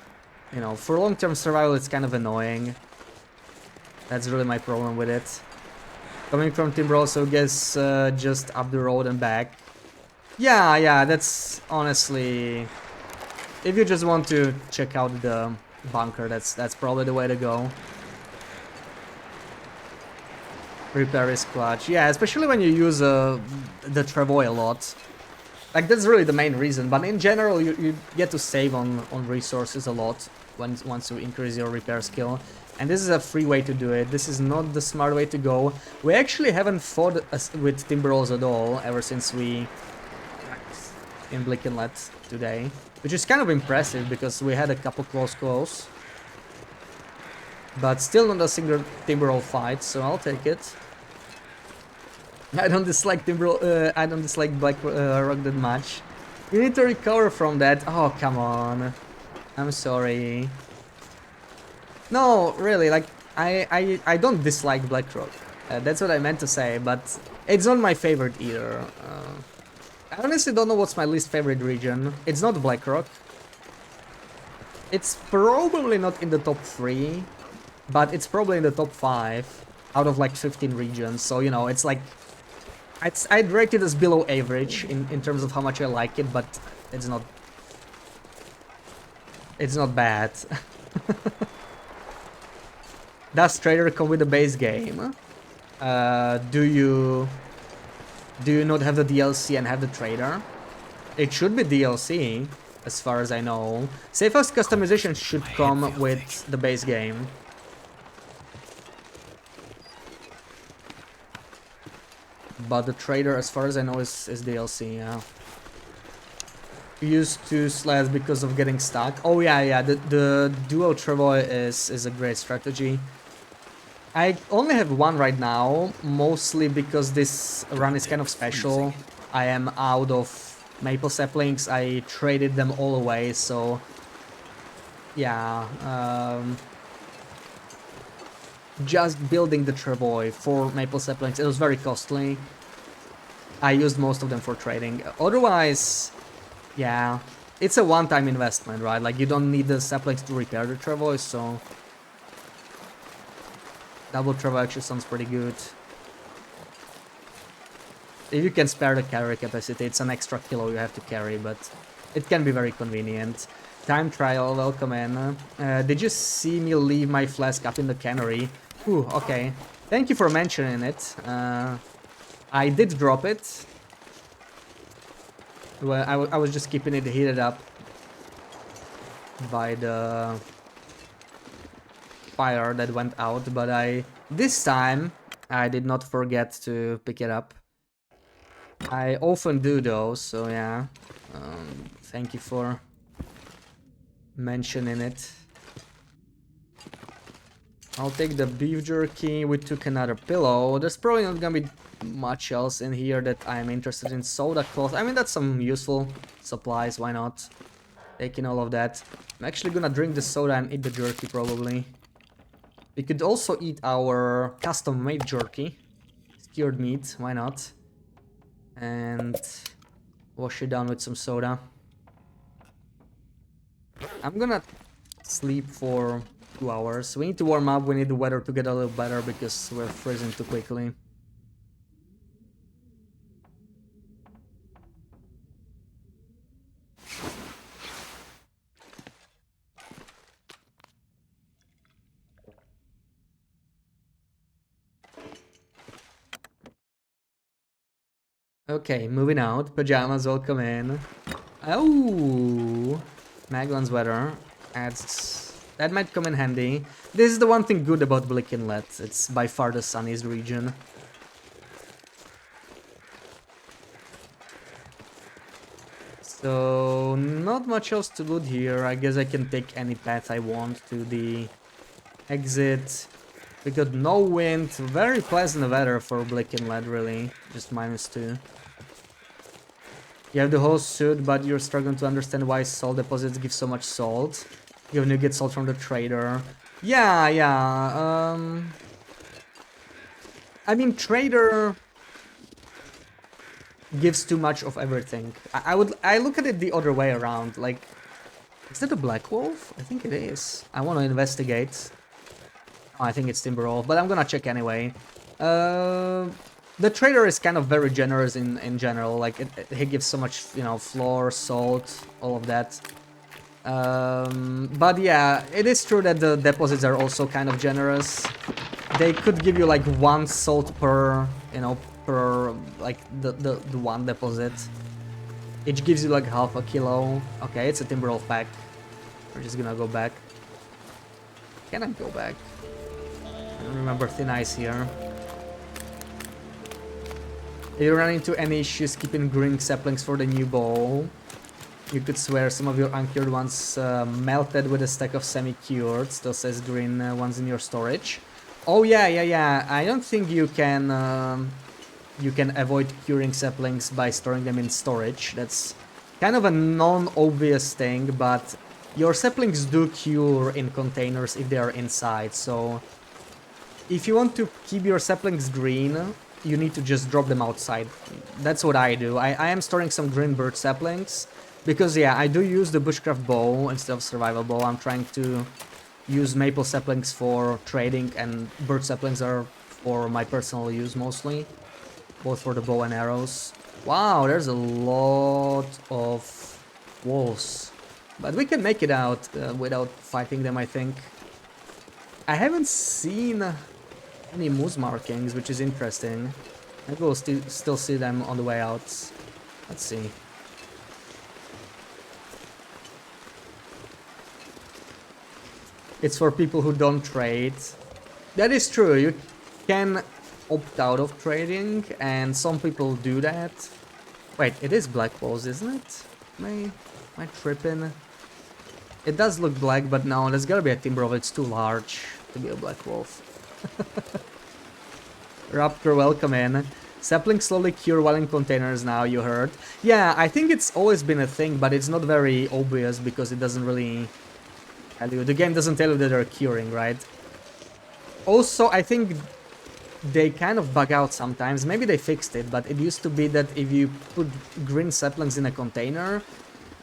You know, for long-term survival, it's kind of annoying. That's really my problem with it. Coming from Timber also gets just up the road and back. Yeah, that's honestly... If you just want to check out the bunker, that's probably the way to go. Repair is clutch. Yeah, especially when you use the travois a lot. Like, that's really the main reason, but in general, you get to save on resources a lot once you increase your repair skill. And this is a free way to do it. This is not the smart way to go. We actually haven't fought with timber rolls at all ever since we... in Blick Inlet today. Which is kind of impressive, because we had a couple close calls. But still not a single timber roll fight, so I'll take it. I don't dislike I don't dislike Blackrock that much. You need to recover from that. Oh, come on. I'm sorry. No, really, like, I don't dislike Blackrock. That's what I meant to say, but it's not my favorite either. I honestly don't know what's my least favorite region. It's not Blackrock. It's probably not in the top 3, but it's probably in the top 5 out of like 15 regions. So, you know, it's like... I'd rate it as below average in terms of how much I like it, but it's not... It's not bad. Does Trader come with the base game? Do you not have the DLC and have the Trader? It should be DLC, as far as I know. Safest customization should come with the base game. But the Trader, as far as I know, is DLC, yeah. Used to slash because of getting stuck. Oh yeah, the dual travois is a great strategy. I only have one right now, mostly because this run is kind of special. I am out of maple saplings. I traded them all away, so yeah. just building the travois for maple saplings, it was very costly. I used most of them for trading. Otherwise, yeah, it's a one-time investment, right? Like, you don't need the saplings to repair the travois, so double travois actually sounds pretty good. If you can spare the carry capacity, it's an extra kilo you have to carry, but it can be very convenient. Time trial, welcome in. Did you see me leave my flask up in the cannery? Ooh, okay. Thank you for mentioning it. I did drop it. Well, I was just keeping it heated up by the fire that went out, but this time I did not forget to pick it up. I often do though, so yeah. Thank you for mentioning it. I'll take the beef jerky. We took another pillow. There's probably not gonna be much else in here that I'm interested in. Soda cloth. I mean, that's some useful supplies. Why not? Taking all of that. I'm actually gonna drink the soda and eat the jerky probably. We could also eat our custom-made jerky. Cured meat. Why not? And wash it down with some soda. I'm gonna sleep for 2 hours. We need to warm up, we need the weather to get a little better because we're freezing too quickly. Okay, moving out. Pajamas, welcome in. Oh, Maglan's weather. That might come in handy. This is the one thing good about Blick Inlet. It's by far the sunniest region. So, not much else to loot here. I guess I can take any path I want to the exit. We got no wind. Very pleasant weather for Blick Inlet, really. Just -2. You have the whole suit, but you're struggling to understand why salt deposits give so much salt. Given you get salt from the trader. Yeah. I mean, trader gives too much of everything. I look at it the other way around. Like, is that a black wolf? I think it is. I want to investigate. Oh, I think it's Timberwolf, but I'm gonna check anyway. The trader is kind of very generous in general. Like, he gives so much, you know, flour, salt, all of that. But yeah, it is true that the deposits are also kind of generous. They could give you like 1 salt per, you know, per like the one deposit. Each gives you like half a kilo. Okay, it's a Timberwolf pack. We're just gonna go back. Can I go back? I don't remember thin ice here. If you run into any issues keeping green saplings for the new bow, you could swear some of your uncured ones melted with a stack of semi-cured. Still says green ones in your storage. Oh yeah. I don't think you can avoid curing saplings by storing them in storage. That's kind of a non-obvious thing, but your saplings do cure in containers if they are inside. So if you want to keep your saplings green, you need to just drop them outside. That's what I do. I am storing some green birch saplings because, yeah, I do use the bushcraft bow instead of survival bow. I'm trying to use maple saplings for trading, and birch saplings are for my personal use mostly, both for the bow and arrows. Wow, there's a lot of wolves, but we can make it out without fighting them, I think. I haven't seen any moose markings, which is interesting. Maybe we'll still see them on the way out. Let's see. It's for people who don't trade. That is true. You can opt out of trading, and some people do that. Wait, it is black wolves, isn't it? Am I tripping? It does look black, but no, there's gotta be a Timberwolf. It's too large to be a black wolf. Raptor, welcome in. Saplings slowly cure while in containers now, you heard. Yeah, I think it's always been a thing, but it's not very obvious because it doesn't really tell you. The game doesn't tell you that they're curing, right? Also, I think they kind of bug out sometimes. Maybe they fixed it, but it used to be that if you put green saplings in a container,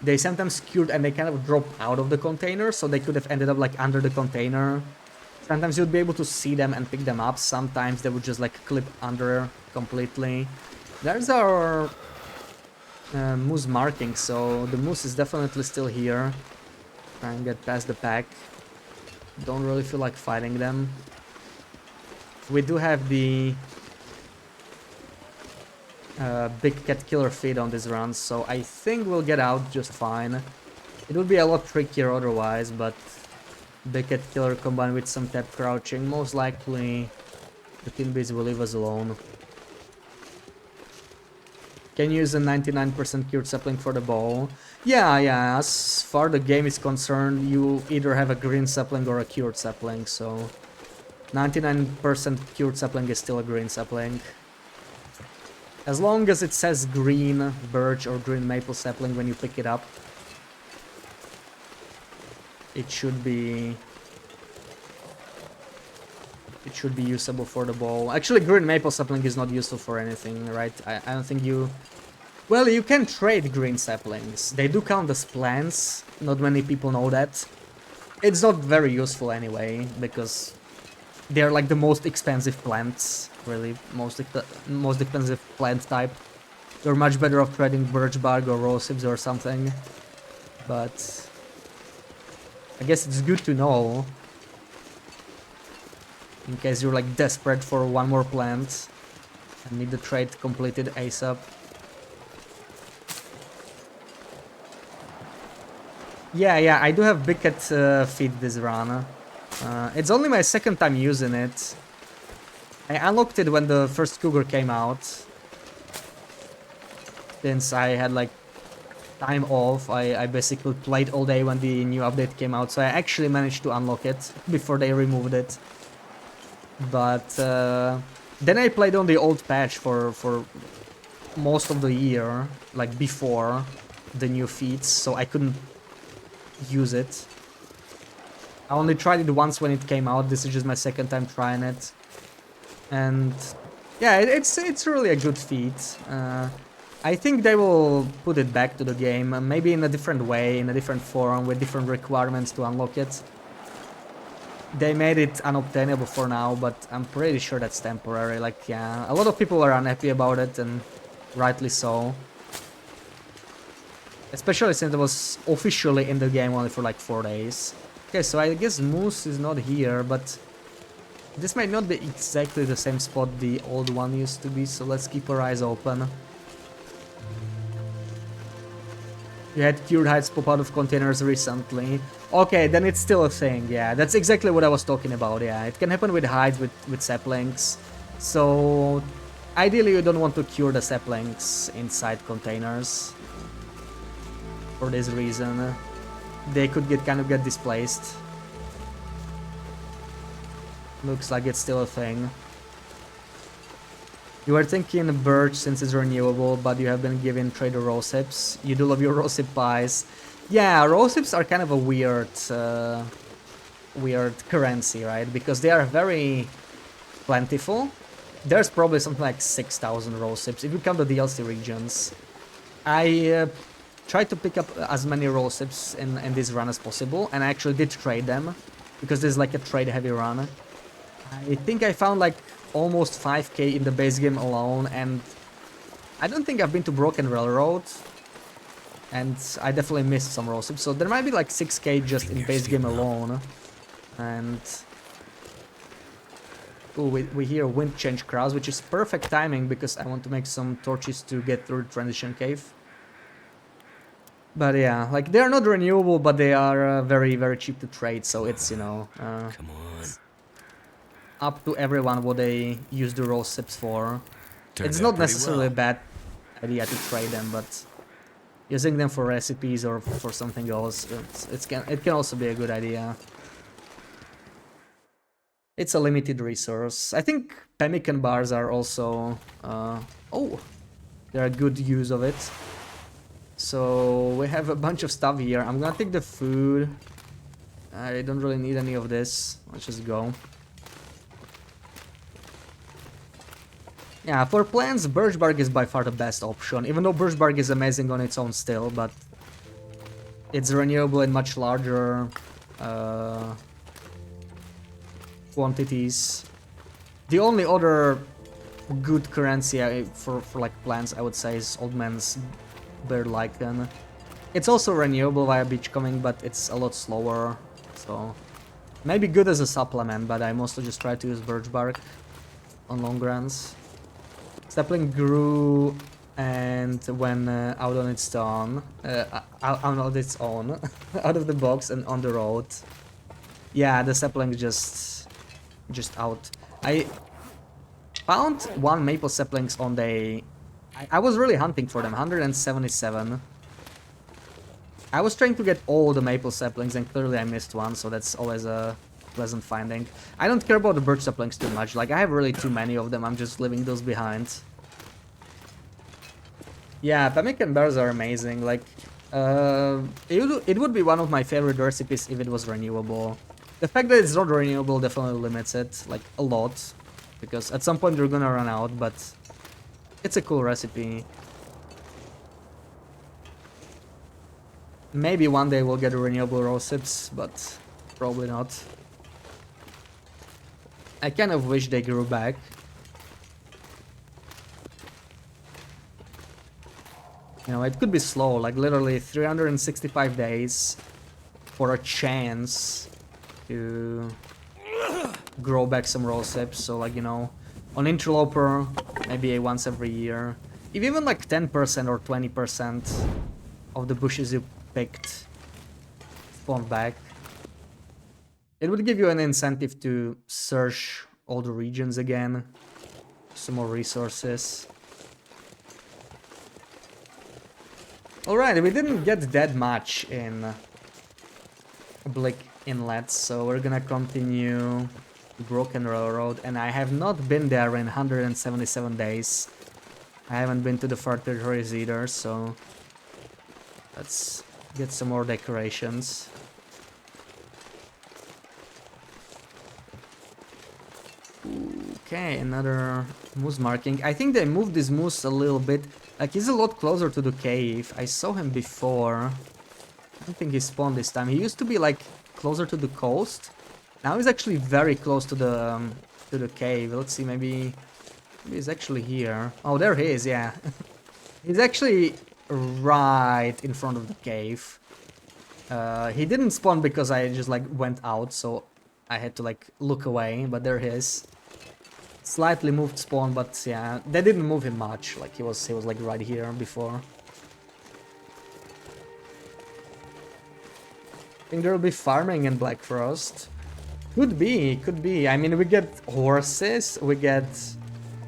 they sometimes cured and they kind of drop out of the container, so they could have ended up like under the container. Sometimes you'd be able to see them and pick them up. Sometimes they would just like clip under completely. There's our moose marking, so the moose is definitely still here. Try and get past the pack. Don't really feel like fighting them. We do have the big cat killer feed on this run, so I think we'll get out just fine. It would be a lot trickier otherwise, but big cat killer combined with some tap crouching, most likely the tin bees will leave us alone. Can you use a 99% cured sapling for the bow? Yeah, as far the game is concerned, you either have a green sapling or a cured sapling, so 99% cured sapling is still a green sapling. As long as it says green birch or green maple sapling when you pick it up, it should be usable for the bow. Actually, green maple sapling is not useful for anything, right? I don't think you... Well, you can trade green saplings. They do count as plants. Not many people know that. It's not very useful anyway, because they're like the most expensive plants, really. Most expensive plant type. You're much better off trading birch bark or rose hips or something. But I guess it's good to know, in case you're like desperate for one more plant and need the trade completed ASAP. Yeah, I do have big cat feed this run. It's only my second time using it. I unlocked it when the first Cougar came out. Since I had like time off, I basically played all day when the new update came out, so I actually managed to unlock it before they removed it. But then I played on the old patch for most of the year, like before the new feats, so I couldn't use it. I only tried it once when it came out. This is just my second time trying it, and yeah, it's really a good feat. I think they will put it back to the game, maybe in a different way, in a different form, with different requirements to unlock it. They made it unobtainable for now, but I'm pretty sure that's temporary. Like, yeah, a lot of people are unhappy about it, and rightly so. Especially since it was officially in the game only for like 4 days. Okay, so I guess Moose is not here, but this might not be exactly the same spot the old one used to be, so let's keep our eyes open. You had cured hides pop out of containers recently. Okay, then it's still a thing, yeah. That's exactly what I was talking about, yeah. It can happen with hides, with saplings. So, ideally you don't want to cure the saplings inside containers. For this reason. They could kind of get displaced. Looks like it's still a thing. You were thinking birch since it's renewable, but you have been given trader rose hips. You do love your rose hip pies. Yeah, rose hips are kind of a weird currency, right? Because they are very plentiful. There's probably something like 6,000 rose hips if you count the DLC regions. I tried to pick up as many rose hips in this run as possible, and I actually did trade them, because this is like a trade heavy run. I think I found like almost 5k in the base game alone, and I don't think I've been to Broken Railroad, and I definitely missed some rose hips, so there might be like 6k just in base game alone. And ooh, we hear wind change crowds, which is perfect timing because I want to make some torches to get through the transition cave. But yeah, like they're not renewable, but they are very, very cheap to trade, so it's, you know, Come on. up to everyone what they use the rose hips for. Turned It's out not pretty necessarily a well. bad idea to trade them, but using them for recipes or for something else, it can also be a good idea. It's a limited resource. I think pemmican bars are also oh, they're a good use of it. So we have a bunch of stuff here. I'm gonna take the food. I don't really need any of this. Let's just go. Yeah, for plants, Birchbark is by far the best option, even though Birchbark is amazing on its own still, but it's renewable in much larger uh, quantities. The only other good currency for like plants, I would say, is Old Man's Bird Lichen. It's also renewable via Beachcoming, but it's a lot slower, so maybe good as a supplement, but I mostly just try to use Birchbark on long runs. Sapling grew, and when out on its own, out on its own, out of the box and on the road. Yeah, the sapling just out. I found one maple saplings on the. I was really hunting for them, 177. I was trying to get all the maple saplings, and clearly I missed one, so that's always a pleasant finding. I don't care about the birch saplings too much, like I have really too many of them, I'm just leaving those behind. Yeah, pemmican bears are amazing, like, it would be one of my favorite recipes if it was renewable. The fact that it's not renewable definitely limits it, like, a lot, because at some point you're gonna run out, but it's a cool recipe. Maybe one day we'll get a renewable rosips, but probably not. I kind of wish they grew back. You know, it could be slow, like literally 365 days for a chance to grow back some rosips. So like, you know, on Interloper, maybe once every year. If even like 10% or 20% of the bushes you picked spawn back, it would give you an incentive to search all the regions again, some more resources. Alright, we didn't get that much in Blick Inlet, so we're gonna continue Broken Railroad, and I have not been there in 177 days. I haven't been to the far territories either, so let's get some more decorations. Okay, another moose marking. I think they moved this moose a little bit. Like, he's a lot closer to the cave. I saw him before. I don't think he spawned this time. He used to be, like, closer to the coast. Now he's actually very close to the cave. Let's see, maybe he's actually here. Oh, there he is, yeah. He's actually right in front of the cave. He didn't spawn because I just, like, went out, so I had to, like, look away, but there he is. Slightly moved spawn, but yeah, they didn't move him much. Like he was like right here before. I think there will be farming in Black Frost. Could be. I mean, we get horses, we get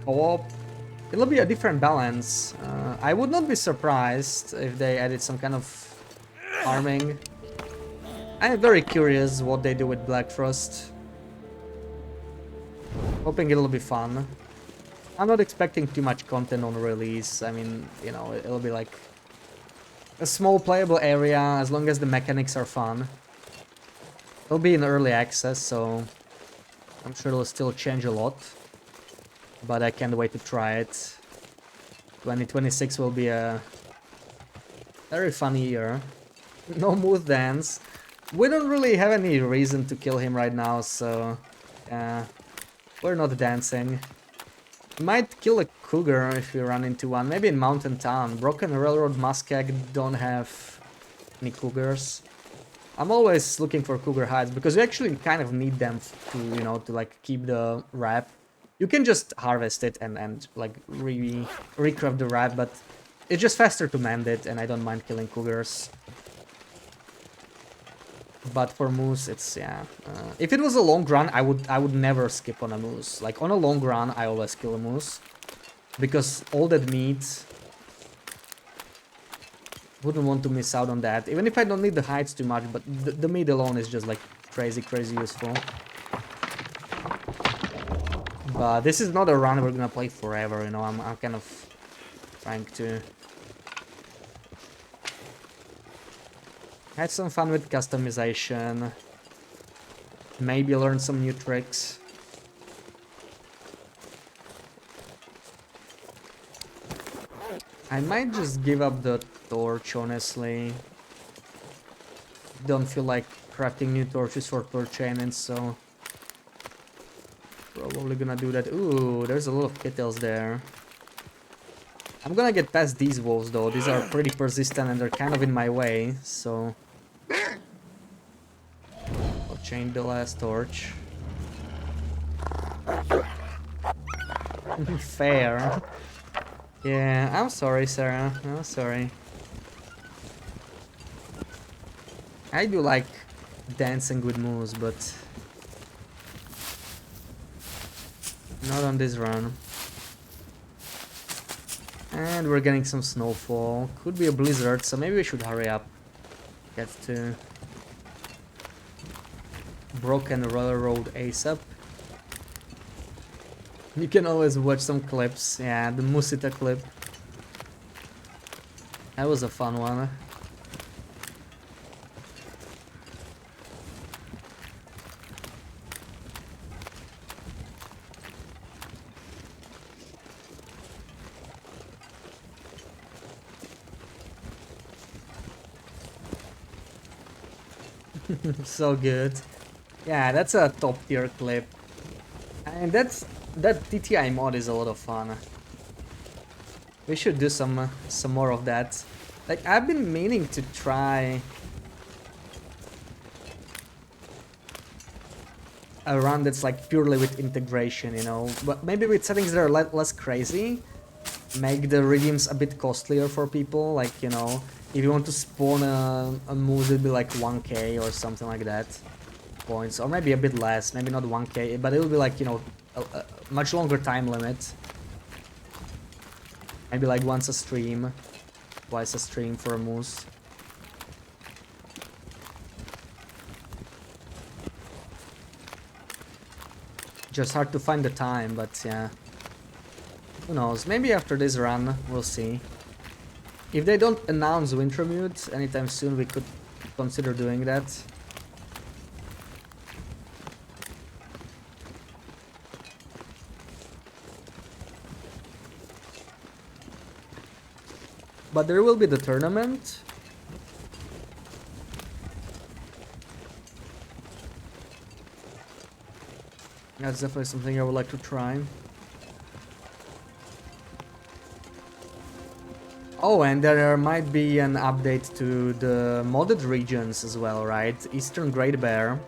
co-op. It'll be a different balance. I would not be surprised if they added some kind of farming. I'm very curious what they do with Black Frost. Hoping it'll be fun. I'm not expecting too much content on release. I mean, you know, it'll be like a small playable area as long as the mechanics are fun. It'll be in early access, so I'm sure it'll still change a lot. But I can't wait to try it. 2026 will be a very fun year. No Moose Dance. We don't really have any reason to kill him right now, so yeah. We're not dancing. Might kill a cougar if we run into one. Maybe in Mountain Town. Broken Railroad, Muskeg don't have any cougars. I'm always looking for cougar hides because you actually kind of need them to, you know, to like keep the wrap. You can just harvest it and like recraft the wrap, but it's just faster to mend it, and I don't mind killing cougars. But for moose, it's yeah. If it was a long run, I would never skip on a moose. Like on a long run, I always kill a moose because all that meat. Wouldn't want to miss out on that. Even if I don't need the hides too much, but the meat alone is just like crazy useful. But this is not a run we're gonna play forever. You know, I'm kind of trying to. Had some fun with customization. Maybe learn some new tricks. I might just give up the torch, honestly. Don't feel like crafting new torches for torch and so probably gonna do that. Ooh, there's a lot of kettles there. I'm gonna get past these wolves though. These are pretty persistent and they're kind of in my way, so I'll change the last torch. Fair. Yeah, I'm sorry, Sarah. I'm sorry. I do like dancing with moose, but not on this run. And we're getting some snowfall. Could be a blizzard, so maybe we should hurry up. Get to Broken Railroad ASAP. You can always watch some clips. Yeah, the Musita clip. That was a fun one. So good. Yeah, that's a top tier clip. And that TTI mod is a lot of fun. We should do some more of that. Like, I've been meaning to try a run that's like purely with integration, you know, but maybe with settings that are less crazy, make the redeems a bit costlier for people. Like, you know, if you want to spawn a moose, it'd be like 1k or something like that points, or maybe a bit less, maybe not 1k, but it'll be like, you know, a much longer time limit. Maybe like once a stream, twice a stream for a moose. Just hard to find the time, but yeah. Who knows, maybe after this run, we'll see. If they don't announce Wintermute anytime soon, we could consider doing that. But there will be the tournament. That's definitely something I would like to try. Oh, and there might be an update to the modded regions as well, right? Eastern Great Bear.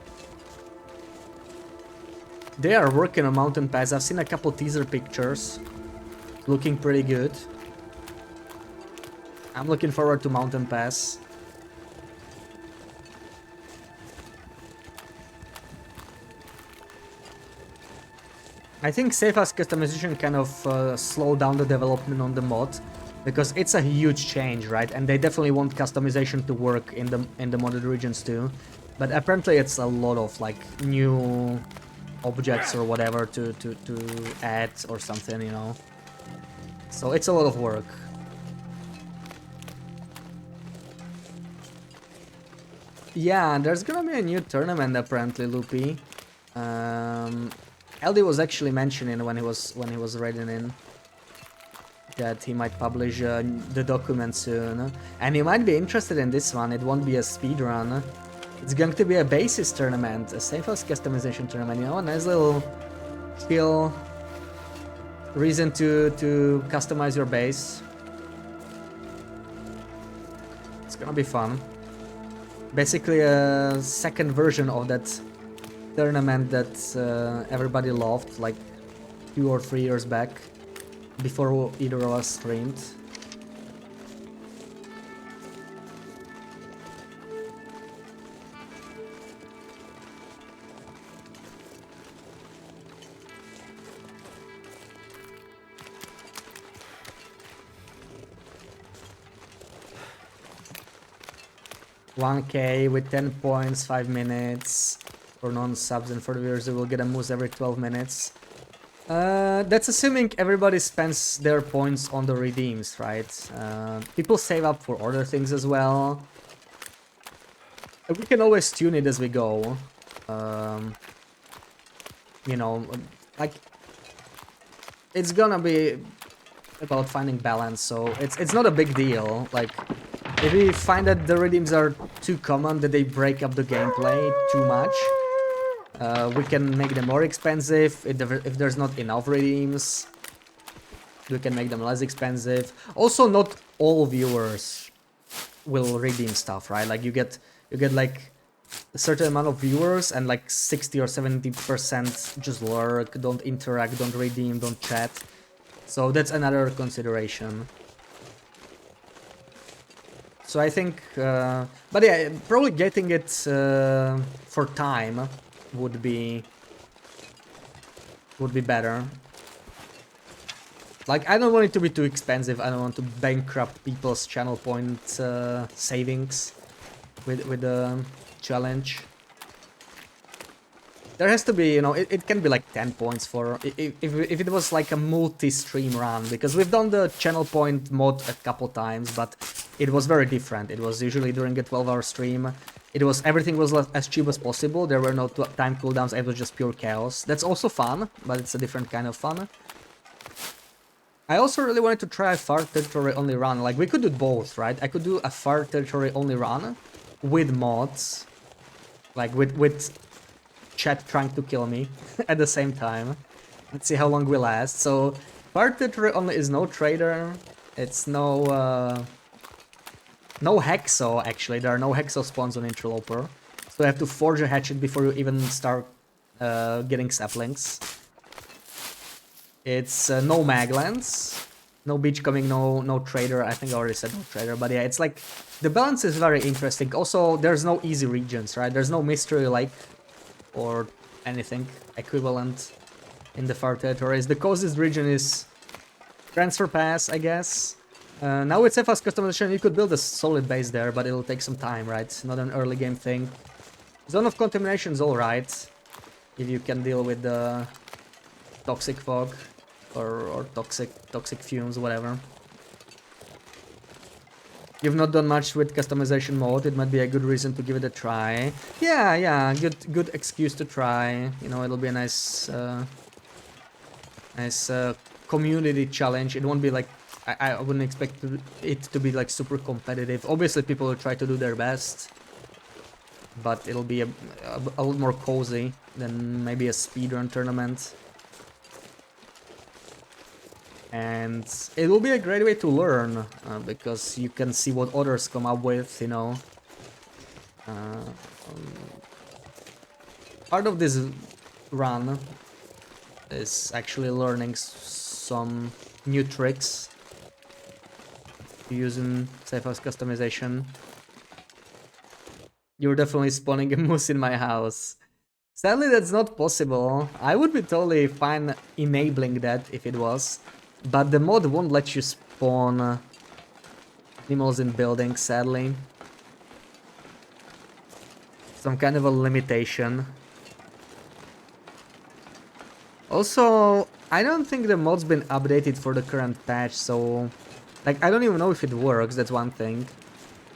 They are working on Mountain Pass. I've seen a couple teaser pictures. Looking pretty good. I'm looking forward to Mountain Pass. I think Safe House customization kind of slowed down the development on the mod, because it's a huge change, right? And they definitely want customization to work in the modded regions too. But apparently it's a lot of like new objects or whatever to add or something, you know. So it's a lot of work. Yeah, there's gonna be a new tournament apparently, Loopy. LD was actually mentioning when he was raiding in that he might publish the document soon, and you might be interested in this one. It won't be a speed run. It's going to be a basis tournament, a Safe House customization tournament. You know, a nice little chill reason to customize your base. It's gonna be fun. Basically a second version of that tournament that everybody loved like 2 or 3 years back, before either of us streamed. $1K with 10 points, 5 minutes. For non-subs, and for the viewers, they will get a moose every 12 minutes. That's assuming everybody spends their points on the redeems, right? People save up for other things as well. We can always tune it as we go. You know, like, it's gonna be about finding balance, so it's not a big deal. Like, if we find that the redeems are too common, that they break up the gameplay too much, we can make them more expensive. If there's not enough redeems, we can make them less expensive. Also, not all viewers will redeem stuff, right? Like you get like a certain amount of viewers and like 60 or 70% just lurk, don't interact, don't redeem, don't chat. So that's another consideration. So I think, but yeah, probably getting it for time would be better. Like, I don't want it to be too expensive. I don't want to bankrupt people's channel point savings with the challenge. There has to be, you know, it can be like 10 points for if it was like a multi-stream run, because we've done the channel point mod a couple times, but it was very different. It was usually during a 12-hour stream. Everything was as cheap as possible. There were no time cooldowns. It was just pure chaos. That's also fun, but it's a different kind of fun. I also really wanted to try a far territory only run. Like, we could do both, right? I could do a far territory only run with mods, like with chat trying to kill me at the same time. Let's see how long we last. So far territory only is no trader. It's no hexo. Actually, there are no hexo spawns on Interloper, so you have to forge a hatchet before you even start getting saplings. It's no maglands, no beachcombing, no trader. I think I already said no trader, but yeah, it's like the balance is very interesting. Also, there's no easy regions, right? There's no mystery lake or anything equivalent in the far territories. The closest region is Transfer Pass, I guess. Now with Cephas customization, you could build a solid base there, but it'll take some time, right? Not an early game thing. Zone of Contamination is alright, if you can deal with the toxic fog or toxic fumes, whatever. You've not done much with customization mode. It might be a good reason to give it a try. Yeah, good excuse to try. You know, it'll be a nice community challenge. It won't be like, I wouldn't expect it to be like super competitive. Obviously, people will try to do their best, but it'll be a lot more cozy than maybe a speedrun tournament. And it will be a great way to learn, because you can see what others come up with, you know. Part of this run is actually learning some new tricks using Cephas customization. You're definitely spawning a moose in my house. Sadly, that's not possible. I would be totally fine enabling that if it was. But the mod won't let you spawn animals in buildings, sadly. Some kind of a limitation. Also, I don't think the mod's been updated for the current patch, so... Like, I don't even know if it works, that's one thing.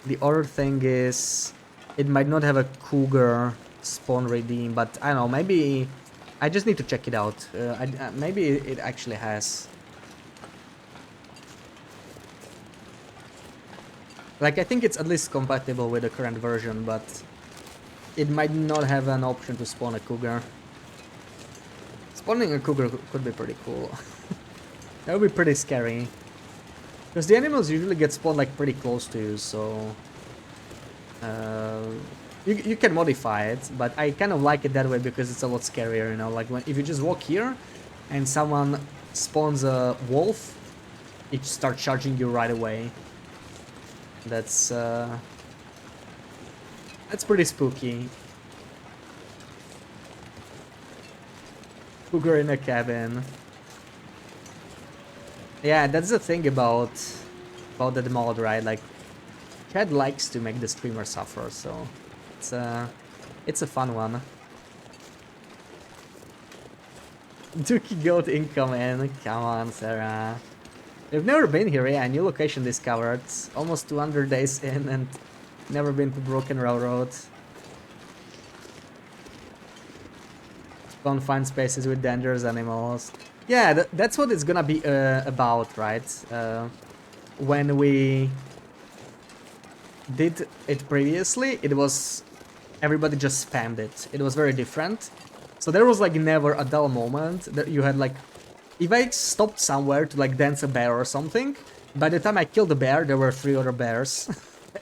The other thing is... It might not have a cougar spawn redeem, but I don't know, maybe... I just need to check it out. Maybe it actually has. Like, I think it's at least compatible with the current version, but it might not have an option to spawn a cougar. Spawning a cougar could be pretty cool. That would be pretty scary. Because the animals usually get spawned like pretty close to you, so... You can modify it, but I kind of like it that way because it's a lot scarier, you know, like if you just walk here and someone spawns a wolf, it starts charging you right away. That's pretty spooky. Cougar in a cabin. Yeah, that's the thing about that mod, right? Like, Chad likes to make the streamer suffer, so it's a fun one. Dookie Goat incoming. Come on, Sarah. We've never been here, yeah, new location discovered. Almost 200 days in and never been to Broken Railroad. Don't find spaces with dangerous animals. Yeah, that's what it's gonna be about, right? When we did it previously, it was everybody just spammed it. It was very different. So there was like never a dull moment. That you had like, if I stopped somewhere to like dance a bear or something, by the time I killed the bear, there were 3 other bears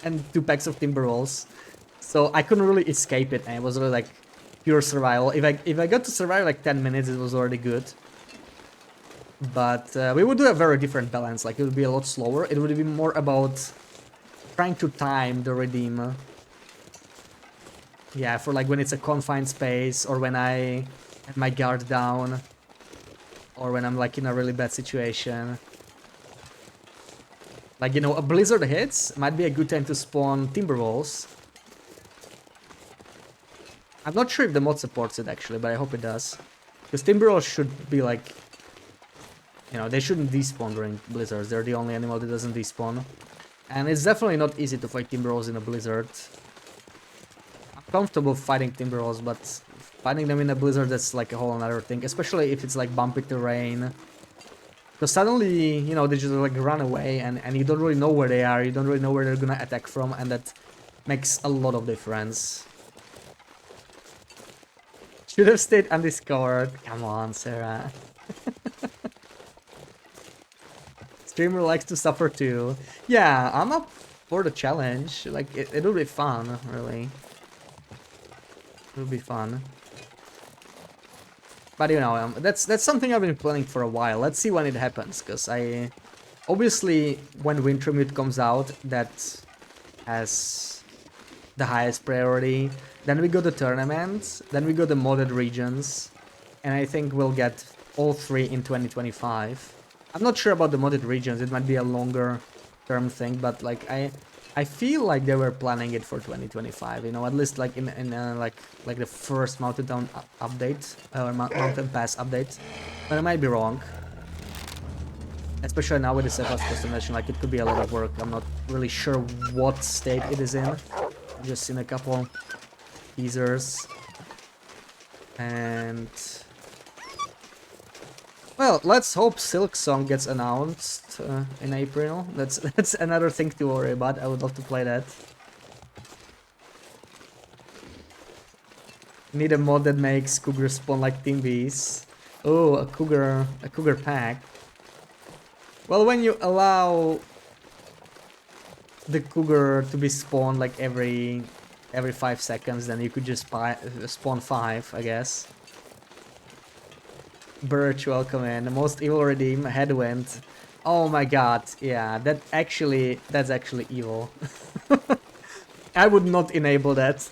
and 2 packs of timber wolves. So I couldn't really escape it, and it was really like pure survival. If I got to survive like 10 minutes, it was already good. But we would do a very different balance. Like it would be a lot slower. It would be more about trying to time the redeem. Yeah, for like when it's a confined space, or when I have my guard down, or when I'm like in a really bad situation. Like, you know, a blizzard hits, might be a good time to spawn Timberwolves. I'm not sure if the mod supports it actually, but I hope it does. Because Timberwolves should be like, you know, they shouldn't despawn during blizzards. They're the only animal that doesn't despawn. And it's definitely not easy to fight Timberwolves in a blizzard. I'm comfortable fighting Timberwolves, but fighting them in a blizzard, that's like a whole another thing. Especially if it's like bumpy terrain. Because suddenly, you know, they just like run away and you don't really know where they are. You don't really know where they're gonna attack from, and that makes a lot of difference. Should have stayed undiscovered. Come on, Sarah. Streamer likes to suffer too. Yeah, I'm up for the challenge. Like, it'll be fun, really. It'll be fun. But you know, that's something I've been planning for a while. Let's see when it happens, because I... Obviously, when Wintermute comes out, that has the highest priority. Then we go the tournaments, then we go the modded regions, and I think we'll get all 3 in 2025. I'm not sure about the modded regions, it might be a longer term thing, but like I feel like they were planning it for 2025, you know, at least like in like the first Mountain Town update, or Mountain Pass update, but I might be wrong. Especially now with the Cephas customization, like it could be a lot of work. I'm not really sure what state it is in. I've just seen a couple teasers. And... well, let's hope Silksong gets announced in April. That's another thing to worry about. I would love to play that. Need a mod that makes Cougar spawn like Team Bees. Oh, a Cougar pack. Well, when you allow the Cougar to be spawned like every 5 seconds, then you could just spawn 5, I guess. Birch, welcome in. The most evil redeem, Headwind. Oh my god, yeah, that's actually evil. I would not enable that.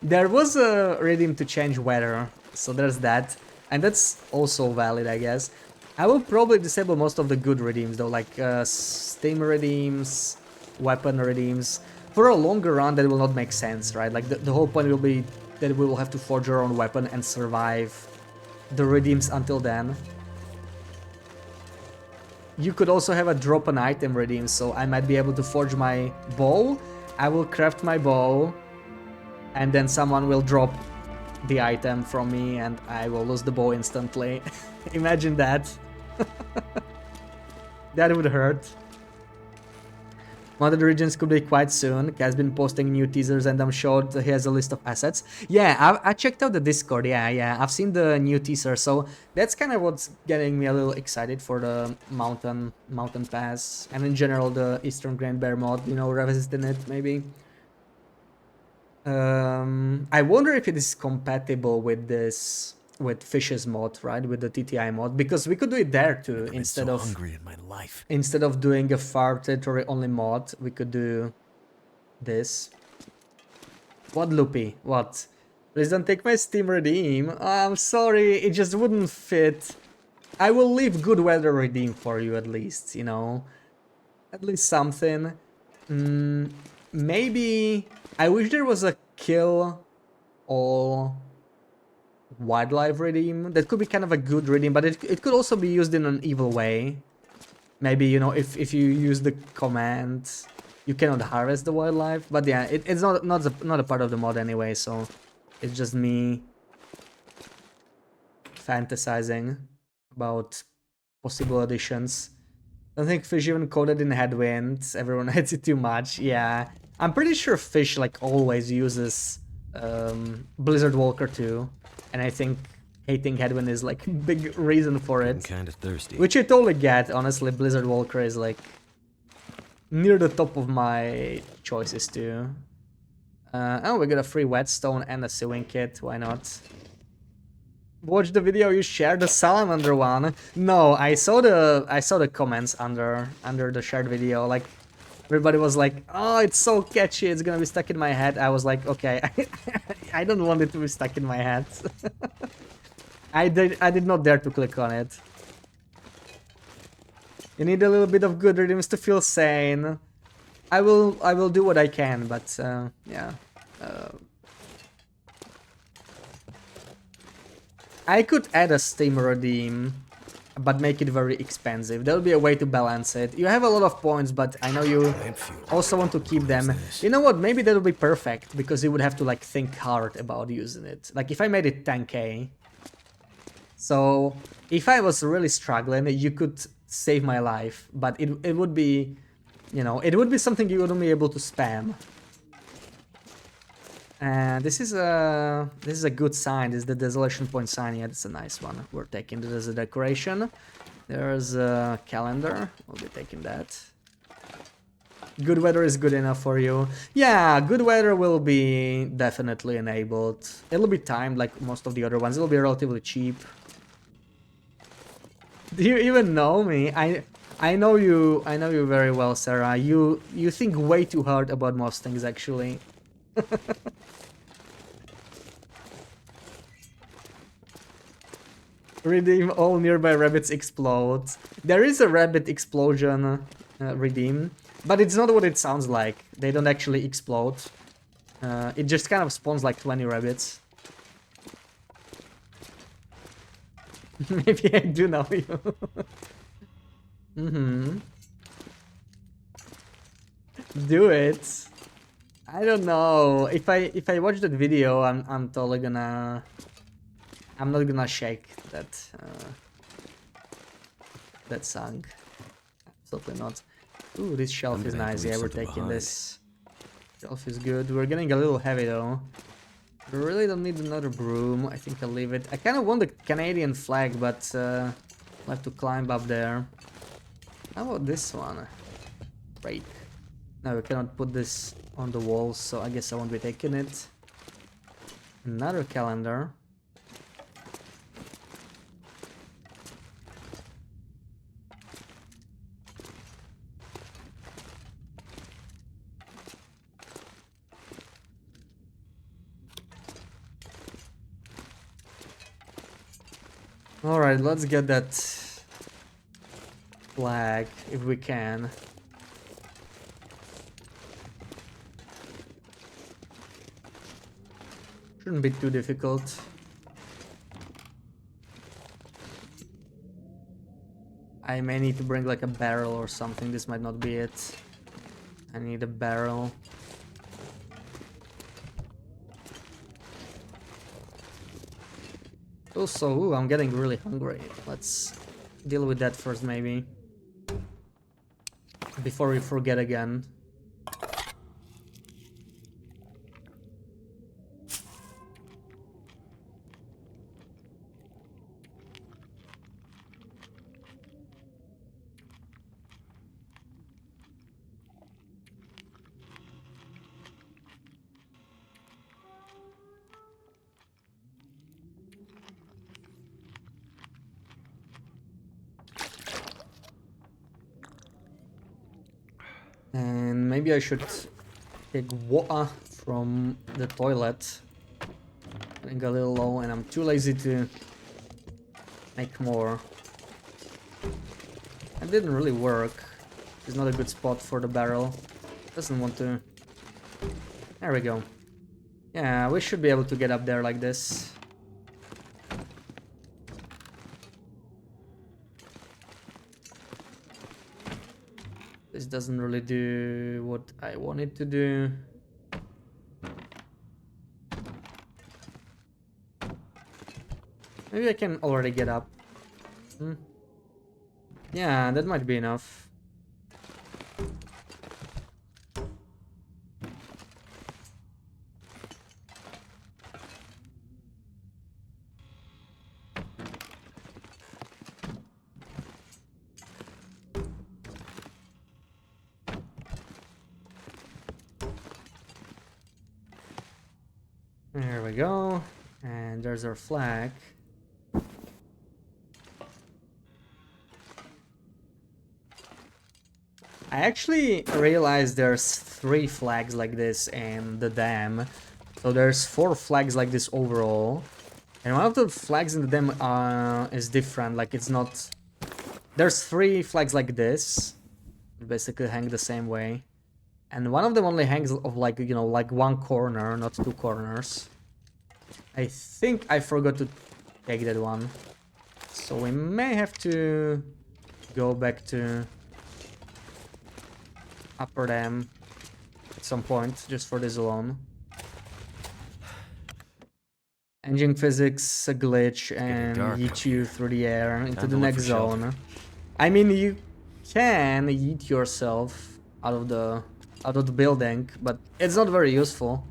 There was a redeem to change weather, so there's that. And that's also valid, I guess. I will probably disable most of the good redeems though, like steam redeems, weapon redeems. For a longer run, that will not make sense, right? Like the whole point will be that we will have to forge our own weapon and survive the redeems until then. You could also have a drop an item redeem, so I might be able to forge my bow. I will craft my bow, and then someone will drop the item from me and I will lose the bow instantly. Imagine that. That would hurt. Modded regions could be quite soon. Has been posting new teasers and I'm sure that he has a list of assets. Yeah, I checked out the Discord. Yeah, I've seen the new teaser, so that's kind of what's getting me a little excited for the Mountain Pass, and in general the Eastern Grand Bear mod, you know, revisiting it maybe. I wonder if it is compatible with this, with Fish's mod, right? With the TTI mod, because we could do it there too. I've been so hungry in my life. Instead of doing a far territory only mod, we could do this. What, Loopy? What? Please don't take my Steam redeem. I'm sorry, it just wouldn't fit. I will leave good weather redeem for you at least, you know. At least something. Maybe... I wish there was a kill all wildlife redeem. That could be kind of a good redeem, but it could also be used in an evil way. Maybe, you know, if you use the command, you cannot harvest the wildlife. But yeah, it's not a part of the mod anyway, so it's just me fantasizing about possible additions. I don't think Fish even coded in Headwind. Everyone hates it too much. Yeah, I'm pretty sure Fish like always uses Blizzard Walker too, and I think hating Headwind is like a big reason for I'm it. kind of thirsty. Which I totally get. Honestly, Blizzard Walker is like near the top of my choices too. Oh, we got a free whetstone and a sewing kit. Why not? Watch the video you shared, the salamander one. No, I saw the comments under the shared video. Like everybody was like, "Oh, it's so catchy. It's gonna be stuck in my head." I was like, "Okay, I don't want it to be stuck in my head." I did not dare to click on it. You need a little bit of good rhythms to feel sane. I will do what I can, but yeah. I could add a Steam redeem, but make it very expensive. There'll be a way to balance it. You have a lot of points, but I know you also want to keep them. You know what? Maybe that'll be perfect, because you would have to like think hard about using it. Like if I made it 10k. So if I was really struggling, you could save my life, but it would be, you know, it would be something you wouldn't be able to spam. And this is a good sign. This is the Desolation Point sign. Yeah, it's a nice one. We're taking it as a decoration. There's a calendar. We'll be taking that. Good weather is good enough for you. Yeah, good weather will be definitely enabled. It'll be timed like most of the other ones. It'll be relatively cheap. Do you even know me? I know you very well, Sarah. You think way too hard about most things, actually. Redeem all nearby rabbits explode. There is a rabbit explosion redeem, but it's not what it sounds like. They don't actually explode. It just kind of spawns like 20 rabbits. Maybe I do know you. Do it. I don't know. If I watch that video, I'm totally gonna. I'm not gonna shake that song. Absolutely not. Ooh, this shelf is nice. Yeah, we're taking this. Shelf is good. We're getting a little heavy though. We really don't need another broom. I think I'll leave it. I kind of want the Canadian flag, but I'll have to climb up there. How about this one? Break. No, we cannot put this on the walls, so I guess I won't be taking it. Another calendar. Alright, let's get that flag if we can. Shouldn't be too difficult. I may need to bring like a barrel or something. This might not be it. I need a barrel. Also, ooh, I'm getting really hungry. Let's deal with that first, maybe. Before we forget again. And maybe I should take water from the toilet. Getting a little low, and I'm too lazy to make more. It didn't really work. It's not a good spot for the barrel. Doesn't want to. There we go. Yeah, we should be able to get up there like this. This doesn't really do what I want it to do. Maybe I can already get up. Yeah, that might be enough. There we go. And there's our flag. I actually realized there's 3 flags like this in the dam. So there's 4 flags like this overall. And one of the flags in the dam is different, like it's not... There's 3 flags like this. Basically hang the same way. And one of them only hangs of like, you know, like 1 corner, not 2 corners. I think I forgot to take that one. So we may have to go back to upper dam at some point, just for this alone. Engine physics, a glitch, and yeet you through the air into the next zone. I mean, you can yeet yourself out of the building, but it's not very useful.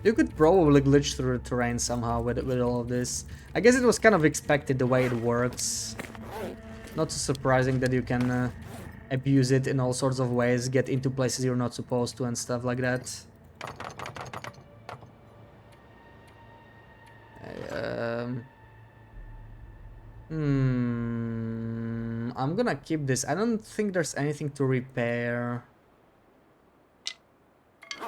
You could probably glitch through the terrain somehow with all of this. I guess it was kind of expected the way it works. Not so surprising that you can abuse it in all sorts of ways, get into places you're not supposed to and stuff like that. I'm gonna keep this. I don't think there's anything to repair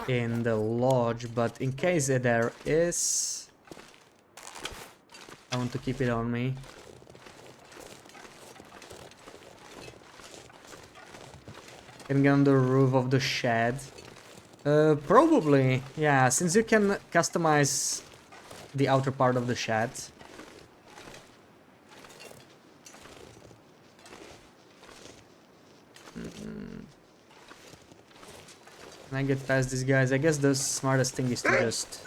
in the lodge, but in case there is, I want to keep it on me. Can get on the roof of the shed. Probably, yeah, since you can customize the outer part of the shed. Can I get past these guys? I guess the smartest thing is to just...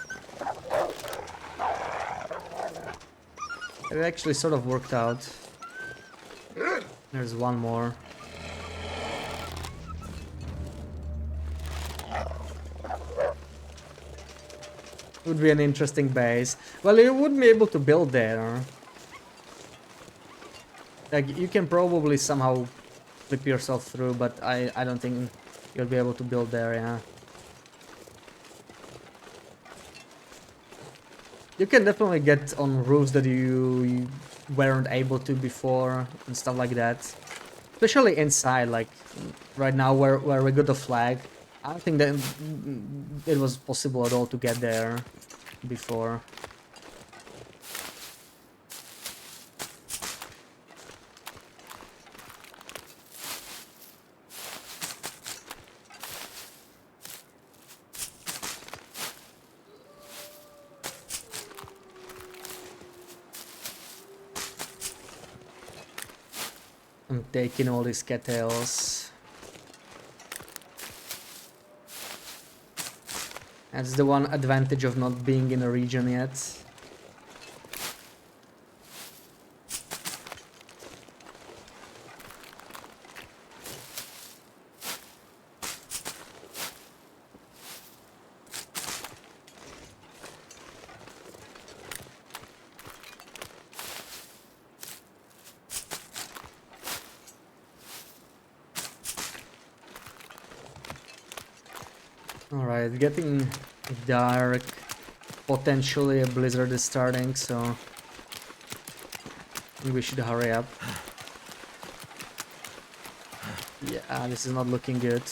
It actually sort of worked out. There's one more. Would be an interesting base. Well, you wouldn't be able to build there. Like, you can probably somehow flip yourself through, but I don't think you'll be able to build there, yeah. You can definitely get on roofs that you weren't able to before and stuff like that. Especially inside, like right now where we got the flag. I don't think that it was possible at all to get there before. I'm taking all these cattails. That's the one advantage of not being in a region yet. Alright, getting dark. Potentially a blizzard is starting, so we should hurry up. Yeah, this is not looking good.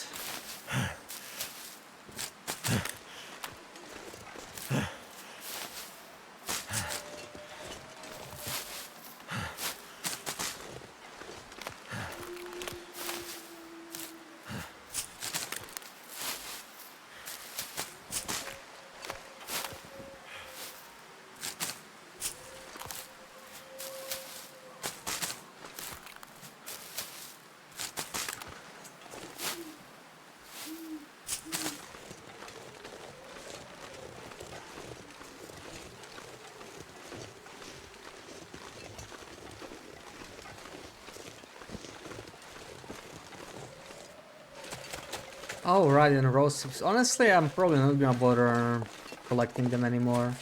Oh, right, and rose. Honestly, I'm probably not gonna bother collecting them anymore.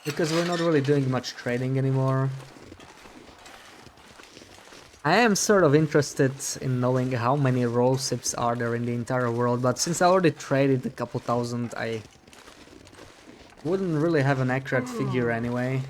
Because we're not really doing much trading anymore. I am sort of interested in knowing how many rose hips are there in the entire world, but since I already traded a couple thousand, I wouldn't really have an accurate figure anyway.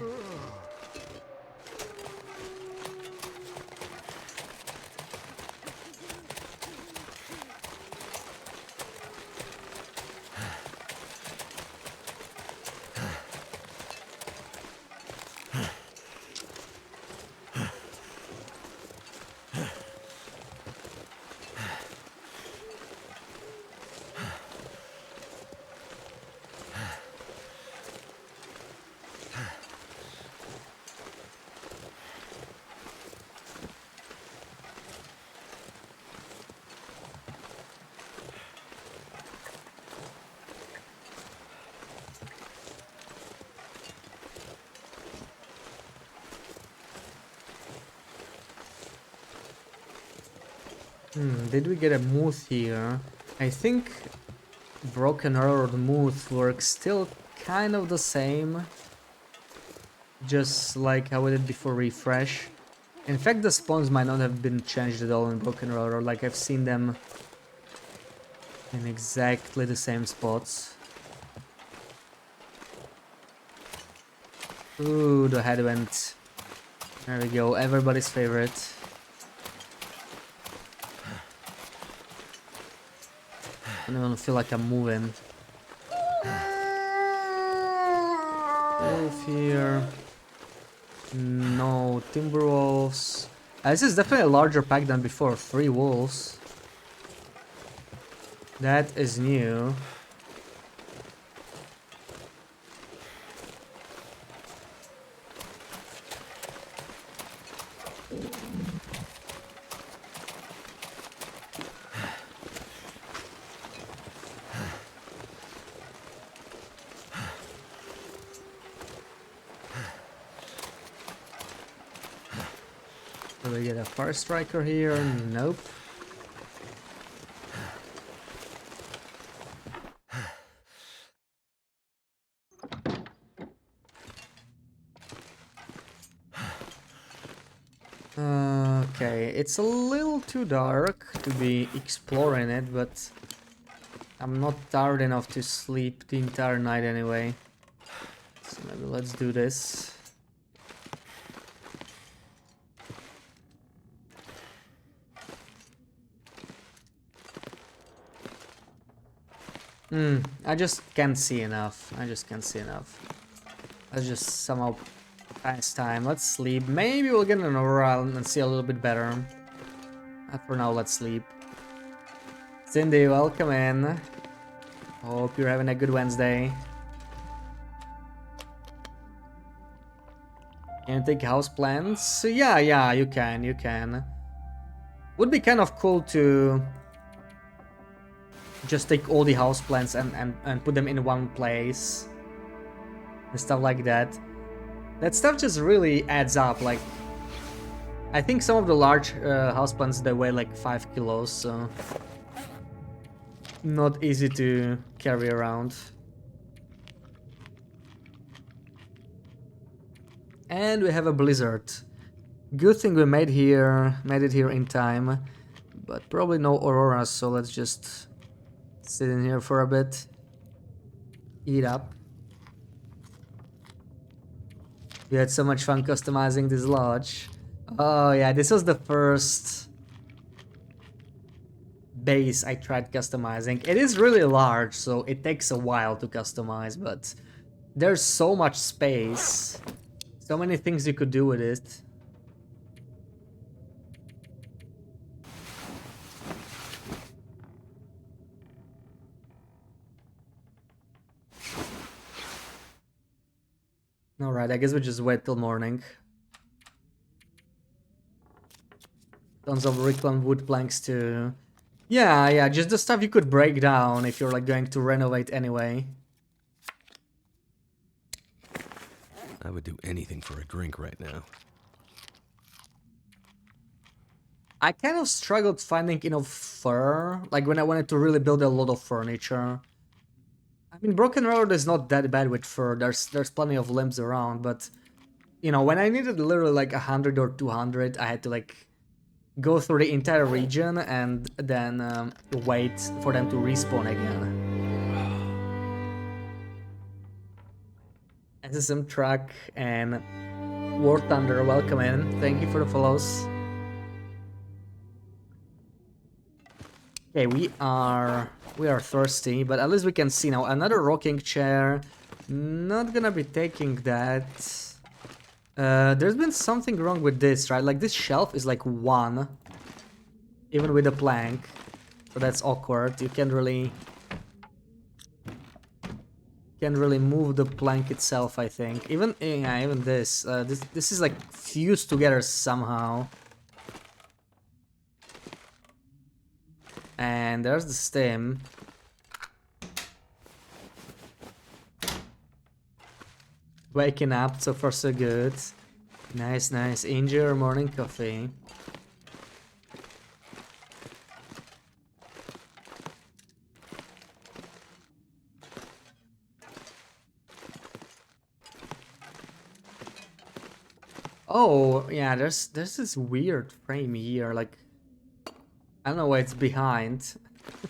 Did we get a moose here? I think Broken Railroad moose works still kind of the same. Just like how we did before refresh. In fact, the spawns might not have been changed at all in Broken Railroad, like I've seen them in exactly the same spots. Ooh, the headwind. There we go, everybody's favorite. I don't even feel like I'm moving. Wolf here. No, Timberwolves. This is definitely a larger pack than before. 3 wolves. That is new. Do we get a fire striker here? Nope. Okay, it's a little too dark to be exploring it, but I'm not tired enough to sleep the entire night anyway. So maybe let's do this. I just can't see enough. I just can't see enough. Let's just somehow pass time. Let's sleep. Maybe we'll get an aurora and see a little bit better. For now, let's sleep. Cindy, welcome in. Hope you're having a good Wednesday. Can you take house plants? Yeah, you can. Would be kind of cool to just take all the house plants and put them in one place. And stuff like that. That stuff just really adds up, like... I think some of the large houseplants, they weigh like 5 kilos, so... Not easy to carry around. And we have a blizzard. Good thing we made it here in time. But probably no auroras, so let's just sit in here for a bit. Eat up. We had so much fun customizing this lodge. Oh yeah, this was the first base I tried customizing. It is really large, so it takes a while to customize, but there's so much space. So many things you could do with it. Alright, I guess we just wait till morning. Tons of reclaimed wood planks too. Yeah, just the stuff you could break down if you're like going to renovate anyway. I would do anything for a drink right now. I kind of struggled finding enough fur, like when I wanted to really build a lot of furniture. I mean, Broken Road is not that bad with fur. There's plenty of limbs around, but you know, when I needed literally like 100 or 200, I had to like go through the entire region and then wait for them to respawn again. SSM Truck and War Thunder, welcome in. Thank you for the follows. Okay, we are thirsty, but at least we can see now. Another rocking chair. Not gonna be taking that. There's been something wrong with this, right? Like this shelf is like 1, even with a plank. So that's awkward. You can't really move the plank itself, I think. Even yeah, even this. This is like fused together somehow. And there's the stem. Waking up, so far so good. Nice, nice. Enjoy your morning coffee. Oh, yeah, there's this weird frame here, like I don't know why it's behind.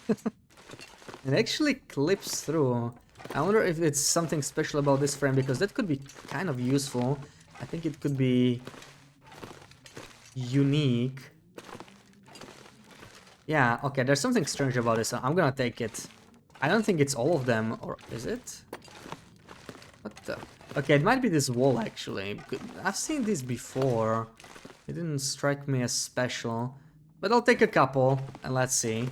It actually clips through. I wonder if it's something special about this frame, because that could be kind of useful. I think it could be unique. Yeah, okay, there's something strange about this. I'm gonna take it. I don't think it's all of them, or is it? What the? Okay, it might be this wall, actually. I've seen this before. It didn't strike me as special. But I'll take a couple, and let's see.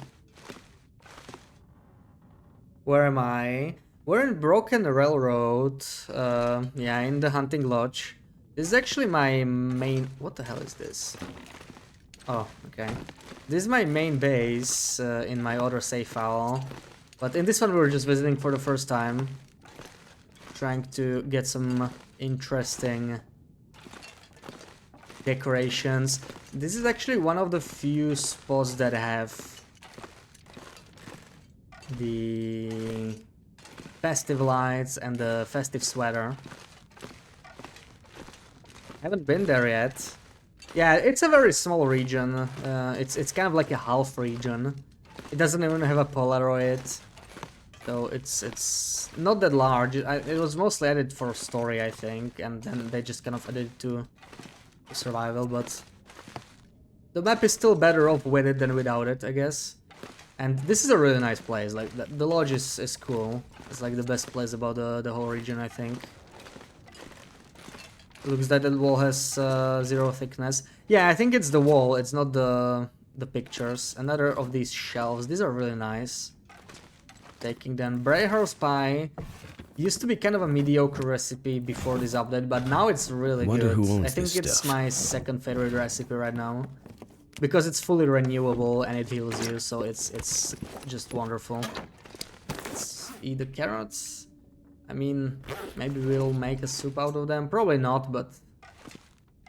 Where am I? We're in Broken Railroad. Yeah, in the hunting lodge. This is actually my main... What the hell is this? Oh, okay. This is my main base in my other save file. But in this one we were just visiting for the first time. Trying to get some interesting decorations. This is actually one of the few spots that have the festive lights and the festive sweater. Haven't been there yet. Yeah, it's a very small region. It's kind of like a half region. It doesn't even have a Polaroid, so it's not that large. It was mostly added for story, I think, and then they just kind of added it to survival. But the map is still better off with it than without it, I guess. And this is a really nice place. Like the lodge is cool. It's like the best place about the whole region, I think. Looks like the wall has 0 thickness. Yeah, I think it's the wall. It's not the pictures. Another of these shelves. These are really nice. Taking them. Brayhouse pie used to be kind of a mediocre recipe before this update, but now it's really Wonder good. who owns I think this it's stuff. my second favorite recipe right now. Because it's fully renewable and it heals you, so it's just wonderful. Let's eat the carrots. I mean, maybe we'll make a soup out of them. Probably not, but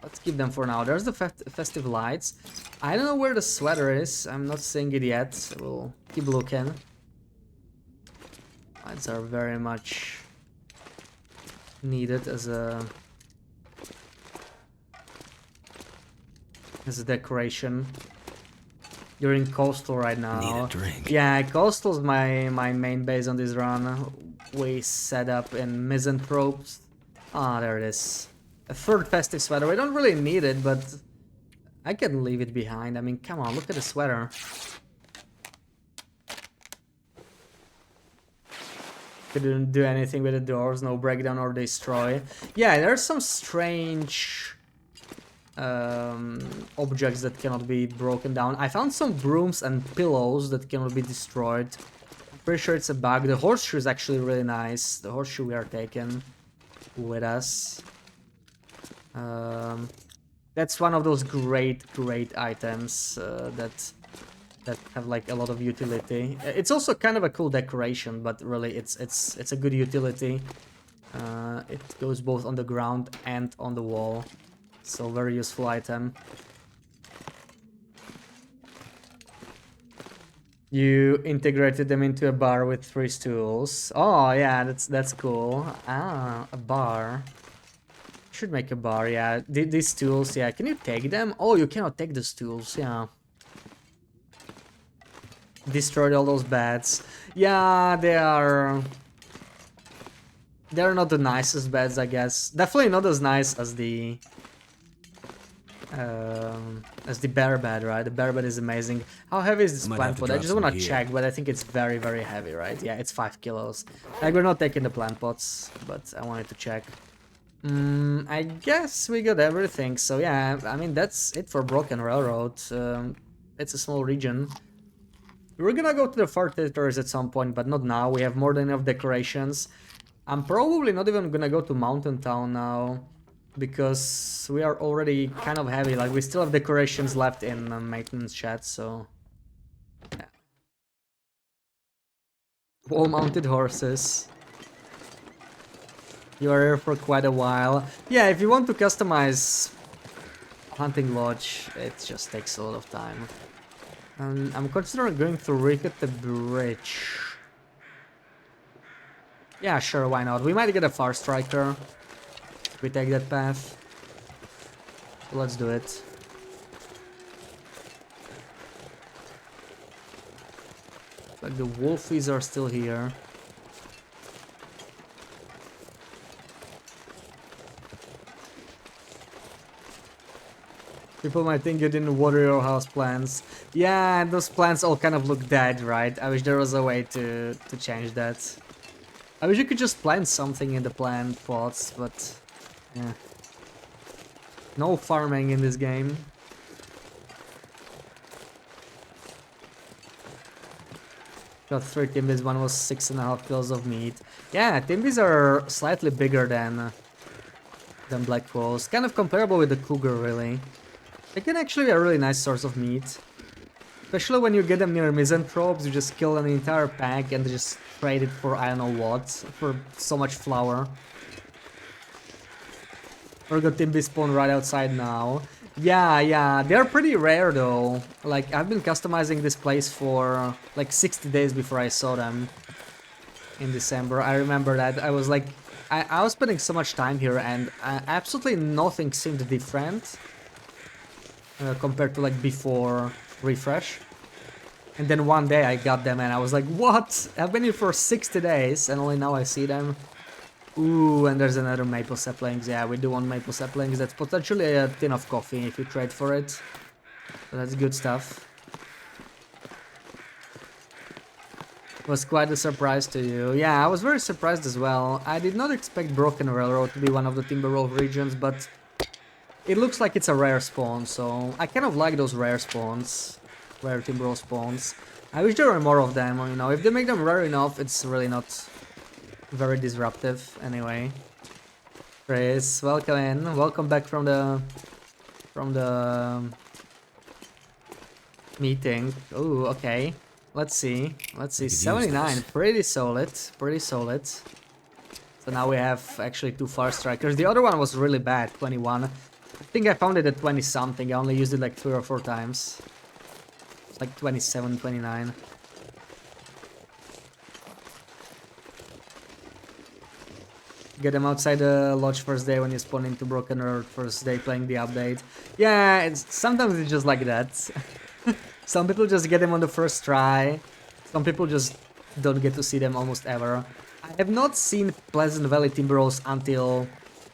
let's keep them for now. There's the festive lights. I don't know where the sweater is. I'm not seeing it yet. So we'll keep looking. Lights are very much needed as a decoration. You're in Coastal right now. Need a drink. Yeah, Coastal's my main base on this run. We set up in Misanthropes. Ah, there it is. A third festive sweater. We don't really need it, but I can leave it behind. I mean, come on, look at the sweater. Couldn't do anything with the doors, no breakdown or destroy. Yeah, there's some strange objects that cannot be broken down. I found some brooms and pillows that cannot be destroyed. I'm pretty sure it's a bug. The horseshoe is actually really nice. The horseshoe we are taking with us. That's one of those great items that have like a lot of utility. It's also kind of a cool decoration, but really it's a good utility. It goes both on the ground and on the wall. So very useful item. You integrated them into a bar with 3 stools. Oh yeah, that's cool. Ah, a bar. Should make a bar, yeah. These stools, yeah. Can you take them? Oh, you cannot take the stools, yeah. Destroyed all those beds. Yeah, they're not the nicest beds, I guess. Definitely not as nice as the bear bed, right? The bear bed is amazing. How heavy is this I might plant have to pot? I drop just some want to gear. check, but I think it's very, very heavy, right? Yeah, it's 5 kilos. Like, we're not taking the plant pots, but I wanted to check. I guess we got everything. So yeah, I mean, that's it for Broken Railroad. It's a small region. We're gonna go to the far territories at some point, but not now. We have more than enough decorations. I'm probably not even gonna go to Mountain Town now, because we are already kind of heavy. Like, we still have decorations left in maintenance chat, so... Yeah. Wall-mounted horses. You are here for quite a while. Yeah, if you want to customize Hunting Lodge, it just takes a lot of time. I'm considering going to Rickety Bridge. Yeah, sure, why not? We might get a Far Striker if we take that path. Let's do it. Like, the Wolfies are still here. People might think you didn't water your house plants. Yeah, those plants all kind of look dead, right? I wish there was a way to change that. I wish you could just plant something in the plant pots, but... yeah. No farming in this game. Got 3 Timbits, one was 6.5 kilos of meat. Yeah, Timbits are slightly bigger than Black Wolves. Kind of comparable with the Cougar, really. They can actually be a really nice source of meat. Especially when you get them near misanthropes, you just kill an entire pack and just trade it for I don't know what, for so much flour. We're got Timby spawn right outside now. Yeah, they're pretty rare though. Like, I've been customizing this place for like 60 days before I saw them in December. I remember that. I was like, I was spending so much time here and absolutely nothing seemed different compared to like before refresh. And then one day I got them and I was like, what? I've been here for 60 days and only now I see them. Ooh, and there's another maple saplings. Yeah, we do want maple saplings. That's potentially a tin of coffee if you trade for it. So that's good stuff. Was quite a surprise to you. Yeah, I was very surprised as well. I did not expect Broken Railroad to be one of the Timberwolf regions, but it looks like it's a rare spawn, so I kind of like those rare spawns. Rare Timberwolf spawns. I wish there were more of them, you know, if they make them rare enough, it's really not very disruptive anyway. Chris, welcome in. Welcome back from the meeting. Oh, okay. Let's see. Let's see. 79. Pretty solid. Pretty solid. So now we have actually 2 Far Strikers. The other one was really bad. 21. I think I found it at 20 something. I only used it like 3 or 4 times. It's like 27, 29. Get them outside the lodge first day when you spawn into Broken Earth first day playing the update. Yeah, sometimes it's just like that. Some people just get them on the first try. Some people just don't get to see them almost ever. I have not seen Pleasant Valley Timberwolves until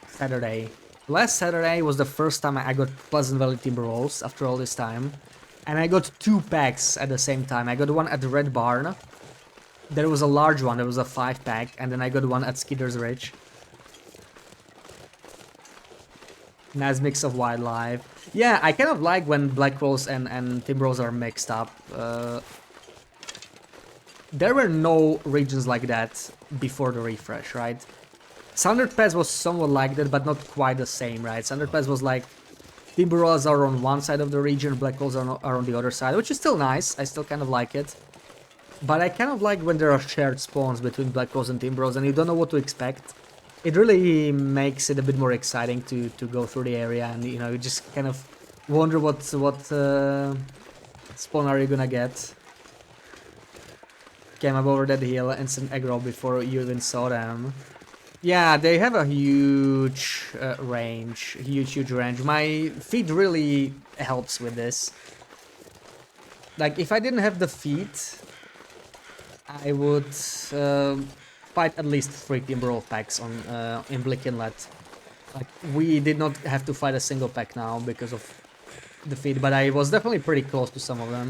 Saturday. Last Saturday was the first time I got Pleasant Valley Timberwolves after all this time. And I got 2 packs at the same time. I got one at the Red Barn. There was a large one, there was a 5-pack. And then I got one at Skidder's Ridge. Nice mix of wildlife. Yeah, I kind of like when Black Wolves and Timberwolves are mixed up. There were no regions like that before the refresh, right? Sundered Pass was somewhat like that, but not quite the same, right? Sundered Pass was like Timberwolves are on one side of the region, Black Wolves are on the other side, which is still nice. I still kind of like it. But I kind of like when there are shared spawns between Black Wolves and Timberwolves and you don't know what to expect. It really makes it a bit more exciting to go through the area, and you know, you just kind of wonder what spawn are you gonna get. came up over that hill, instant aggro before you even saw them. Yeah, they have a huge range, huge range. My feet really helps with this. Like, if I didn't have the feet, I would fight at least 3 Timberwolf packs on in Blick Inlet. Like, we did not have to fight a single pack now because of the feet, but I was definitely pretty close to some of them.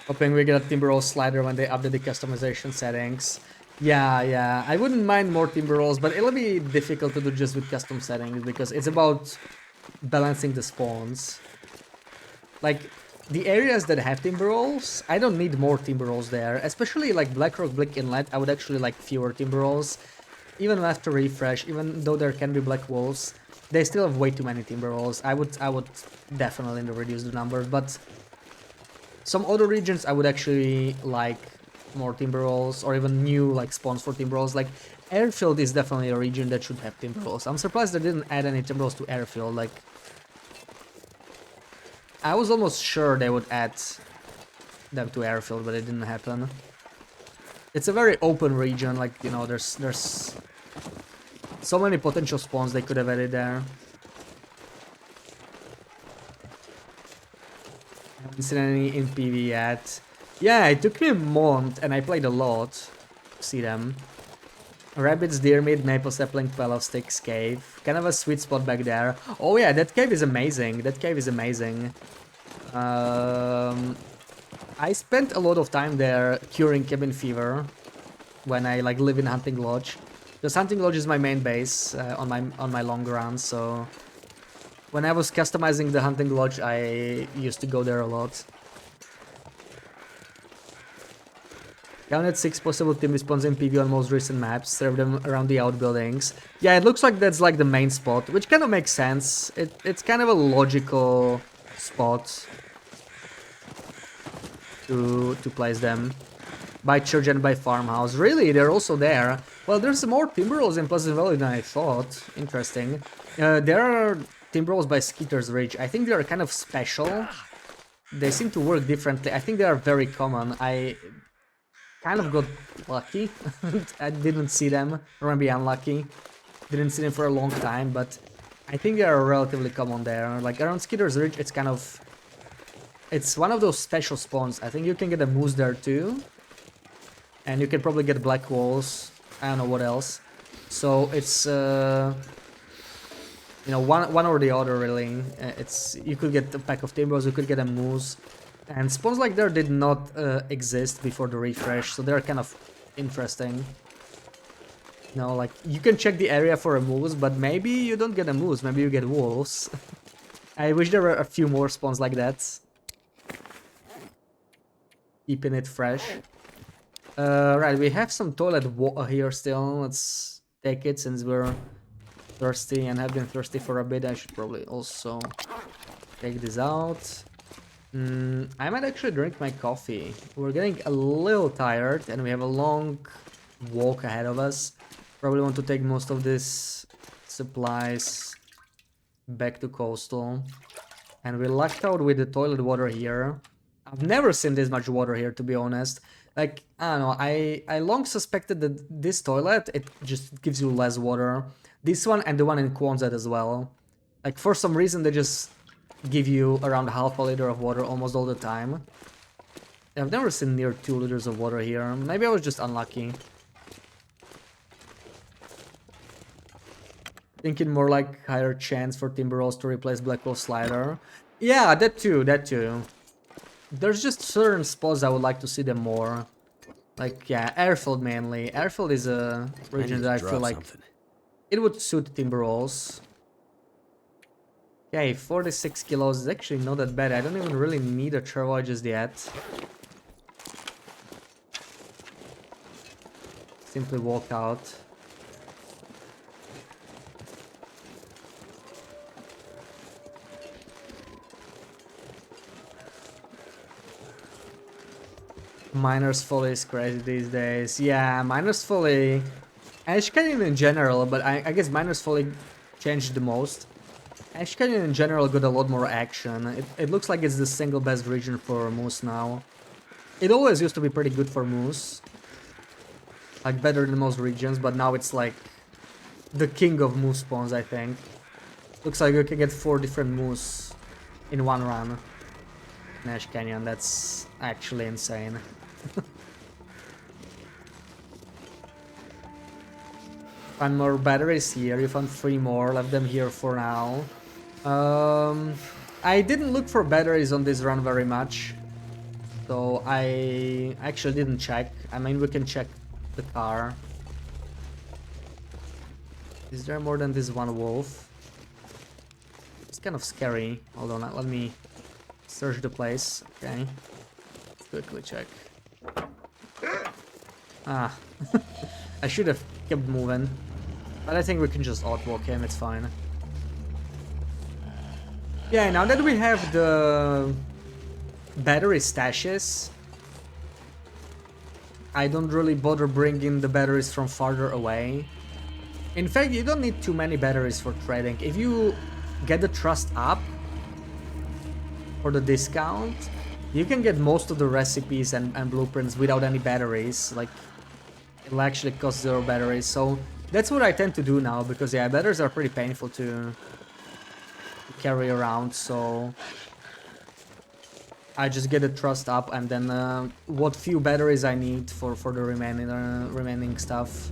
Hoping we get a Timberwolf slider when they update the customization settings. Yeah, I wouldn't mind more Timberwolves, but it'll be difficult to do just with custom settings because it's about balancing the spawns. Like, the areas that have Timberwolves, I don't need more Timberwolves there. Especially like Blackrock, Blick Inlet, I would actually like fewer Timberwolves. Even after refresh, even though there can be Black Wolves, they still have way too many Timberwolves. I would definitely reduce the number, but some other regions I would actually like more Timberwolves or even new like spawns for Timberwolves. Like Airfield is definitely a region that should have Timberwolves. I'm surprised they didn't add any Timberwolves to Airfield. Like, I was almost sure they would add them to Airfield, but it didn't happen. It's a very open region, like, you know, there's so many potential spawns they could have added there. Haven't seen any in PV yet. Yeah, it took me a month and I played a lot to see them. Rabbits, deer meat, maple sapling, 12 sticks cave. Kind of a sweet spot back there. Oh yeah, that cave is amazing. That cave is amazing. I spent a lot of time there curing cabin fever when I like live in Hunting Lodge. Because Hunting Lodge is my main base on my long run, so when I was customizing the Hunting Lodge, I used to go there a lot. Counted 6 possible team spawns in PV on most recent maps, serve them around the outbuildings. Yeah, it looks like that's like the main spot, which kind of makes sense. It's kind of a logical spot to place them. By church and by farmhouse. Really, they're also there. Well, there's more Timberwolves in Pleasant Valley than I thought. Interesting. There are Timberwolves by Skeeter's Ridge. I think they are kind of special. They seem to work differently. I think they are very common. I kind of got lucky. I didn't see them, or maybe unlucky. Didn't see them for a long time, but I think they are relatively common there. Like around Skeeter's Ridge, it's kind of... It's one of those special spawns. I think you can get a moose there too. And you can probably get black walls. I don't know what else. So it's... you know, one or the other really. It's you could get a pack of Timbers, you could get a moose. And spawns like there did not exist before the refresh, so they're kind of interesting. You know, like, you can check the area for a moose, but maybe you don't get a moose, maybe you get wolves. I wish there were a few more spawns like that. Keeping it fresh. Right, we have some toilet water here still. Let's take it since we're thirsty and have been thirsty for a bit. I should probably also take this out. I might actually drink my coffee. We're getting a little tired and we have a long walk ahead of us. Probably want to take most of this supplies back to Coastal. And we lucked out with the toilet water here. I've never seen this much water here, to be honest. Like, I don't know, I long suspected that this toilet, it just gives you less water. This one and the one in Quonset as well. Like, for some reason, they just give you around half a liter of water almost all the time. I've never seen near 2 liters of water here. Maybe I was just unlucky. Thinking more like higher chance for Timberwolves to replace Blackwolf Slider. Yeah, that too, that too. There's just certain spots I would like to see them more. Like, yeah, Airfield mainly. Airfield is a region that I feel like it would suit Timberwolves. Okay, 46 kilos is actually not that bad. I don't even really need a Trevor just yet. Simply walk out. Miner's Folly is crazy these days. Yeah, Miner's Folly... And it's kind of in general, but I guess Miner's Folly changed the most. Ash Canyon in general got a lot more action. It looks like it's the single best region for moose now. It always used to be pretty good for moose. Like better than most regions, but now it's like the king of moose spawns, I think. Looks like you can get 4 different moose in one run in Ash Canyon. That's actually insane. Find more batteries here. You found 3 more. Left them here for now. I didn't look for batteries on this run very much, so I actually didn't check. I mean, we can check the car. Is there more than this one wolf? It's kind of scary. Hold on, let me search the place. Okay, let's quickly check. Ah, I should have kept moving, but I think we can just outwalk him. It's fine. Yeah, now that we have the battery stashes, I don't really bother bringing the batteries from farther away. In fact, you don't need too many batteries for trading. If you get the trust up for the discount, you can get most of the recipes and blueprints without any batteries. Like, it'll actually cost 0 batteries. So that's what I tend to do now, because yeah, batteries are pretty painful to carry around, so I just get the trust up, and then what few batteries I need for the remaining stuff,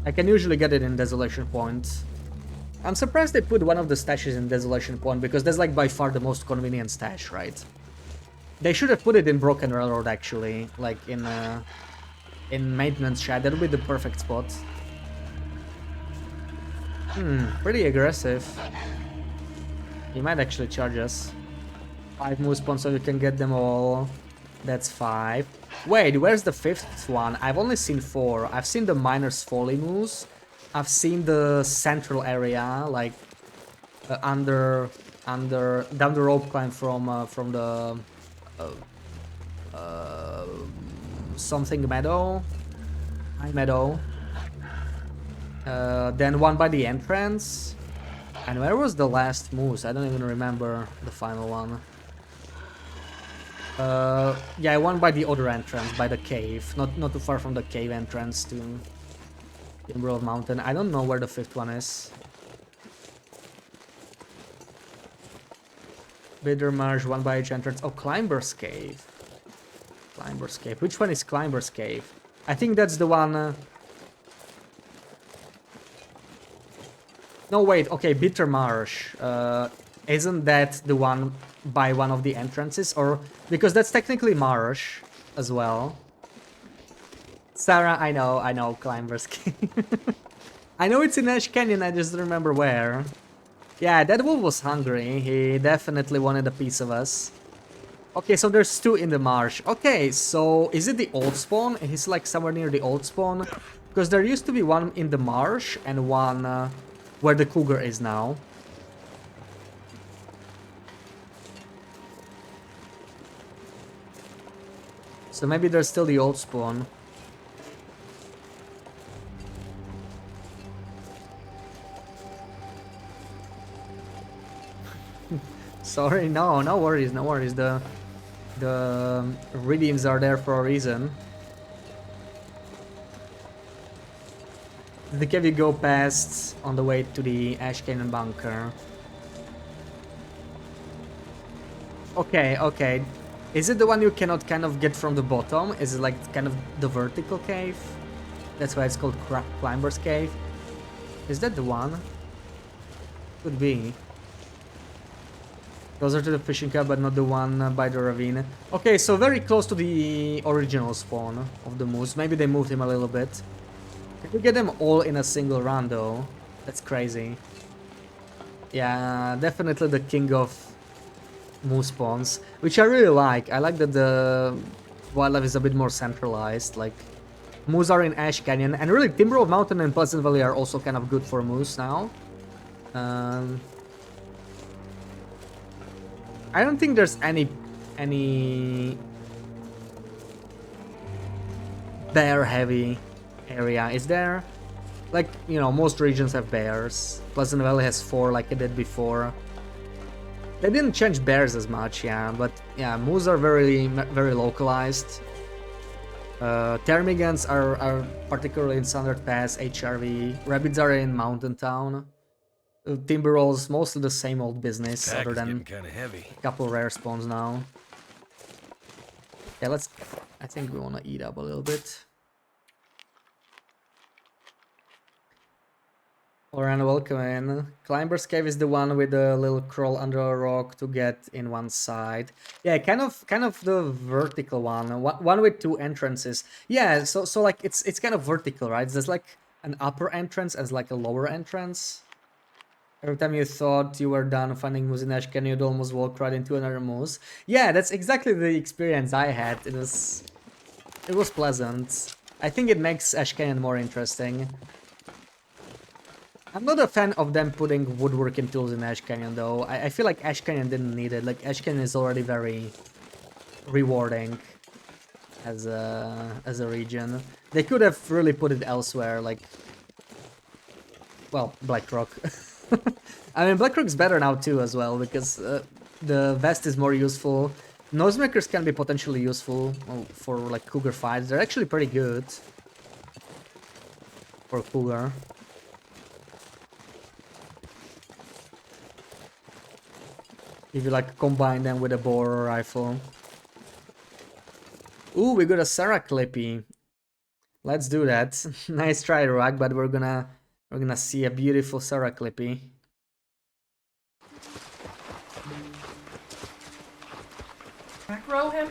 I can usually get it in Desolation Point. I'm surprised they put one of the stashes in Desolation Point, because that's like by far the most convenient stash, right? They should have put it in Broken Railroad actually, like in Maintenance Shed. That would be the perfect spot. Pretty aggressive. He might actually charge us. 5 moose spawns, so you can get them all. That's 5. Wait, where's the 5th one? I've only seen 4. I've seen the Miner's Folly moose. I've seen the central area, like down the rope climb from the something meadow, high meadow. Then one by the entrance. And where was the last moose? I don't even remember the final one. Yeah, one by the other entrance, by the cave. Not too far from the cave entrance to Emerald Mountain. I don't know where the 5th one is. Bitter Marsh, one by each entrance. Oh, Climber's Cave. Climber's Cave. Which one is Climber's Cave? I think that's the one... No, wait, okay, Bitter Marsh. Isn't that the one by one of the entrances? Or... Because that's technically Marsh as well. Sarah, I know, Climber's Cave. I know it's in Ash Canyon, I just don't remember where. Yeah, that wolf was hungry. He definitely wanted a piece of us. Okay, so there's 2 in the marsh. Okay, so is it the old spawn? He's like somewhere near the old spawn. Because there used to be one in the marsh and one where the cougar is now. So maybe there's still the old spawn. Sorry, no worries, no worries. The redeems are there for a reason. The cave you go past on the way to the Ash Canyon bunker. Okay, okay. Is it the one you cannot kind of get from the bottom? Is it like kind of the vertical cave? That's why it's called Climber's Cave. Is that the one? Could be. Closer to the fishing hub, but not the one by the ravine. Okay, so very close to the original spawn of the moose. Maybe they moved him a little bit. Can we get them all in a single run, though? That's crazy. Yeah, definitely the king of moose spawns, which I really like. I like that the wildlife is a bit more centralized. Like, moose are in Ash Canyon, and really Timberwolf Mountain and Pleasant Valley are also kind of good for moose now. I don't think there's any bear heavy area, is there? Like, you know, most regions have bears. Pleasant Valley has 4 like it did before. They didn't change bears as much, yeah, but yeah, moose are very localized. Ptermigans are particularly in Sundered Pass, HRV. Rabbits are in Mountain Town. Timberwolves, mostly the same old business, Pack other is than getting kind of heavy. a couple rare spawns now. Yeah, let's... I think we want to eat up a little bit. Oran, welcome in. Climber's Cave is the one with the little crawl under a rock to get in one side. Yeah, kind of the vertical one with 2 entrances. Yeah, so like it's kind of vertical, right? There's like an upper entrance as like a lower entrance. Every time you thought you were done finding moose in Ashcan, you'd almost walk right into another moose. Yeah, that's exactly the experience I had. It was pleasant. I think it makes Ash Canyon more interesting. I'm not a fan of them putting woodworking tools in Ash Canyon though. I feel like Ash Canyon didn't need it. Like Ash Canyon is already very rewarding as a region. They could have really put it elsewhere, like, well, Blackrock. I mean, Blackrock's better now too as well because the vest is more useful. Noisemakers can be potentially useful for like cougar fights. They're actually pretty good for cougar. If you like combine them with a boar or rifle. Ooh, we got a Sarah Clippy. Let's do that. Nice try, Rock, but we're gonna see a beautiful Sarah Clippy. Back row him.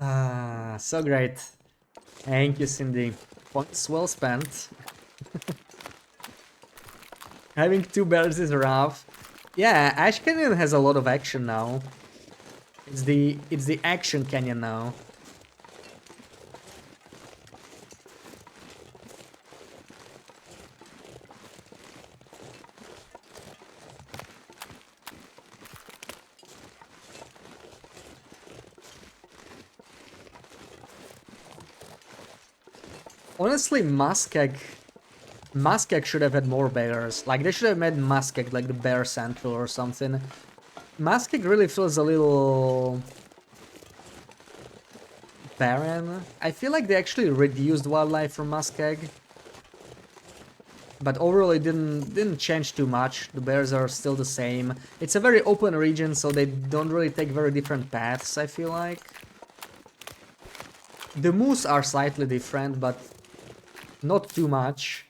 Ah, so great. Thank you, Cindy. Points well spent. Having 2 bears is rough. Yeah, Ash Canyon has a lot of action now. It's the action canyon now. Honestly, Muskeg should have had more bears. Like, they should have made Muskeg like the Bear Central or something. Muskeg really feels a little barren. I feel like they actually reduced wildlife from Muskeg. But overall it didn't change too much. The bears are still the same. It's a very open region, so they don't really take very different paths, I feel like. The moose are slightly different, but not too much.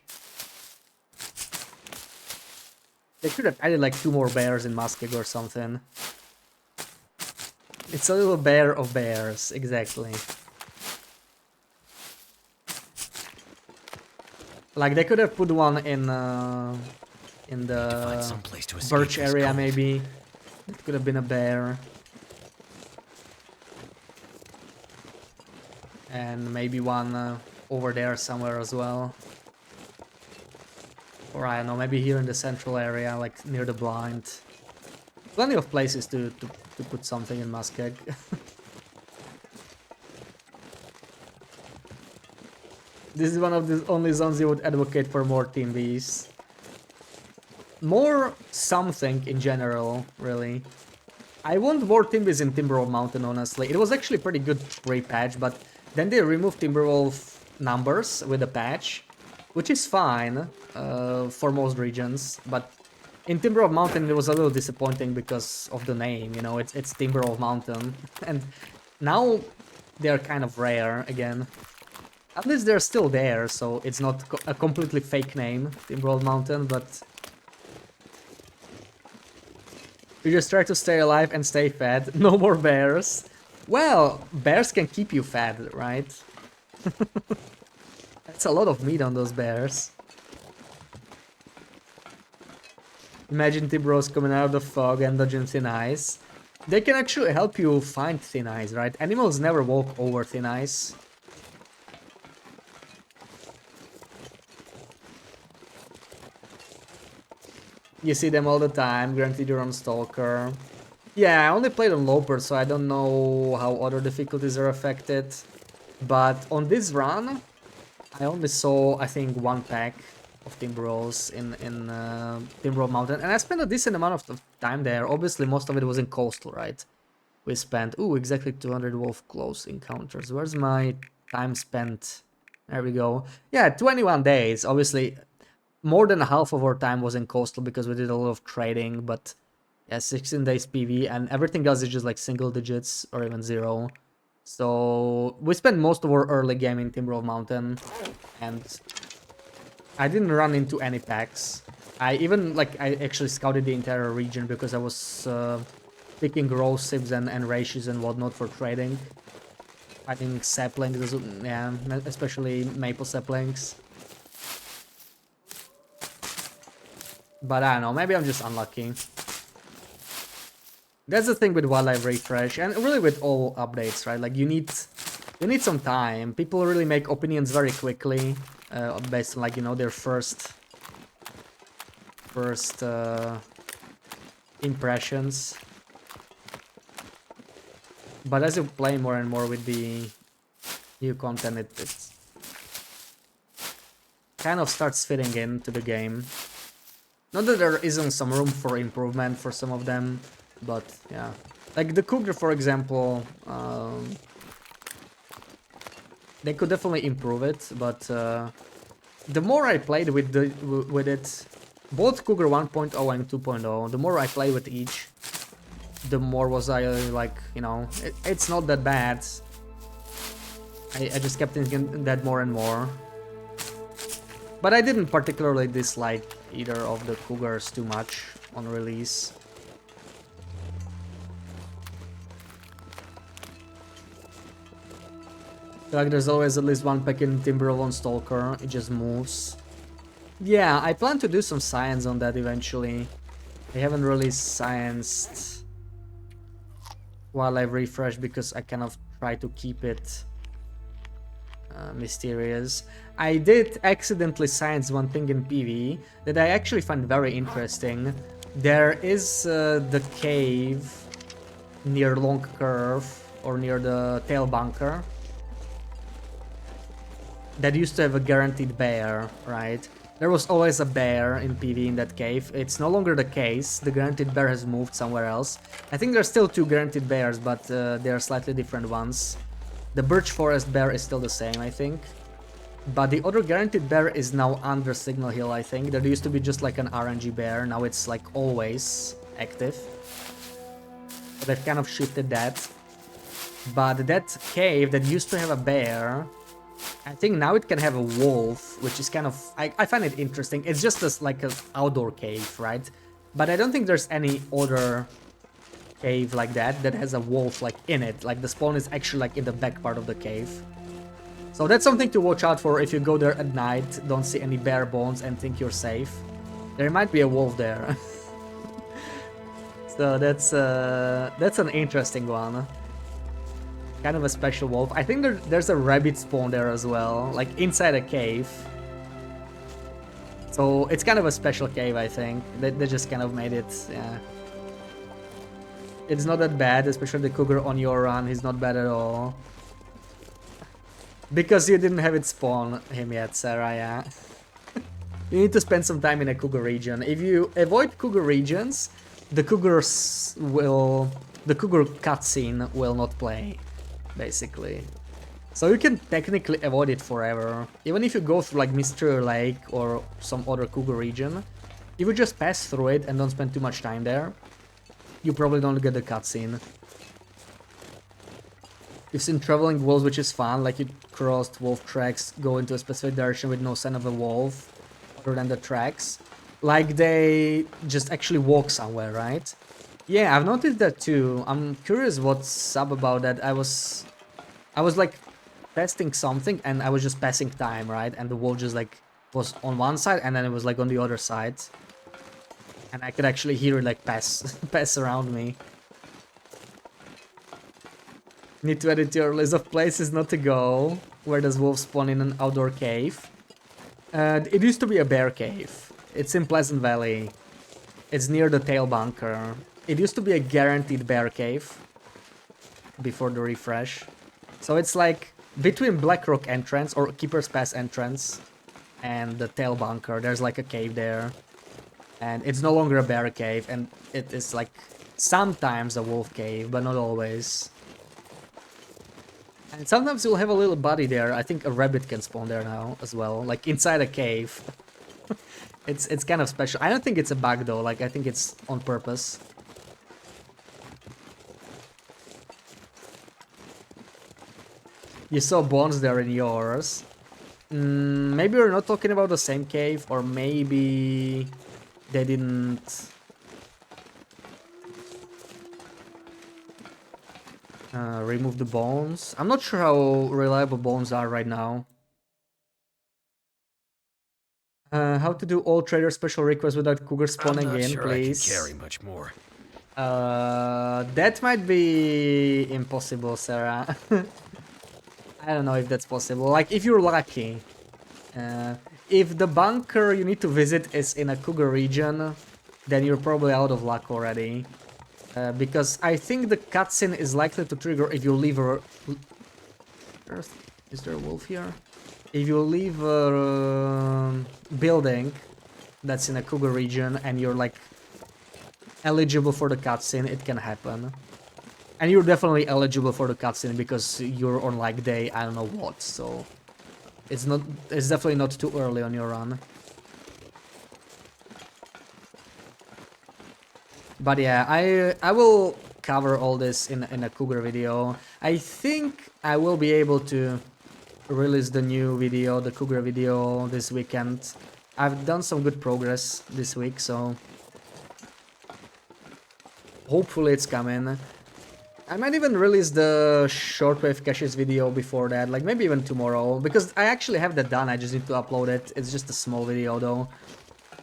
They could have added like 2 more bears in Muskeg or something. It's a little bear of bears, exactly. Like they could have put one in the birch area maybe. It could have been a bear. And maybe one over there somewhere as well. Or I don't know, maybe here in the central area, like near the blind. Plenty of places to put something in Muskeg. This is one of the only zones you would advocate for more Team Vs. More something in general, really. I want more Team Vs in Timberwolf Mountain, honestly. It was actually pretty good pre-patch, but then they removed Timberwolf numbers with the patch, which is fine for most regions, but in Timberwolf Mountain it was a little disappointing because of the name, you know, it's Timberwolf Mountain, and now they're kind of rare again. At least they're still there, so it's not a completely fake name, Timberwolf Mountain, but you just try to stay alive and stay fed. No more bears. Well, bears can keep you fed, right? That's a lot of meat on those bears. Imagine Tibros coming out of the fog and dodging thin ice. They can actually help you find thin ice, right? Animals never walk over thin ice. You see them all the time, granted you're on Stalker. Yeah, I only played on Loper, so I don't know how other difficulties are affected. But on this run, I only saw, I think, one pack of Timberwolves in Timberwolf Mountain. And I spent a decent amount of time there. Obviously, most of it was in Coastal, right? We spent, ooh, exactly 200 wolf close encounters. Where's my time spent? There we go. Yeah, 21 days. Obviously, more than half of our time was in Coastal because we did a lot of trading, but yeah, 16 days PV, and everything else is just like single digits or even 0. So we spent most of our early game in Timberwolf Mountain, and I didn't run into any packs. I actually scouted the entire region because I was picking raw sibs and ratios and whatnot for trading. I think saplings, yeah, especially maple saplings. But I don't know, maybe I'm just unlucky. That's the thing with Wildlife Refresh, and really with all updates, right? Like you need some time. People really make opinions very quickly, based on, like, you know, their first impressions. But as you play more and more with the new content, it kind of starts fitting into the game. Not that there isn't some room for improvement for some of them, but yeah. Like the Cougar, for example, they could definitely improve it, but the more I played with it, both Cougar 1.0 and 2.0, the more I played with each, the more was I like, you know, it's not that bad. I just kept thinking that more and more. But I didn't particularly dislike either of the Cougars too much on release. Like there's always at least one pack in Timberwolf on Stalker, it just moves. Yeah, I plan to do some science on that eventually. I haven't really scienced Wildlife Refresh because I kind of try to keep it mysterious. I did accidentally science one thing in PvE that I actually find very interesting. There is the cave near Long Curve or near the Tail Bunker that used to have a guaranteed bear, right? There was always a bear in PvE in that cave. It's no longer the case. The guaranteed bear has moved somewhere else. I think there's still 2 guaranteed bears, but they are slightly different ones. The Birch Forest bear is still the same, I think. But the other guaranteed bear is now under Signal Hill, I think. There used to be just like an RNG bear. Now it's like always active. But they've kind of shifted that. But that cave that used to have a bear, I think now it can have a wolf, which is kind of... I find it interesting. It's just like an outdoor cave, right? But I don't think there's any other cave like that has a wolf like in it. Like the spawn is actually like in the back part of the cave. So that's something to watch out for if you go there at night, don't see any bear bones and think you're safe. There might be a wolf there. So that's an interesting one. Kind of a special wolf. I think there's a rabbit spawn there as well, like inside a cave. So it's kind of a special cave, I think. They just kind of made it, yeah. It's not that bad, especially the Cougar on your run. He's not bad at all. Because you didn't have it spawn him yet, Sarah, yeah. You need to spend some time in a Cougar region. If you avoid Cougar regions, the Cougar cutscene will not play, basically. So you can technically avoid it forever. Even if you go through like Mystery Lake or some other Cougar region, if you just pass through it and don't spend too much time there, you probably don't get the cutscene. You've seen Traveling Wolves, which is fun, like you crossed wolf tracks, go into a specific direction with no sign of a wolf, other than the tracks. Like they just actually walk somewhere, right? Yeah, I've noticed that too. I'm curious what's up about that. I was like testing something and I was just passing time, right? And the wolf just like was on one side and then it was like on the other side. And I could actually hear it like pass around me. Need to add it to your list of places not to go. Where does wolf spawn in an outdoor cave? It used to be a bear cave. It's in Pleasant Valley. It's near the tail bunker. It used to be a guaranteed bear cave before the refresh. So it's like between Blackrock entrance or Keeper's Pass entrance and the tail bunker. There's like a cave there. And it's no longer a bear cave, and it is like sometimes a wolf cave, but not always. And sometimes you'll have a little buddy there. I think a rabbit can spawn there now as well, like inside a cave. It's kind of special. I don't think it's a bug though, like I think it's on purpose. You saw bones there in yours. Maybe we're not talking about the same cave, or maybe they didn't remove the bones. I'm not sure how reliable bones are right now. How to do all trader special requests without cougar spawning I'm not in, sure please. I can carry much more. That might be impossible, Sarah. I don't know if that's possible. Like, if you're lucky. If the bunker you need to visit is in a cougar region, then you're probably out of luck already. Because I think the cutscene is likely to trigger if you leave a... Is there a wolf here? If you leave a building that's in a cougar region and you're like eligible for the cutscene, it can happen. And you're definitely eligible for the cutscene because you're on like day I don't know what, so it's definitely not too early on your run. But yeah, I will cover all this in a cougar video. I think I will be able to release the new video, the cougar video, this weekend. I've done some good progress this week, so hopefully it's coming. I might even release the shortwave caches video before that, like maybe even tomorrow, because I actually have that done. I just need to upload it. It's just a small video though,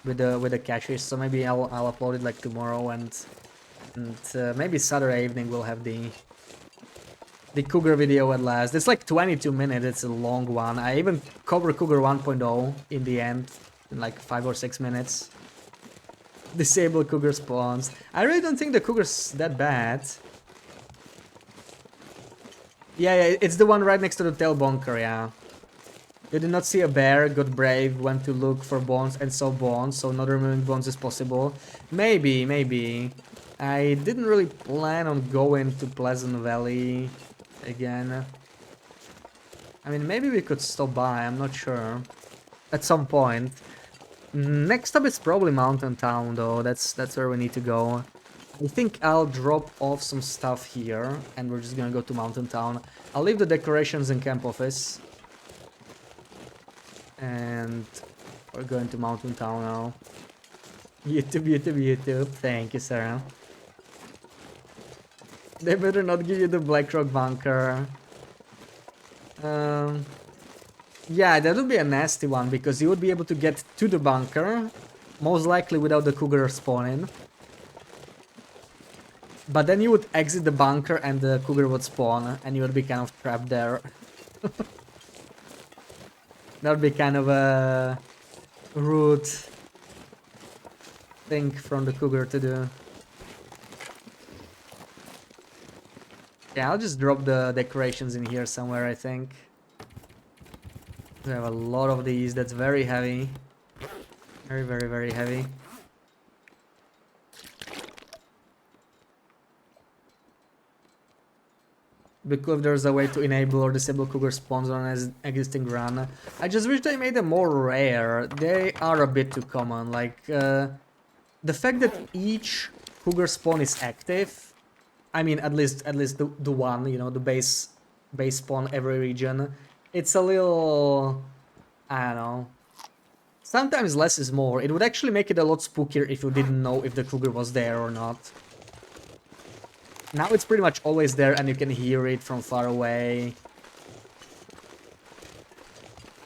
with the caches. So maybe I'll upload it like tomorrow, and maybe Saturday evening we'll have the cougar video at last. It's like 22 minutes. It's a long one. I even cover cougar 1.0 in the end, in like 5 or 6 minutes. Disable cougar spawns. I really don't think the cougar's that bad. Yeah, it's the one right next to the tail bunker, yeah. You did not see a bear, got brave, went to look for bones and saw bones, so not removing bones is possible. Maybe. I didn't really plan on going to Pleasant Valley again. I mean, maybe we could stop by, I'm not sure. At some point. Next up is probably Mountain Town though, that's where we need to go. I think I'll drop off some stuff here, and we're just gonna go to Mountain Town. I'll leave the decorations in camp office. And we're going to Mountain Town now. YouTube. Thank you, Sarah. They better not give you the Blackrock bunker. Yeah, that would be a nasty one, because you would be able to get to the bunker, most likely without the cougar spawning. But then you would exit the bunker and the cougar would spawn, and you would be kind of trapped there. That would be kind of a rude thing from the cougar to do. Yeah, I'll just drop the decorations in here somewhere, I think. We have a lot of these, that's very heavy. Very heavy. Because there's a way to enable or disable cougar spawns on an existing run. I just wish they made them more rare. They are a bit too common. Like, the fact that each cougar spawn is active, I mean, at least the one, you know, the base spawn every region. It's a little, I don't know. Sometimes less is more. It would actually make it a lot spookier if you didn't know if the cougar was there or not. Now it's pretty much always there and you can hear it from far away.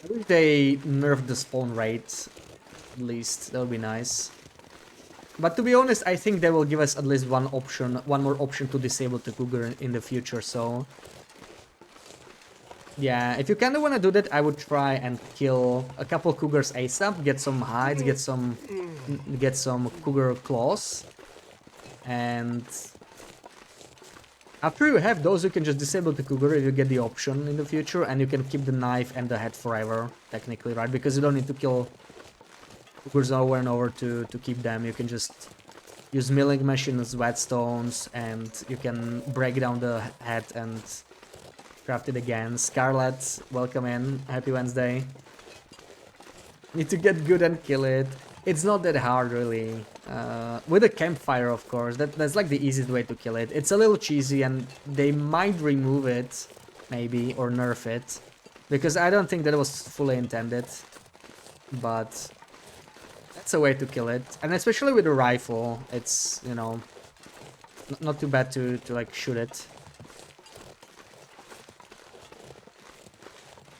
I wish they nerfed the spawn rate, at least. That would be nice. But to be honest, I think they will give us at least one more option to disable the cougar in the future, so... Yeah, if you kind of want to do that, I would try and kill a couple cougars ASAP, get some hides, get some cougar claws, and after you have those, you can just disable the cougar if you get the option in the future, and you can keep the knife and the head forever, technically, right? Because you don't need to kill cougars over and over to keep them. You can just use milling machines, whetstones, and you can break down the head and craft it again. Scarlet, welcome in. Happy Wednesday. Need to get good and kill it. It's not that hard, really. With a campfire, of course. That's like the easiest way to kill it. It's a little cheesy, and they might remove it, maybe, or nerf it. Because I don't think that was fully intended. But that's a way to kill it. And especially with a rifle, it's, you know, not too bad to like, shoot it.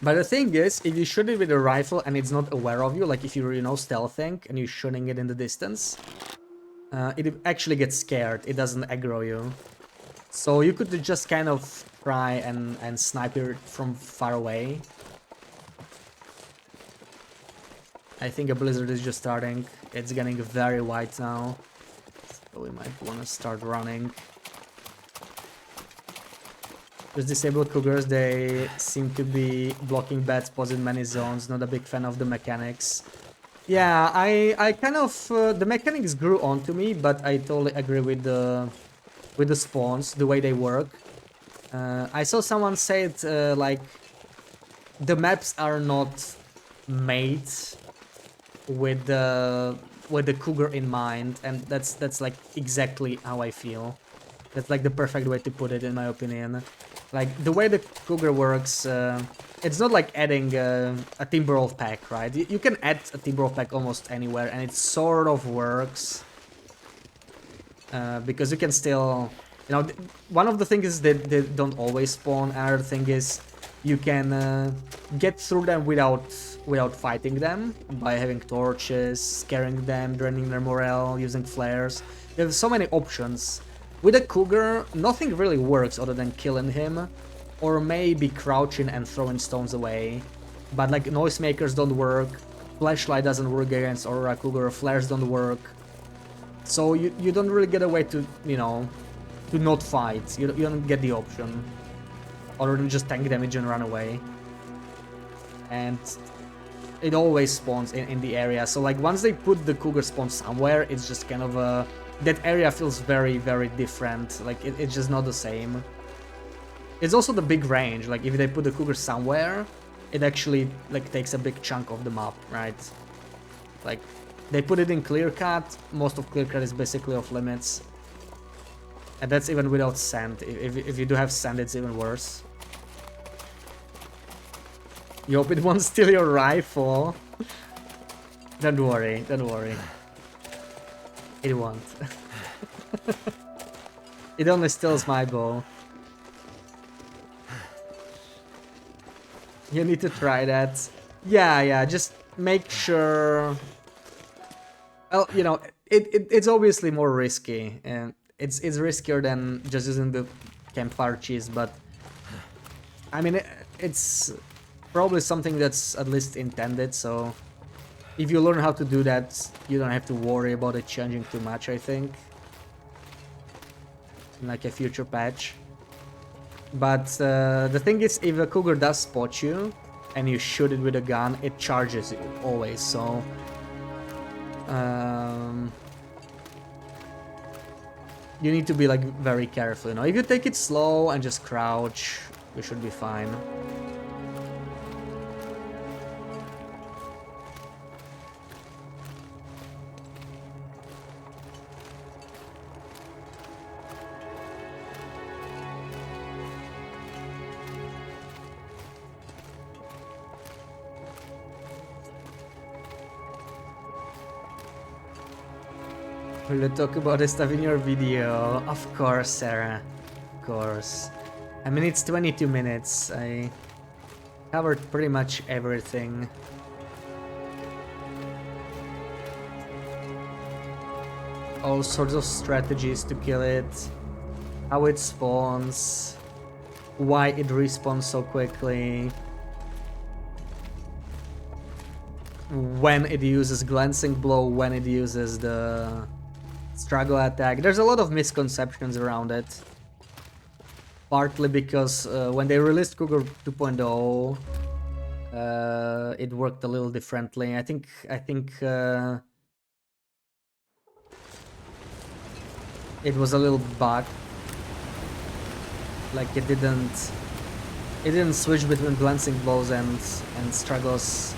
But the thing is, if you shoot it with a rifle and it's not aware of you, like if you're, you know, stealthing and you're shooting it in the distance, it actually gets scared. It doesn't aggro you. So you could just kind of try and snipe it from far away. I think a blizzard is just starting. It's getting very white now. So we might want to start running. Just disabled cougars, they seem to be blocking bad spots in many zones. Not a big fan of the mechanics. Yeah, I kind of the mechanics grew onto me, but I totally agree with the spawns, the way they work. I saw someone say it like the maps are not made with the cougar in mind, and that's like exactly how I feel. That's like the perfect way to put it, in my opinion. Like, the way the cougar works, it's not like adding a Timberwolf pack, right? You can add a Timberwolf pack almost anywhere, and it sort of works. Because you can still... You know, one of the things is that they don't always spawn. Another thing is you can get through them without fighting them, by having torches, scaring them, draining their morale, using flares. You have so many options. With a cougar, nothing really works other than killing him, or maybe crouching and throwing stones away. But like noisemakers don't work, flashlight doesn't work against Aurora Cougar, flares don't work. So you don't really get a way to, you know, to not fight. You don't get the option, other than just tank damage and run away. And it always spawns in the area. So like once they put the cougar spawn somewhere, it's just kind of a... That area feels very, very different. Like, it's just not the same. It's also the big range. Like, if they put the cougar somewhere, it actually, like, takes a big chunk of the map, right? Like, they put it in clear cut. Most of clear cut is basically off limits. And that's even without sand. If you do have sand, it's even worse. You hope it won't steal your rifle. Don't worry, don't worry. It won't. It only steals my bow. You need to try that. Yeah, just make sure... Well, you know, it's obviously more risky. And it's riskier than just using the campfire cheese, but... I mean, it's probably something that's at least intended, so... If you learn how to do that, you don't have to worry about it changing too much, I think. In like a future patch. But the thing is, if a cougar does spot you, and you shoot it with a gun, it charges you, always, so... You need to be like very careful, you know. If you take it slow and just crouch, you should be fine. Will you talk about this stuff in your video? Of course, Sarah. Of course. I mean, it's 22 minutes. I covered pretty much everything. All sorts of strategies to kill it. How it spawns. why it respawns so quickly, when it uses glancing blow, when it uses the struggle attack. There's a lot of misconceptions around it. Partly because when they released Cougar 2.0, it worked a little differently. I think it was a little bug. Like it didn't switch between glancing blows and struggles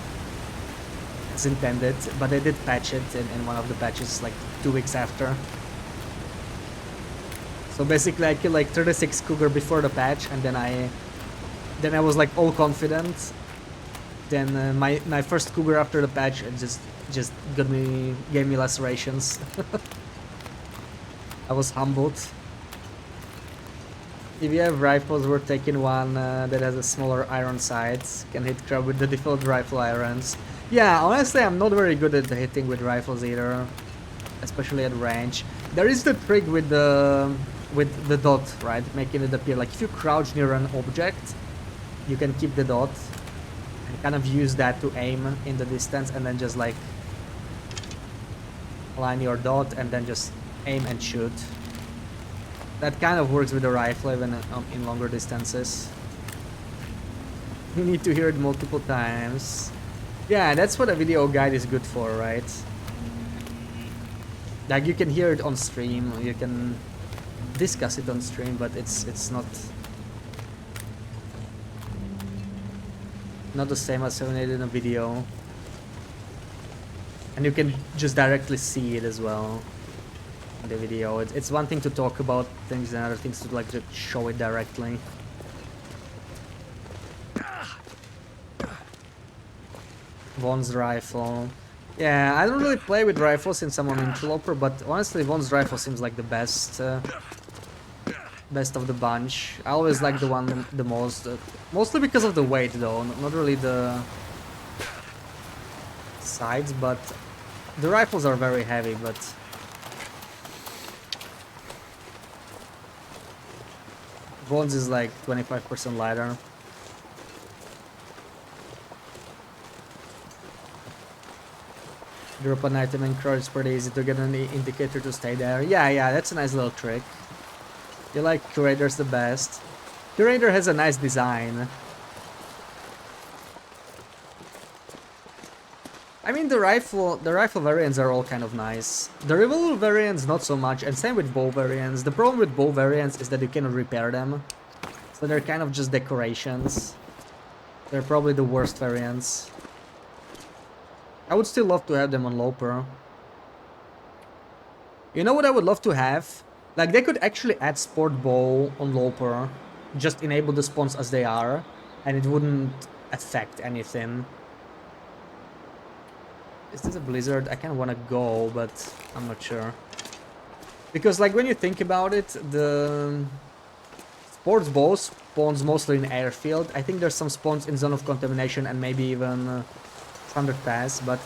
as intended, but they did patch it in one of the patches like 2 weeks after. So basically I killed like 36 Cougar before the patch, and then I was like all confident. Then my first Cougar after the patch just gave me lacerations. I was humbled. If you have rifles, we're taking one that has a smaller iron sights. Can hit crab with the default rifle irons. Yeah, honestly, I'm not very good at hitting with rifles either, especially at range. There is the trick with the dot, right? Making it appear like if you crouch near an object, you can keep the dot and kind of use that to aim in the distance, and then just like align your dot and then just aim and shoot. That kind of works with the rifle even in longer distances. You need to hear it multiple times. Yeah, that's what a video guide is good for, right? Like you can hear it on stream, you can discuss it on stream, but it's not the same as having it in a video. And you can just directly see it as well. The video. It's one thing to talk about things and other things to like just show it directly. Von's rifle. Yeah, I don't really play with rifles since I'm on Interloper, but honestly Von's rifle seems like the best of the bunch. I always like the one the most, mostly because of the weight though, not really the sides, but the rifles are very heavy, but Von's is like 25% lighter. Drop an item and crouch, it's pretty easy to get an indicator to stay there. Yeah, that's a nice little trick. You like Curator's the best. Curator has a nice design. I mean, the rifle variants are all kind of nice. The revolver variants not so much, and same with bow variants. The problem with bow variants is that you cannot repair them. So they're kind of just decorations. They're probably the worst variants. I would still love to have them on Loper. You know what I would love to have? Like, they could actually add Sport Bow on Loper. Just enable the spawns as they are, and it wouldn't affect anything. Is this a blizzard? I kind of want to go, but I'm not sure. Because, like, when you think about it, the sports bow spawns mostly in airfield. I think there's some spawns in Zone of Contamination and maybe even Thunder Pass, but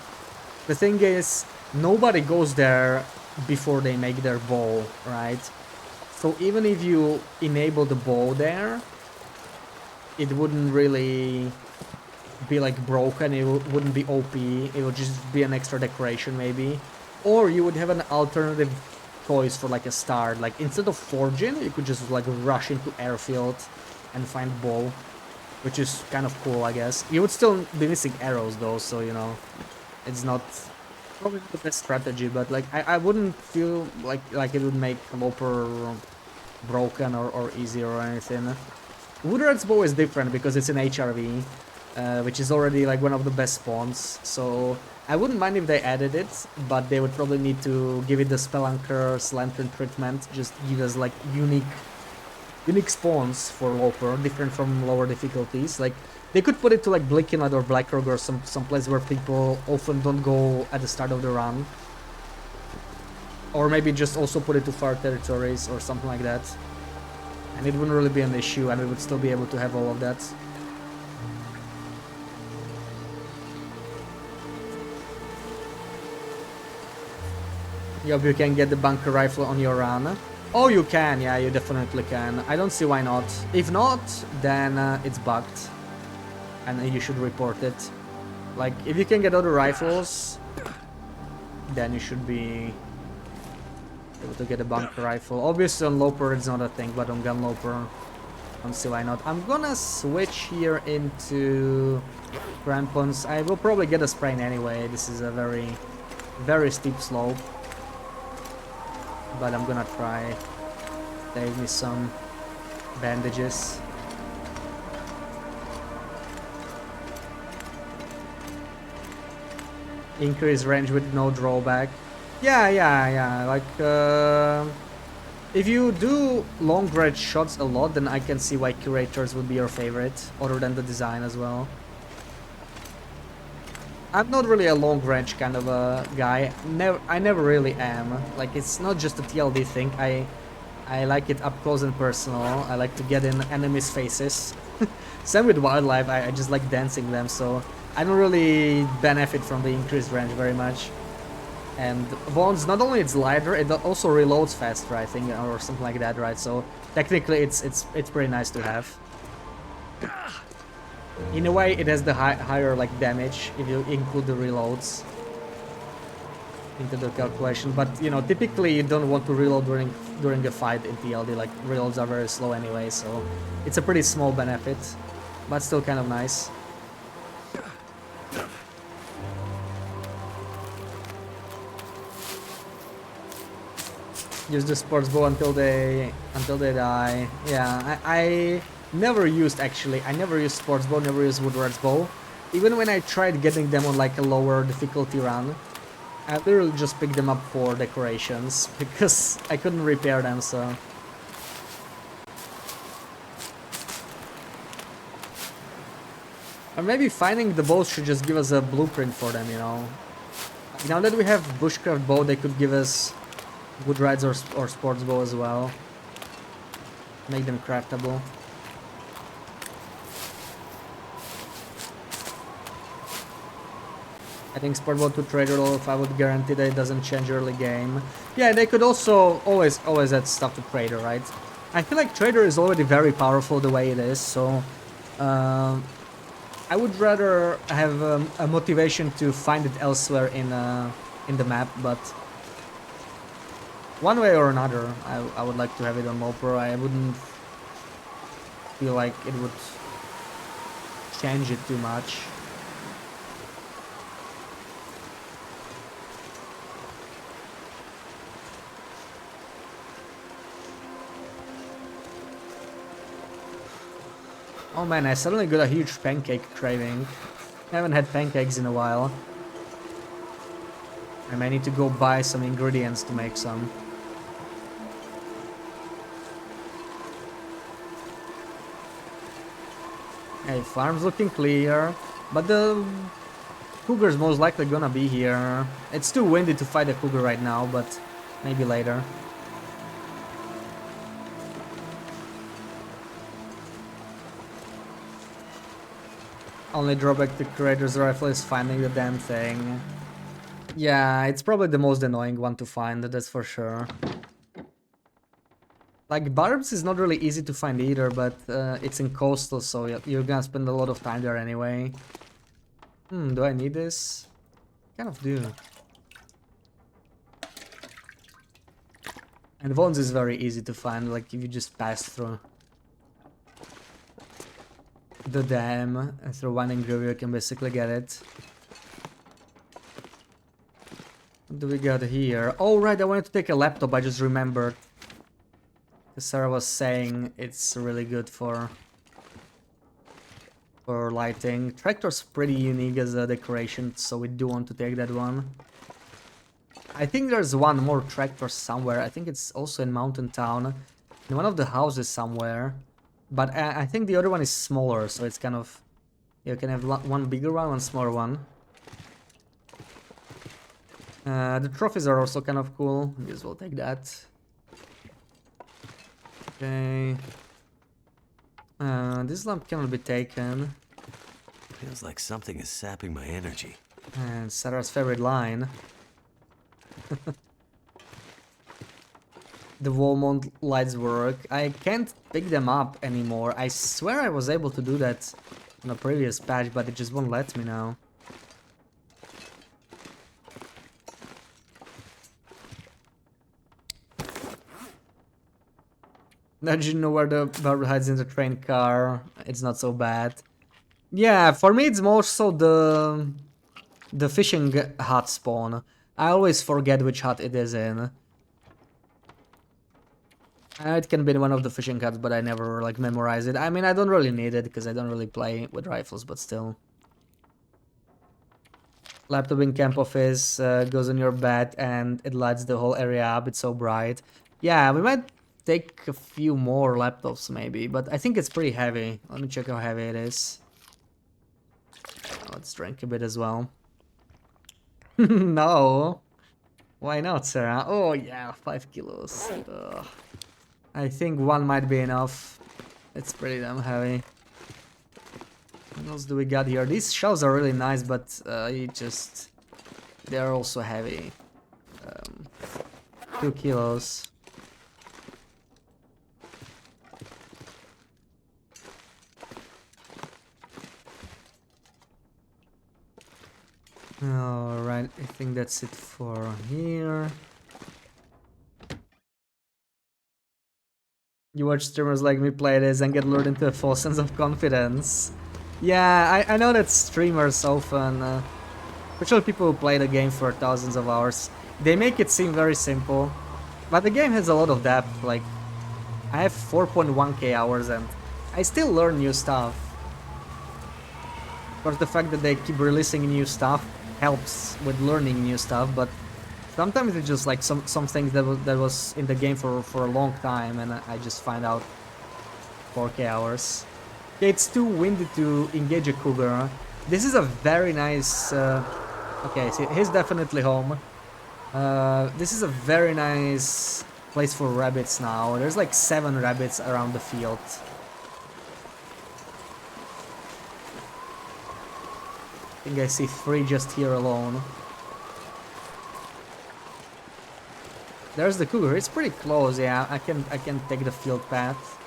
the thing is, nobody goes there before they make their bow, right? So even if you enable the bow there, it wouldn't really be like broken, it wouldn't be OP, it would just be an extra decoration maybe. Or you would have an alternative choice for like a start, like instead of forging, you could just like rush into airfield and find bow, which is kind of cool, I guess. You would still be missing arrows though, so you know, it's not probably the best strategy, but like I wouldn't feel like it would make Loper broken or easier or anything. Woodrat's bow is different because it's an HRV. Which is already like one of the best spawns, so I wouldn't mind if they added it, but they would probably need to give it the Spelunker's Lantern treatment, just give us like unique spawns for Loper, different from lower difficulties. Like they could put it to like Blickinlight or Blackrock or some place where people often don't go at the start of the run, or maybe just also put it to far territories or something like that, and it wouldn't really be an issue, and we would still be able to have all of that. You hope you can get the bunker rifle on your run. Oh, you can. Yeah, you definitely can. I don't see why not. If not, then it's bugged. And you should report it. Like, if you can get other rifles, then you should be able to get a bunker rifle. Obviously on Loper it's not a thing, but on Gun Loper, I don't see why not. I'm gonna switch here into crampons. I will probably get a sprain anyway. This is a very, very steep slope. But I'm gonna try. Save me some bandages. Increase range with no drawback. Yeah. Like, if you do long range shots a lot, then I can see why curators would be your favorite, other than the design as well. I'm not really a long range kind of a guy. I never really am. Like, it's not just a TLD thing. I like it up close and personal. I like to get in enemies' faces. Same with wildlife. I just like dancing them, so I don't really benefit from the increased range very much. And Vons, not only it's lighter, it also reloads faster, I think, or something like that, right? So technically, it's pretty nice to have. In a way, it has the higher like damage if you include the reloads into the calculation. But you know, typically you don't want to reload during a fight in TLD. Like, reloads are very slow anyway, so it's a pretty small benefit, but still kind of nice. Use the sports bow until they die. Yeah, I never used, actually. I never used sports bow, never used Woodward's bow. Even when I tried getting them on like a lower difficulty run, I literally just picked them up for decorations because I couldn't repair them, so. Or maybe finding the bows should just give us a blueprint for them, you know. Now that we have bushcraft bow, they could give us wood rides or sports bow as well. Make them craftable. I think sport bow to trader roll if I would guarantee that it doesn't change early game. Yeah, they could also always add stuff to trader, right? I feel like trader is already very powerful the way it is, so I would rather have a motivation to find it elsewhere in the map, but one way or another, I would like to have it on Loper. I wouldn't feel like it would change it too much. Oh man, I suddenly got a huge pancake craving. I haven't had pancakes in a while. I may need to go buy some ingredients to make some. Hey, farm's looking clear, but the cougar's most likely gonna be here. It's too windy to fight a cougar right now, but maybe later. Only drawback to Curator's rifle is finding the damn thing. Yeah, it's probably the most annoying one to find, that's for sure. Like, barbs is not really easy to find either, but it's in coastal, so you're gonna spend a lot of time there anyway. Do I need this? Kind of do. And Vons is very easy to find, like if you just pass through the dam and through one engraving you can basically get it. What do we got here? Oh right, I wanted to take a laptop, I just remembered. Sarah was saying it's really good for lighting. Tractor's pretty unique as a decoration, so we do want to take that one. I think there's one more tractor somewhere. I think it's also in Mountain Town, in one of the houses somewhere. But I think the other one is smaller, so it's kind of... You can have one bigger one, one smaller one. The trophies are also kind of cool. May as well take that. Okay. This lamp cannot be taken. Feels like something is sapping my energy. And Sarah's favorite line. the wall mount lights work. I can't pick them up anymore. I swear I was able to do that on a previous patch, but it just won't let me now. Now you know where the barrel hides in the train car. It's not so bad. Yeah, for me it's more so the fishing hut spawn. I always forget which hut it is in. It can be in one of the fishing huts, but I never like memorize it. I mean, I don't really need it because I don't really play with rifles, but still. Laptop in camp office goes on your bed and it lights the whole area up. It's so bright. Yeah, we might take a few more laptops maybe, but I think it's pretty heavy. Let me check how heavy it is. Let's drink a bit as well. No. Why not, Sarah? Oh yeah, 5 kilos. Ugh. I think one might be enough. It's pretty damn heavy. What else do we got here? These shells are really nice, but they're also heavy. 2 kilos. Alright, I think that's it for here. You watch streamers like me play this and get lured into a false sense of confidence. Yeah, I know that streamers often, especially people who play the game for thousands of hours, they make it seem very simple. But the game has a lot of depth, like, I have 4.1k hours and I still learn new stuff. Of course, the fact that they keep releasing new stuff helps with learning new stuff, but sometimes it's just like some things that was in the game for a long time and I just find out 4k hours. Okay, it's too windy to engage a cougar. This is a very nice... okay, see, he's definitely home. This is a very nice place for rabbits now. There's like 7 rabbits around the field. I think I see 3 just here alone. There's the cougar. It's pretty close. Yeah, I can take the field path.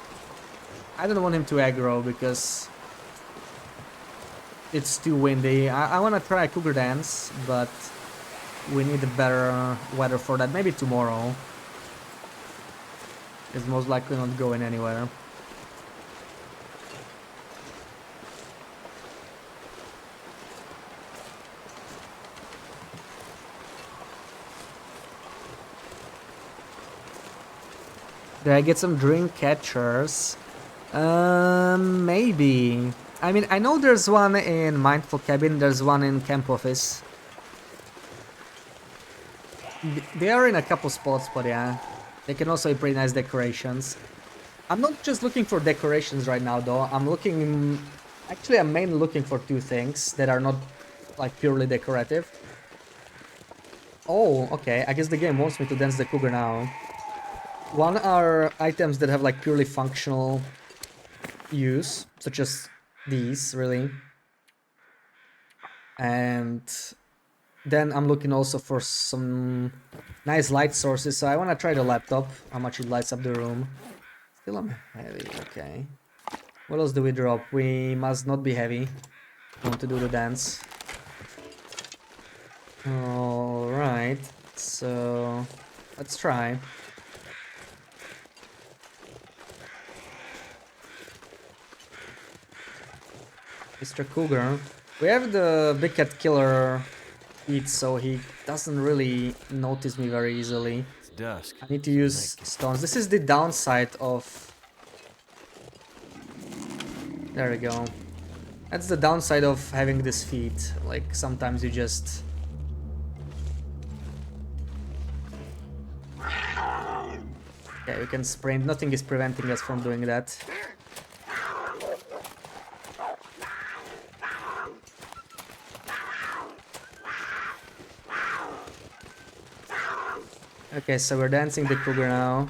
I don't want him to aggro because it's too windy. I want to try a cougar dance, but we need a better weather for that. Maybe tomorrow. It's most likely not going anywhere. Did I get some drink catchers? Maybe. I mean, I know there's one in Mindful Cabin, there's one in Camp Office. They are in a couple spots, but yeah. They can also be pretty nice decorations. I'm not just looking for decorations right now, though. I'm looking... Actually, I'm mainly looking for 2 things that are not, like, purely decorative. Oh, okay. I guess the game wants me to dance the cougar now. One are items that have, like, purely functional use, such as these, really. And then I'm looking also for some nice light sources, so I want to try the laptop, how much it lights up the room. Still I'm heavy, okay. What else do we drop? We must not be heavy. We want to do the dance. Alright, so let's try. Mr. Cougar. We have the Big Cat Killer eat, so he doesn't really notice me very easily. It's dusk. I need to use stones. This is the downside of... There we go. That's the downside of having this feat. Like, sometimes you just... Okay, we can sprint. Nothing is preventing us from doing that. Okay, so we're dancing the cougar now.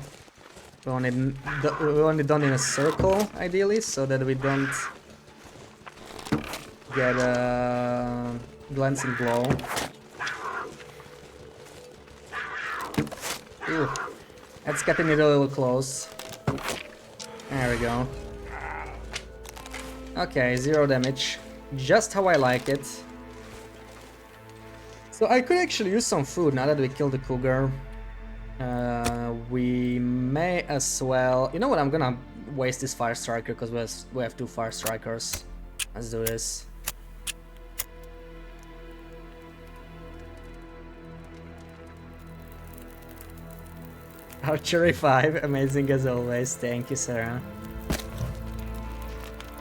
We want it done in a circle, ideally, so that we don't get a glancing blow. Ooh. That's getting it a little close. There we go. Okay, 0 damage. Just how I like it. So I could actually use some food now that we killed the cougar. We may as well... You know what, I'm gonna waste this fire striker because we have 2 fire strikers. Let's do this. Archery 5, amazing as always. Thank you, Sarah.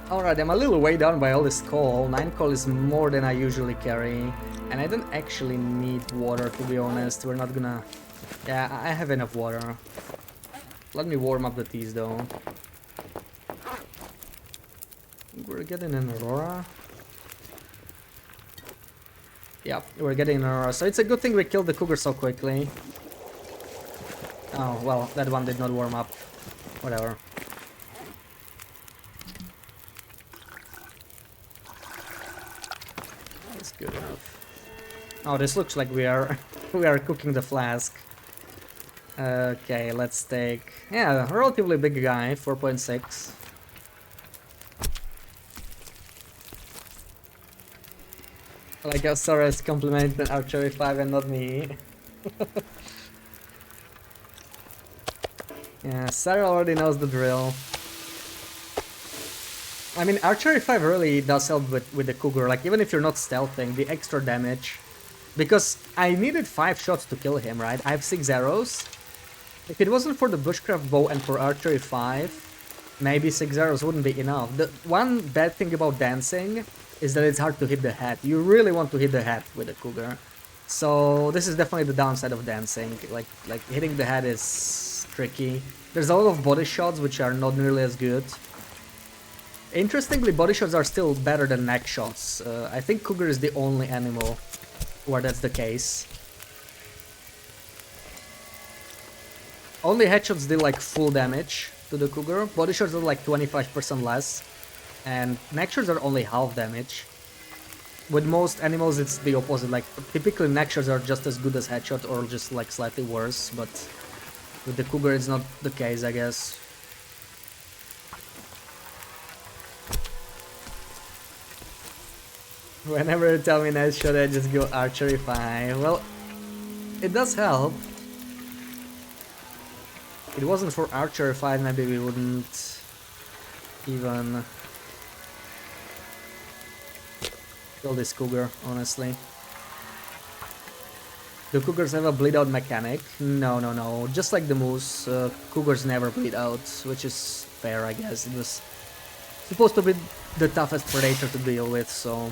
Alright, I'm a little way down by all this coal. 9 coal is more than I usually carry. And I don't actually need water, to be honest. We're not gonna... Yeah, I have enough water. Let me warm up the teas, though. We're getting an Aurora. Yep, we're getting an Aurora. So it's a good thing we killed the cougar so quickly. Oh, well, that one did not warm up. Whatever. That's good enough. Oh, this looks like we are we are cooking the flask. Okay, let's take... Yeah, a relatively big guy, 4.6. Like how Sora's complimented Archery 5 and not me. Yeah, Sarah already knows the drill. I mean, Archery 5 really does help with the cougar, like even if you're not stealthing, the extra damage. Because I needed 5 shots to kill him, right? I have 6 arrows. If it wasn't for the bushcraft bow and for Archery 5, maybe 6 arrows wouldn't be enough. The one bad thing about dancing is that it's hard to hit the head. You really want to hit the head with a cougar. So this is definitely the downside of dancing. Like hitting the head is tricky. There's a lot of body shots which are not nearly as good. Interestingly, body shots are still better than neck shots. I think cougar is the only animal where that's the case. Only headshots deal like full damage to the cougar. Body shots are like 25% less. And neck shots are only half damage. With most animals it's the opposite, like typically neck shots are just as good as headshot or just like slightly worse, but with the cougar it's not the case, I guess. Whenever you tell me nice shot I just go Archery 5. Well, it does help. If it wasn't for Archery 5 maybe we wouldn't even kill this cougar, honestly. Do cougars have a bleed out mechanic? No. Just like the moose, cougars never bleed out, which is fair, I guess. It was supposed to be the toughest predator to deal with, so...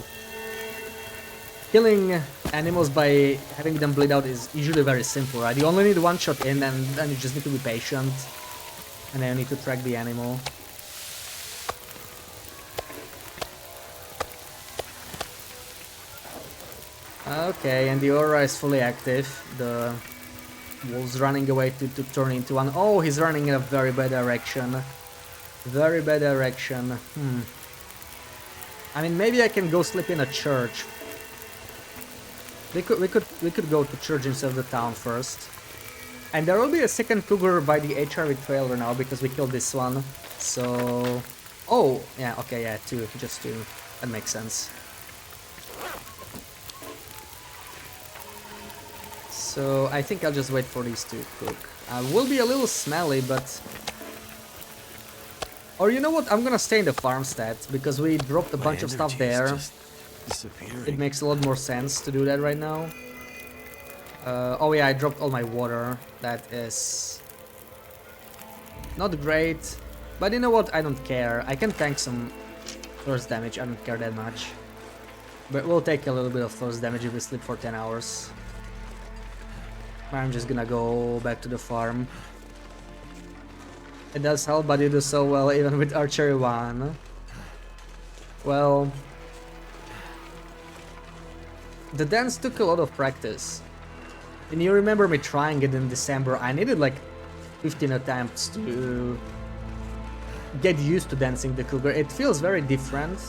Killing animals by having them bleed out is usually very simple, right? You only need one shot in and then you just need to be patient. And then you need to track the animal. Okay, and the aura is fully active. The wolf's running away to turn into one. Oh, he's running in a very bad direction. Very bad direction. I mean, maybe I can go sleep in a church. We could go to church instead of the town first. And there will be a second cougar by the HRV trailer now because we killed this one. So... Oh, yeah, okay, yeah, 2, just 2. That makes sense. So I think I'll just wait for these to cook. Will be a little smelly, but... Or you know what, I'm gonna stay in the farmstead, because we dropped a bunch of stuff there. It makes a lot more sense to do that right now. Oh yeah, I dropped all my water. That is... not great. But you know what, I don't care. I can tank some thirst damage, I don't care that much. But we'll take a little bit of thirst damage if we sleep for 10 hours. I'm just gonna go back to the farm. It does help, but you do so well even with Archery 1. Well... The dance took a lot of practice. And you remember me trying it in December. I needed like 15 attempts to get used to dancing the cougar. It feels very different,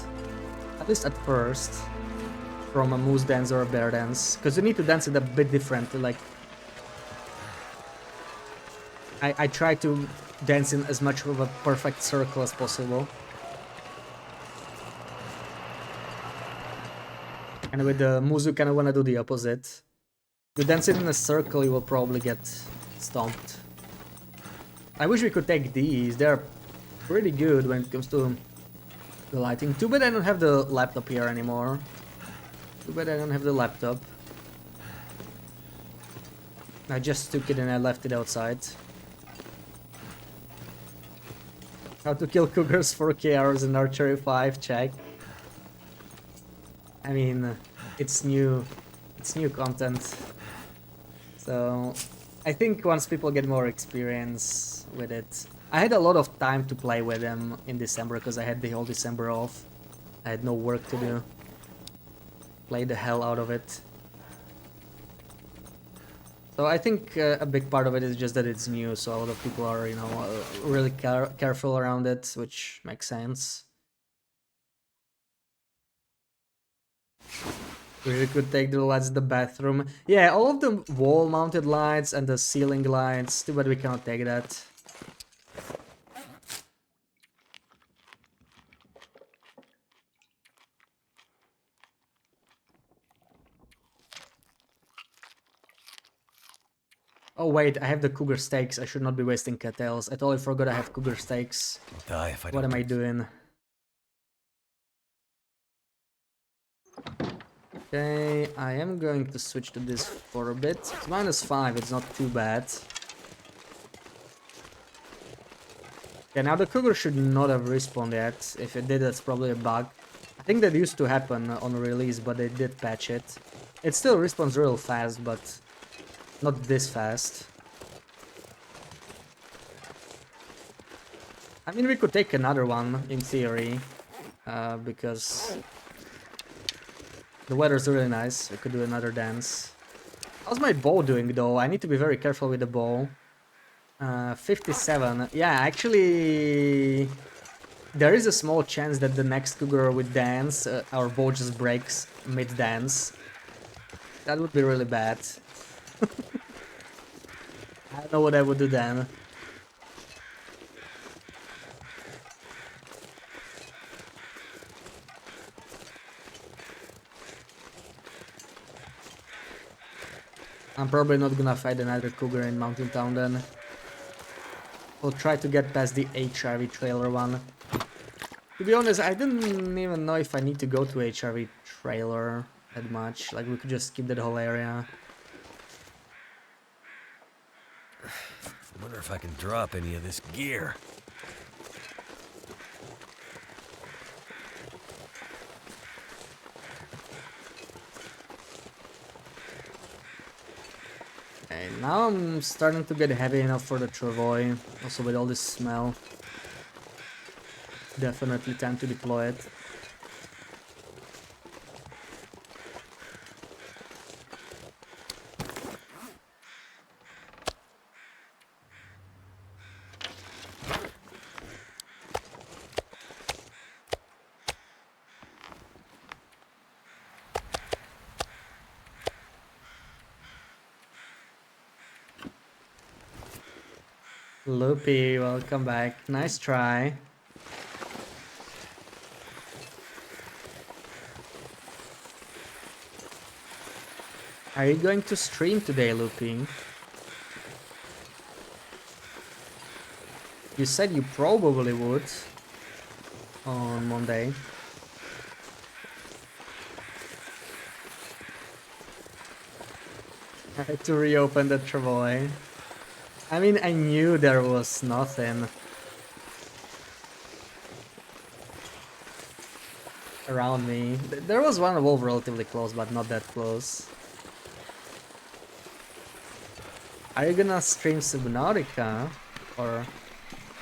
at least at first, from a moose dance or a bear dance. Because you need to dance it a bit differently, like... I try to dance in as much of a perfect circle as possible. And with the Muzu, kind of want to do the opposite. You dance it in a circle, you will probably get stomped. I wish we could take these. They're pretty good when it comes to the lighting. Too bad I don't have the laptop here anymore. Too bad I don't have the laptop. I just took it and I left it outside. How to kill cougars 4k hours in Archery 5, check. I mean, it's new content. So, I think once people get more experience with it. I had a lot of time to play with them in December because I had the whole December off. I had no work to do. Play the hell out of it. So I think a big part of it is just that it's new, so a lot of people are, you know, really careful around it, which makes sense. We could take the lights in the bathroom. Yeah, all of the wall-mounted lights and the ceiling lights. Too bad we cannot take that. Oh wait, I have the cougar steaks. I should not be wasting cattails. I totally forgot I have cougar steaks. I'll die if I What don't. am I doing? Okay, I am going to switch to this for a bit. It's -5, it's not too bad. Okay, now the cougar should not have respawned yet. If it did, that's probably a bug. I think that used to happen on release, but they did patch it. It still respawns real fast, but not this fast. I mean, we could take another one, in theory, because the weather's really nice. We could do another dance. How's my bow doing, though? I need to be very careful with the bow. 57. Yeah, actually, there is a small chance that the next cougar with dance, our bow just breaks mid-dance. That would be really bad. I don't know what I would do then. I'm probably not gonna fight another cougar in Mountain Town then. We'll try to get past the HRV trailer one. To be honest, I didn't even know if I need to go to HRV trailer that much. Like, we could just skip that whole area. I wonder if I can drop any of this gear. Okay, now I'm starting to get heavy enough for the Travois. Also with all this smell. Definitely time to deploy it. Loopy, welcome back. Nice try. Are you going to stream today, Loopy? You said you probably would on Monday. I had to reopen the Travois. I mean, I knew there was nothing around me. There was one wolf relatively close, but not that close. Are you gonna stream Subnautica? Or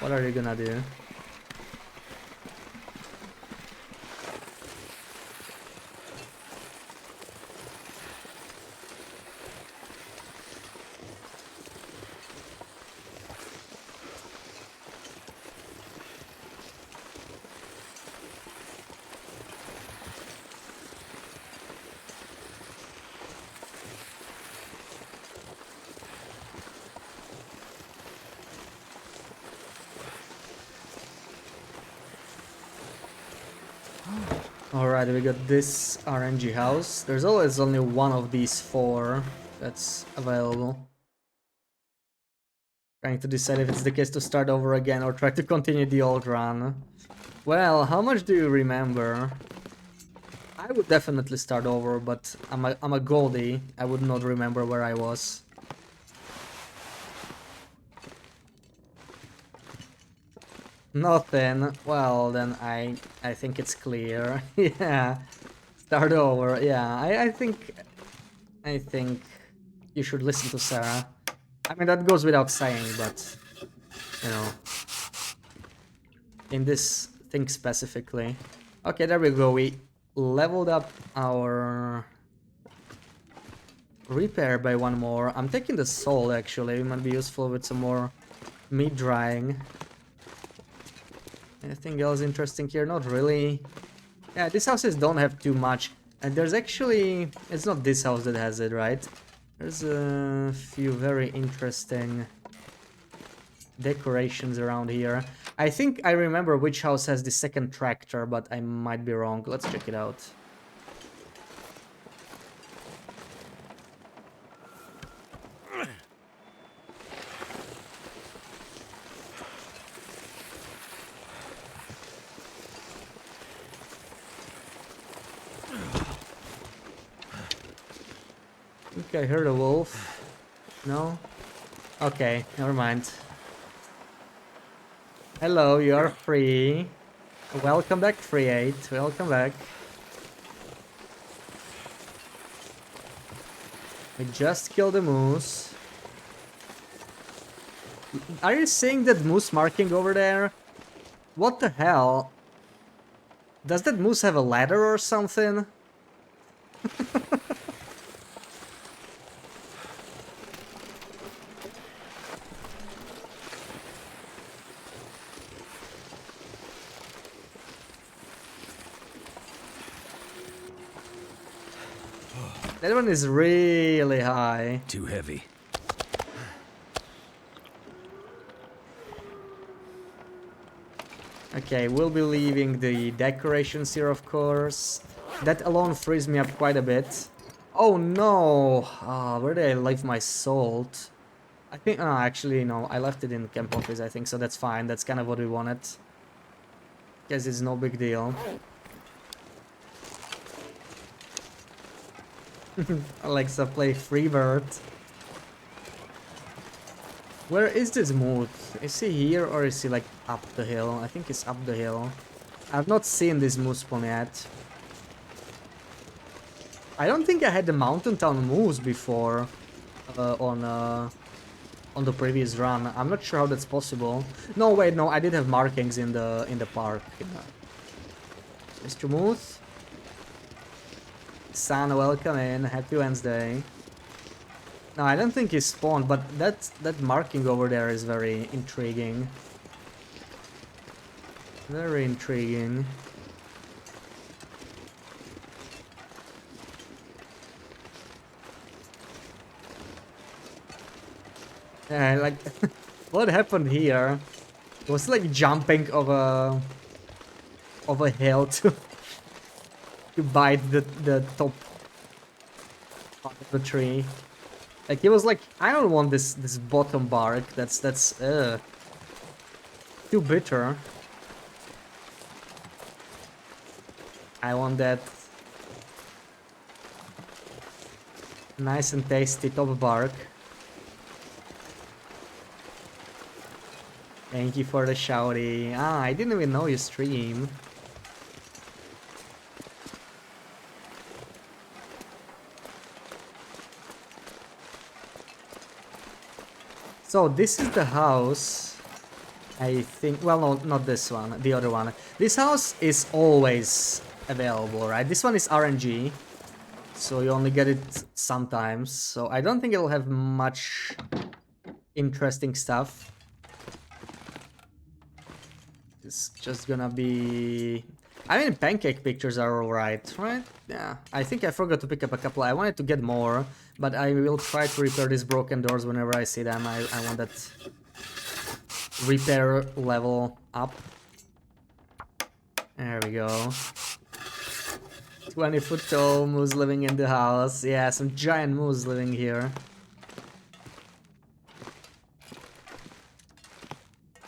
what are you gonna do? Alright, we got this RNG house. There's always only one of these 4 that's available. Trying to decide if it's the case to start over again or try to continue the old run. Well, how much do you remember? I would definitely start over, but I'm a Goldie. I would not remember where I was. Nothing. Well, then I think it's clear. Yeah. Start over. Yeah, I think you should listen to Sarah. I mean, that goes without saying, but you know, in this thing specifically. Okay, there we go. We leveled up our repair by 1 more. I'm taking the soul actually. It might be useful with some more meat drying. Anything else interesting here? Not really. Yeah, these houses don't have too much. And there's actually... It's not this house that has it, right? There's a few very interesting decorations around here. I think I remember which house has the second tractor, but I might be wrong. Let's check it out. I think I heard a wolf. No? Okay, never mind. Hello, you're free. Welcome back, 3-8. Welcome back. We just killed a moose. Are you seeing that moose marking over there? What the hell? Does that moose have a ladder or something? That one is really high. Too heavy. Okay, we'll be leaving the decorations here, of course. That alone frees me up quite a bit. Oh no! Ah, where did I leave my salt? I think, actually no, I left it in camp office, I think, so that's fine. That's kind of what we wanted. Guess it's no big deal. Alexa, play Freebird. Where is this mood? Is he here or is he like up the hill? I think he's up the hill. I've not seen this moose spawn yet. I don't think I had the Mountain Town moose before on the previous run. I'm not sure how that's possible. No, wait, no, I did have markings in the park. Mr. Moose. San, welcome in. Happy Wednesday. No, I don't think he spawned, but that marking over there is very intriguing. Very intriguing. Yeah, like, what happened here? It was like jumping of a hill to bite the top part of the tree. Like, it was like, I don't want this bottom bark. That's too bitter. I want that nice and tasty top bark. Thank you for the shouty. Ah, I didn't even know you stream. So this is the house, I think. Well, no, not this one, the other one. This house is always available, right? This one is RNG, so you only get it sometimes. So I don't think it'll have much interesting stuff. It's just gonna be... I mean, pancake pictures are alright, right? Yeah, I think I forgot to pick up a couple. I wanted to get more, but I will try to repair these broken doors whenever I see them. I want that repair level up. There we go. 20-foot tall moose living in the house. Yeah, some giant moose living here.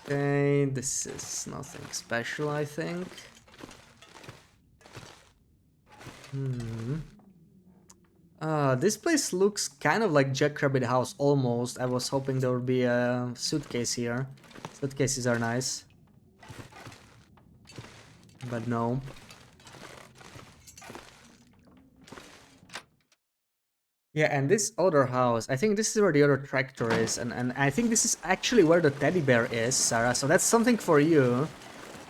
Okay, this is nothing special, I think. This place looks kind of like Jackrabbit House, almost. I was hoping there would be a suitcase here. Suitcases are nice. But no. Yeah, and this other house, I think this is where the other tractor is, and I think this is actually where the teddy bear is, Sarah, so that's something for you.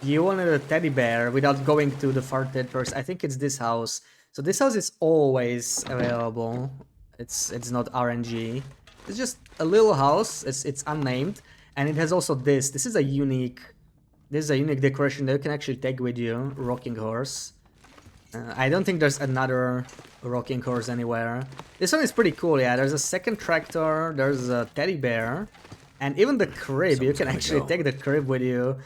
You wanted a teddy bear without going to the far territories. I think it's this house. So this house is always available. It's not RNG. It's just a little house. It's unnamed, and it has also this. This is a unique decoration that you can actually take with you. Rocking horse. I don't think there's another rocking horse anywhere. This one is pretty cool, yeah. There's a second tractor, there's a teddy bear, and even the crib. You can actually take the crib with you.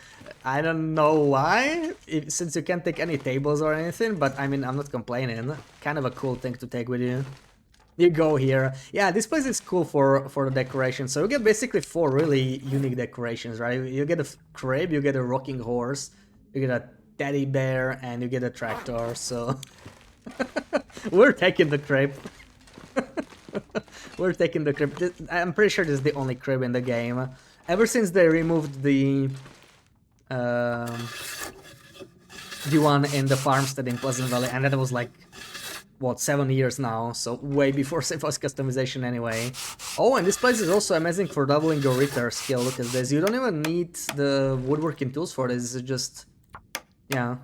I don't know why, since you can't take any tables or anything, but I mean, I'm not complaining. Kind of a cool thing to take with you. You go here. Yeah, this place is cool for the decoration. So you get basically 4 really unique decorations, right? You get a crib, you get a rocking horse, you get a teddy bear, and you get a tractor, so... We're taking the crib. We're taking the crib. I'm pretty sure this is the only crib in the game. Ever since they removed the one in the farmstead in Pleasant Valley, and that was like, what, 7 years now, so way before Safe-House customization anyway. Oh, and this place is also amazing for doubling your repair skill. Look at this. You don't even need the woodworking tools for this, it's just... yeah.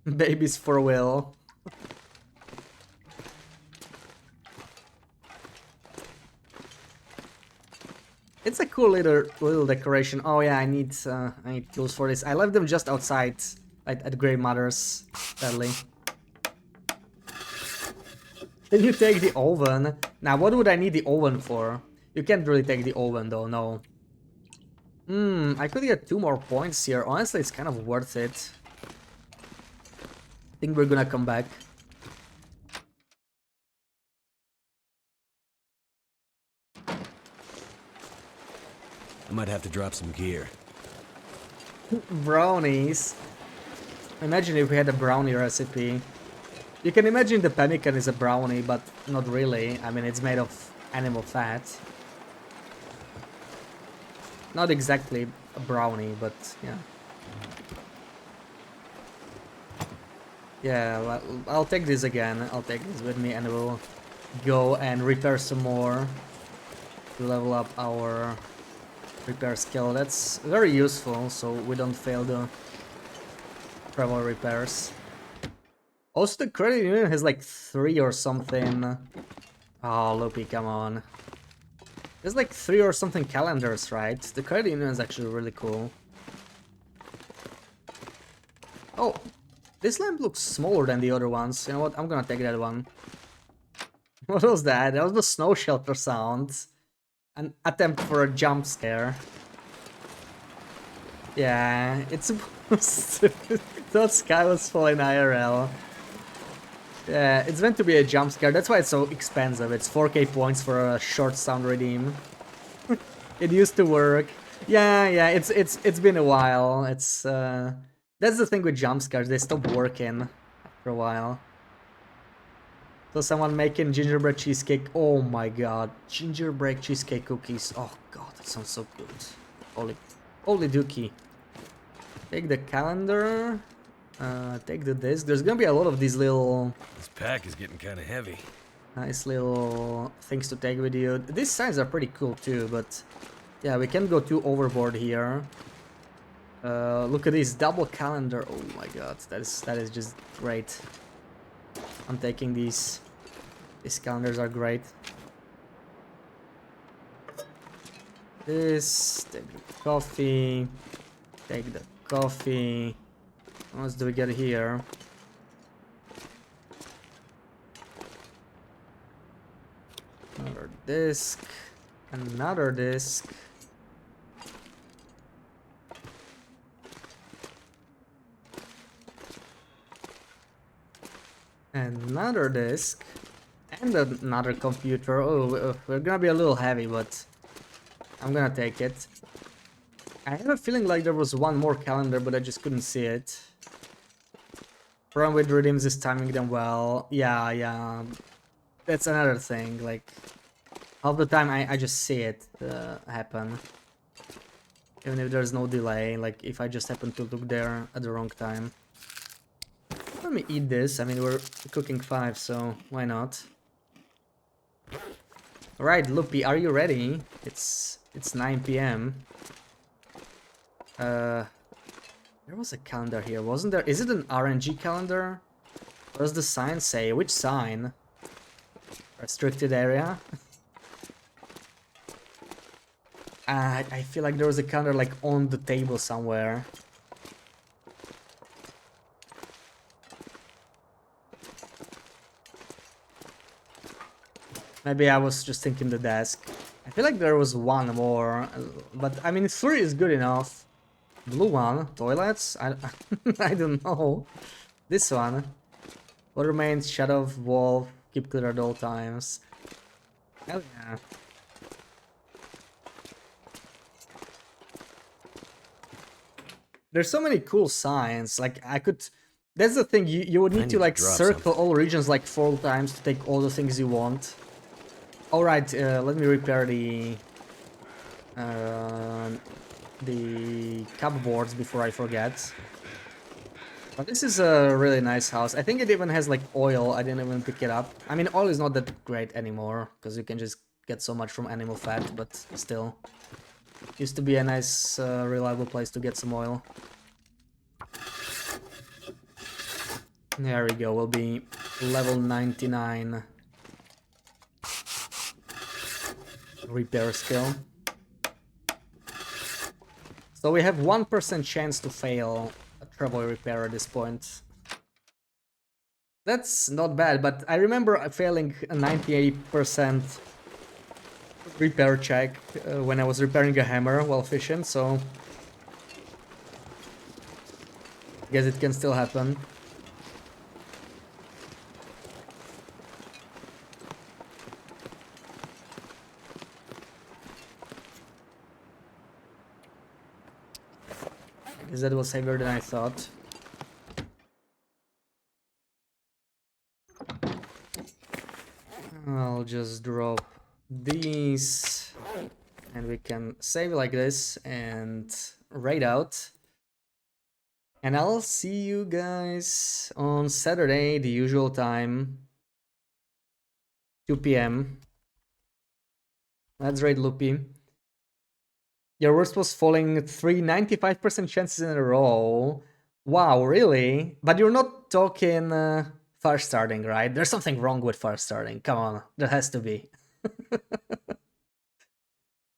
Babies for Will. It's a cool little decoration. Oh yeah, I need tools for this. I left them just outside at Grey Mother's, sadly. Can you take the oven? Now, what would I need the oven for? You can't really take the oven though, no. I could get 2 more points here. Honestly, it's kind of worth it. I think we're gonna come back. I might have to drop some gear. Brownies. Imagine if we had a brownie recipe. You can imagine the pemmican is a brownie, but not really. I mean, it's made of animal fat. Not exactly a brownie, but yeah. Yeah, well, I'll take this again. I'll take this with me and we'll go and repair some more to level up our repair skill. That's very useful, so we don't fail the travel repairs. Also, the credit union has like 3 or something. Oh, Loopy, come on. There's like 3 or something calendars, right? The credit union is actually really cool. Oh, this lamp looks smaller than the other ones. You know what? I'm gonna take that one. What was that? That was the snow shelter sound. An attempt for a jump scare. Yeah, it's supposed to... Thought Sky was falling IRL. Yeah, it's meant to be a jump scare. That's why it's so expensive. It's 4k points for a short sound redeem. It used to work. Yeah, it's been a while. It's that's the thing with jump scares. They stop working after a while. So someone making gingerbread cheesecake. Oh my god, gingerbread cheesecake cookies. Oh god, that sounds so good. Holy dookie. Take the calendar. Take the disc. There's gonna be a lot of these little... This pack is getting kind of heavy. Nice little things to take with you. These signs are pretty cool too, but... yeah, we can't go too overboard here. Look at this double calendar. Oh my god, that is just great. I'm taking these. These calendars are great. This, take the coffee. Take the coffee. What else do we get here? Another disc. Another disc. Another disk. And another computer. Oh, we're gonna be a little heavy, but I'm gonna take it. I have a feeling like there was one more calendar, but I just couldn't see it. Problem with redeems is timing them well. Yeah. That's another thing. Like, half the time I just see it happen. Even if there's no delay, like if I just happen to look there at the wrong time. Let me eat this. I mean, we're cooking 5, so why not? Alright, Loopy, are you ready? It's 9 p.m. There was a calendar here, wasn't there? Is it an RNG calendar? What does the sign say? Which sign? Restricted area? I feel like there was a calendar like on the table somewhere. Maybe I was just thinking the desk. I feel like there was one more, but I mean 3 is good enough. Blue one, toilets? I don't know. This one. What remains? Shadow of Wolf, keep clear at all times. Hell yeah. There's so many cool signs, like I could... That's the thing, you would need to like circle all regions like 4 times to take all the things you want. Alright, let me repair the cupboards before I forget. But this is a really nice house. I think it even has like oil. I didn't even pick it up. I mean, oil is not that great anymore because you can just get so much from animal fat, but still. Used to be a nice, reliable place to get some oil. There we go. We'll be level 99 repair skill. So we have 1% chance to fail a travoy repair at this point. That's not bad, but I remember failing a 98% repair check when I was repairing a hammer while fishing, so I guess it can still happen. I guess that was heavier than I thought. I'll just drop these and we can save like this and raid out. And I'll see you guys on Saturday, the usual time, 2 p.m. Let's raid Loopy. Your worst was falling 95% chances in a row. Wow, really? But you're not talking fast starting, right? There's something wrong with fast starting. Come on, there has to be.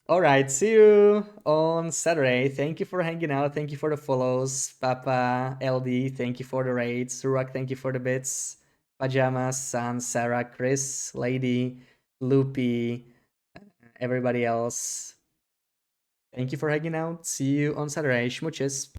Alright, see you on Saturday. Thank you for hanging out. Thank you for the follows. Papa, LD, thank you for the raids. Surak, thank you for the bits. Pajamas, San, Sarah, Chris, Lady, Loopy, everybody else. Thank you for hanging out. See you on Saturday. Schmooches.